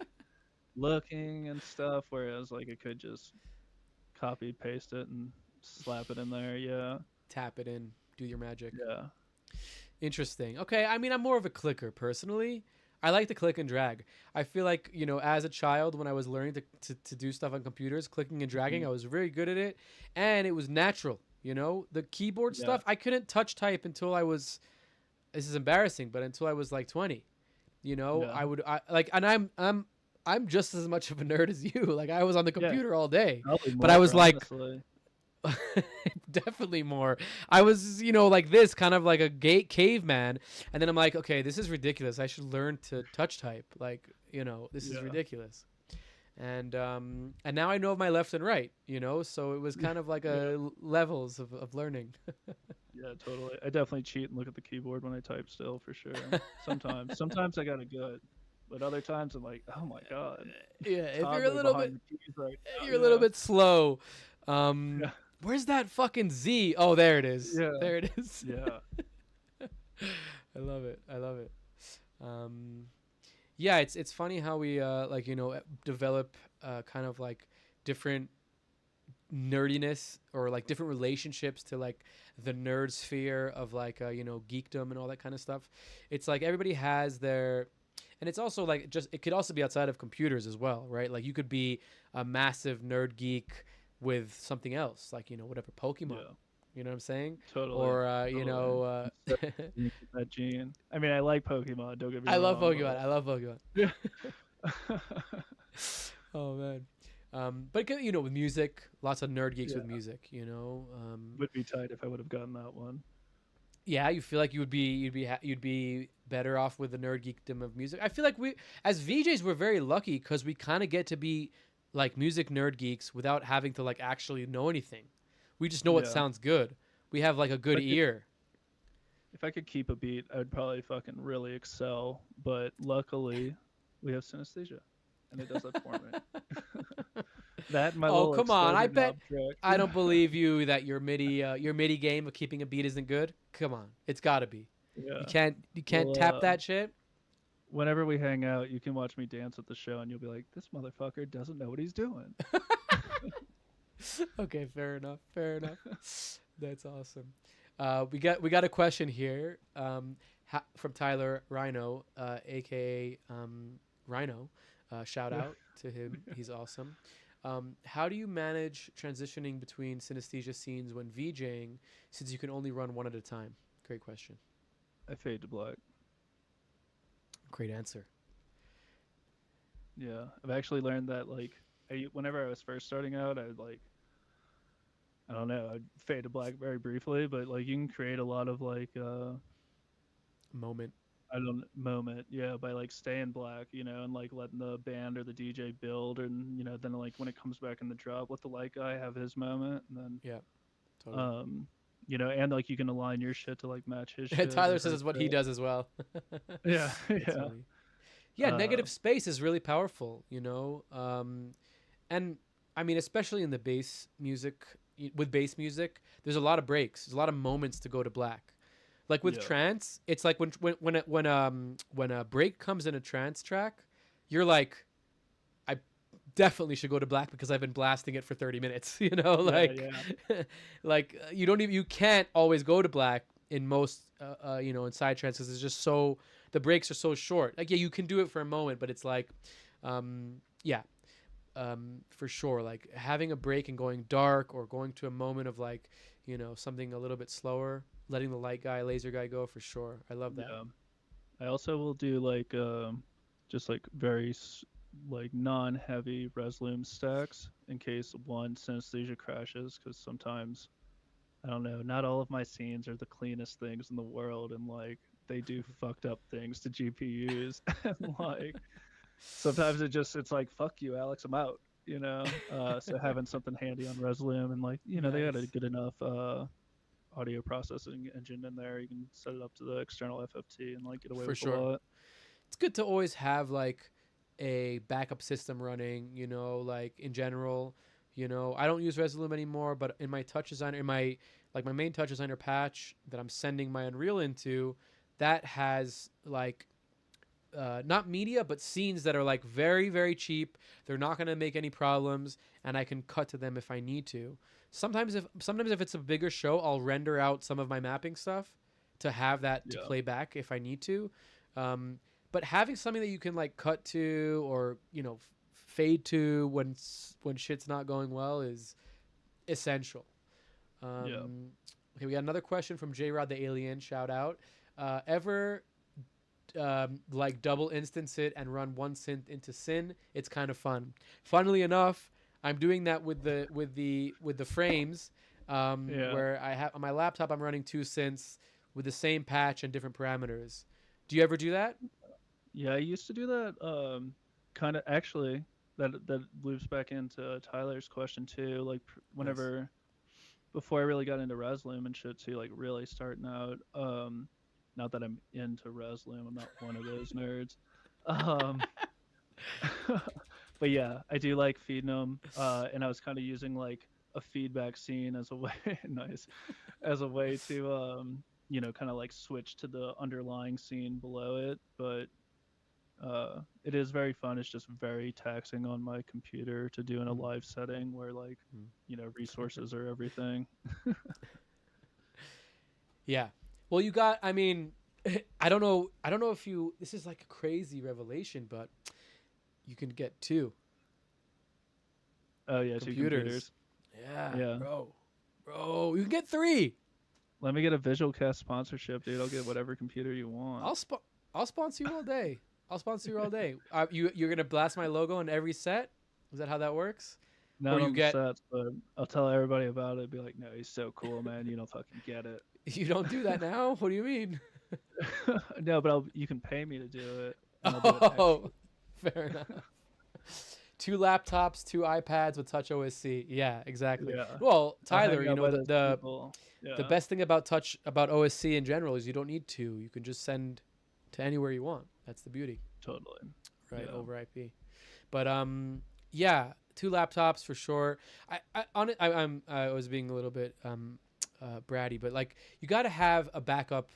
looking and stuff, whereas like I could just copy paste it and slap it in there. Yeah, tap it in, do your magic. Yeah. Interesting. Okay, I mean, I'm more of a clicker personally. I like to click and drag. I feel like, as a child when I was learning to do stuff on computers, clicking and dragging, I was very good at it, and it was natural. The keyboard stuff, I couldn't touch type until I was, this is embarrassing, but until I was like 20. And I'm just as much of a nerd as you. Like I was on the computer all day, but I was like, definitely more. I was, like this, kind of like a caveman, and then I'm like, okay, this is ridiculous. I should learn to touch type. Like, this is ridiculous. And now I know my left and right. So it was kind of like levels of learning. Yeah, totally. I definitely cheat and look at the keyboard when I type still, for sure. Sometimes I got it good, but other times I'm like, oh my god. Yeah, if you're a little bit, you're a little bit slow. Where's that fucking Z? Oh, there it is. Yeah. There it is. Yeah. I love it. I love it. Um, yeah, it's funny how we like develop kind of like different nerdiness or like different relationships to like the nerd sphere of like geekdom and all that kind of stuff. It's like everybody has their, and it's also like just it could also be outside of computers as well, right? Like you could be a massive nerd geek with something else, like whatever Pokemon. Yeah, You know what I'm saying? totally, Or totally. I'm so unique with that gene. I mean, I like Pokemon. Don't get me I love wrong, Pokemon. but I love Pokemon. yeah, Oh man. But with music, lots of nerd geeks with yeah, music. would be tight if I would have gotten that one. Yeah, you feel like you'd be better off with the nerd geekdom of music. I feel like we as VJs we're very lucky because we kind of get to be like music nerd geeks without having to like actually know anything. We just know what Yeah, sounds good. We have like a if good I could, ear. if I could keep a beat, I would probably fucking really excel. But luckily, we have synesthesia, and it does that for me. That and my Oh little come on! I exposure bet knob trick. I don't believe you that your MIDI game of keeping a beat isn't good. Come on, it's got to be. You Yeah. can't Well, tap that shit. whenever we hang out, you can watch me dance at the show, and you'll be like, "This motherfucker doesn't know what he's doing." Okay, fair enough. Fair enough. That's awesome. We got a question here from Tyler Rhino, aka Rhino. Shout out to him. He's awesome. How do you manage transitioning between synesthesia scenes when VJing, since you can only run one at a time? Great question. I fade to black. Great answer. Yeah, I've actually learned that like, whenever I was first starting out, I would like, I don't know, I'd fade to black very briefly, but like you can create a lot of like Moment. I don't moment, yeah, by like staying black, and like letting the band or the DJ build, and then like when it comes back in the drop, let the light guy have his moment, and then Yeah, totally. um, and like you can align your shit to like match his shit Tyler or says her it's what he shit. does as well. Yeah, That's yeah. funny. Yeah, Uh, negative space is really powerful. And I mean, especially in the bass music, with bass music, there's a lot of breaks. There's a lot of moments to go to black. Like with yeah, trance, it's like when a break comes in a trance track, you're like, I definitely should go to black because I've been blasting it for 30 minutes. yeah, Like, yeah, you can't always go to black in most in side trances. It's just so the breaks are so short. Like yeah, you can do it for a moment, but it's like, yeah, for sure. Like having a break and going dark or going to a moment of like something a little bit slower, letting the light guy, laser guy go for sure. I love that. yeah. I also will do like just like like non-heavy resloom stacks in case one synesthesia crashes, because sometimes I don't know, not all of my scenes are the cleanest things in the world, and like they do fucked up things to GPUs, and like sometimes it's like fuck you, Alex, I'm out. So having something handy on resloom, and like they got a Nice. good enough audio processing engine in there. You can set it up to the external FFT and like get away For with a sure. lot. It's good to always have like a backup system running, like in general. I don't use Resolume anymore, but in my touch designer, in my main touch designer patch that I'm sending my Unreal into, that has like not media but scenes that are like very very cheap. They're not going to make any problems and I can cut to them if I need to. Sometimes if it's a bigger show, I'll render out some of my mapping stuff to have that to Yeah, play back if I need to. um, but having something that you can like cut to or fade to when shit's not going well is essential. yeah. Okay, we got another question from J Rod the Alien. Shout out. Ever like double instance it and run one synth into Sin? It's kind of fun. Funnily enough, I'm doing that with the frames, Yeah, where I have on my laptop. I'm running two synths with the same patch and different parameters. Do you ever do that? yeah. I used to do that. Kind of actually. That loops back into Tyler's question too. Like Nice. whenever before I really got into Resloom and shit too, like really starting out. Not that I'm into Resloom. I'm not one of those nerds. Um, but yeah, I do like feeding them. And I was kind of using like a feedback scene as a way, nice, as a way to kind of like switch to the underlying scene below it. But it is very fun. It's just very taxing on my computer to do in a live setting where like resources are everything. Yeah. Well, you got. I mean, I don't know. I don't know if you. This is like a crazy revelation, but you can get two. Oh yeah, two computers. Yeah. Bro, you can get three. Let me get a Visual Cast sponsorship, dude. I'll get whatever computer you want. I'll sponsor you all day. I'll sponsor you all day. You're gonna blast my logo on every set? Is that how that works? Not on the sets, but I'll tell everybody about it. Be like, no, he's so cool, man. You don't fucking get it. You don't do that now? What do you mean? No, but you can pay me to do it. Oh, fair enough. 2 laptops, 2 iPads with Touch OSC. Yeah, exactly. Yeah. Well, Tyler, the best thing about OSC in general is you don't need 2. You can just send to anywhere you want. That's the beauty. Totally. Right, over IP. But yeah, 2 laptops for sure. I was being a little bit bratty, but like you got to have a backup.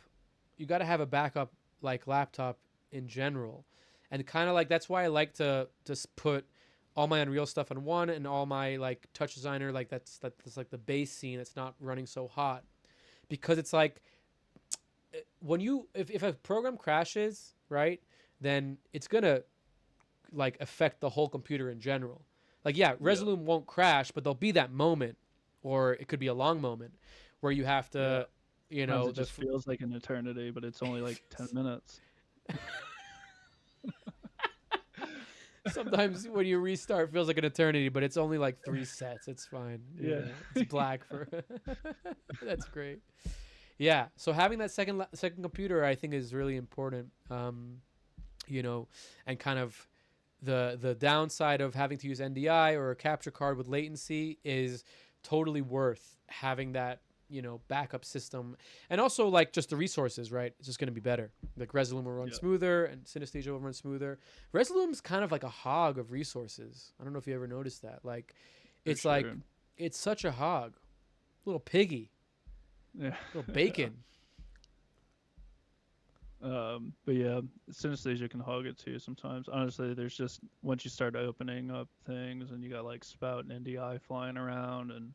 You got to have a backup like laptop in general, and kind of like that's why I like to just put all my Unreal stuff on one and all my like Touch Designer like that's like the base scene that's not running so hot, because it's like when if a program crashes, right, then it's gonna like affect the whole computer in general. Like Resolume won't crash, but there'll be that moment, or it could be a long moment where you have to it just feels like an eternity, but it's only like 10 minutes. Sometimes when you restart, it feels like an eternity, but it's only like 3 sets. It's fine. Yeah. It's black for. That's great. Yeah. So having that second computer, I think, is really important. And kind of the downside of having to use NDI or a capture card with latency is totally worth having that backup system, and also like just the resources, right? It's just going to be better. Like Resolume will run smoother, and Synesthesia will run smoother. Resolume's kind of like a hog of resources. I don't know if you ever noticed that. Like, it's like it's such a hog, little piggy, little bacon. But yeah, Synesthesia can hog it too sometimes. Honestly, there's just once you start opening up things and you got like Spout and NDI flying around and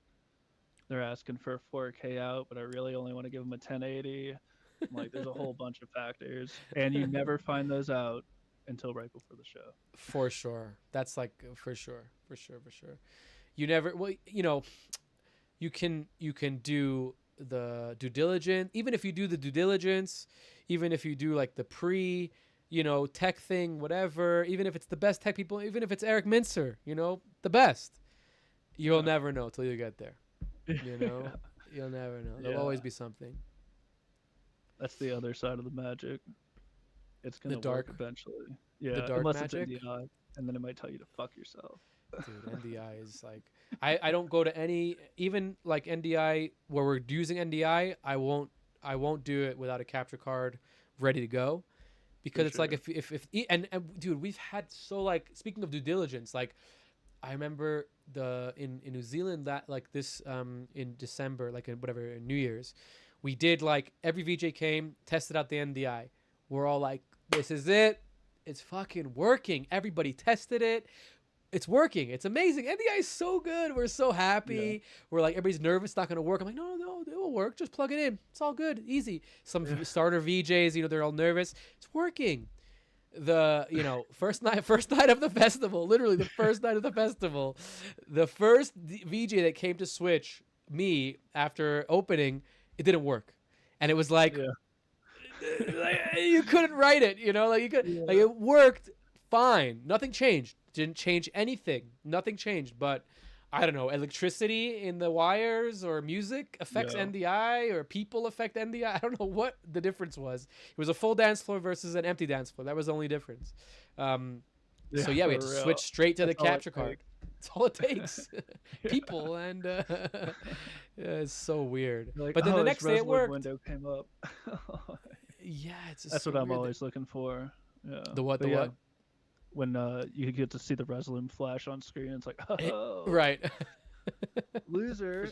they're asking for a 4K out, but I really only want to give them a 1080. I'm like, there's a whole bunch of factors, and you never find those out until right before the show. For sure, that's like for sure. You never. Well, you can do the due diligence. Even if you do the due diligence, even if you do like the pre, tech thing, whatever. Even if it's the best tech people, even if it's Eric Mincer, the best, you'll never know till you get there. You'll never know. There'll always be something. That's the other side of the magic. It's gonna work eventually. Yeah, the dark unless magic. It's NDI, and then it might tell you to fuck yourself. Dude, NDI is like I don't go to any, even like NDI where we're using NDI. I won't do it without a capture card ready to go, because it's like if and dude, we've had like, speaking of due diligence, like I remember in New Zealand that like this in December, like in New Year's, we did like every VJ came, tested out the NDI. We're all like, this is it. It's fucking working. Everybody tested it. It's working. It's amazing. NDI is so good. We're so happy. We're like, everybody's nervous. It's not going to work. I'm like, no, it will work. Just plug it in. It's all good. Easy. Some starter VJs, they're all nervous. It's working. The first night of the festival, literally the first night of the festival, the first VJ that came to switch me after opening, it didn't work, and it was like, you couldn't write it, like you could, like it worked fine, nothing changed, didn't change anything, nothing changed, but I don't know, electricity in the wires or music affects NDI, or people affect NDI. I don't know what the difference was. It was a full dance floor versus an empty dance floor. That was the only difference. So we had to switch straight to the capture card. That's all it takes. People, and it's so weird. Like, but then the next day it worked. Window came up. Yeah, it's just that's so what I'm weird. always looking for. Yeah. The what? The what? When you get to see the Resolume flash on screen, it's like, oh, right, loser.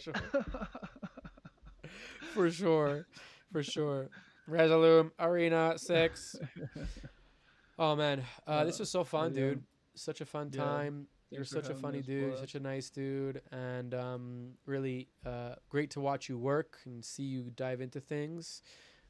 For sure. For sure. Resolume Arena 6. Oh man, this was so fun, yeah, dude. Such a fun yeah. time. You're Thanks for such a having me. funny It's a dude. You're blast. such a nice dude, and really great to watch you work and see you dive into things.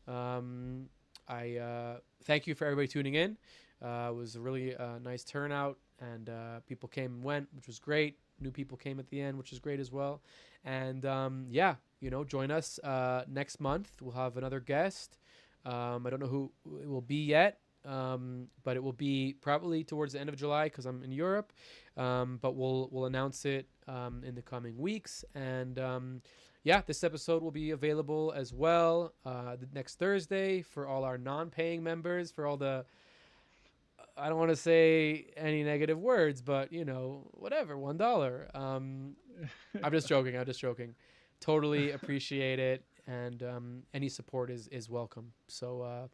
Um, I thank you for everybody tuning in. It was a really nice turnout, and people came and went, which was great. New people came at the end, which is great as well. And yeah, join us next month. We'll have another guest. I don't know who it will be yet, but it will be probably towards the end of July because I'm in Europe. But we'll announce it in the coming weeks. And yeah, this episode will be available as well the next Thursday for all our non-paying members, for all the I don't want to say any negative words, but whatever, $1. I'm just joking. I'm just joking. Totally appreciate it, and any support is welcome. So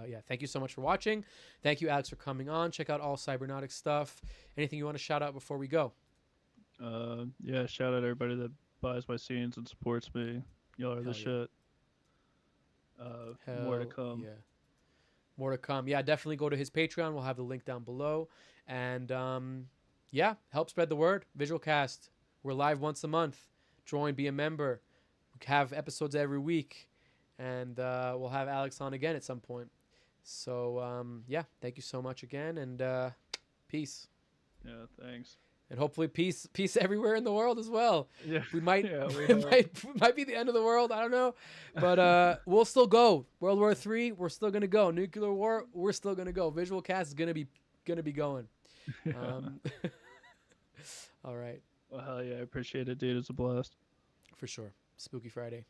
yeah, thank you so much for watching. Thank you, Alex, for coming on. Check out all Cybernautics stuff. Anything you want to shout out before we go? Yeah, shout out everybody that buys my scenes and supports me. Y'all are the Hell yeah. shit. More to Hell come. yeah. More to come. Yeah, definitely go to his Patreon. We'll have the link down below. And yeah, help spread the word. Visualcast. We're live once a month. Join, be a member. We have episodes every week. And we'll have Alex on again at some point. So yeah, thank you so much again. And peace. Yeah, thanks. And hopefully peace everywhere in the world as well. Yeah, We might yeah, it might be the end of the world. I don't know, but we'll still go. World War III, we're still gonna go. Nuclear war, we're still gonna go. Visual Cast is gonna be going. All right, Well, hell yeah, I appreciate it, dude. It's a blast. for sure. Spooky Friday.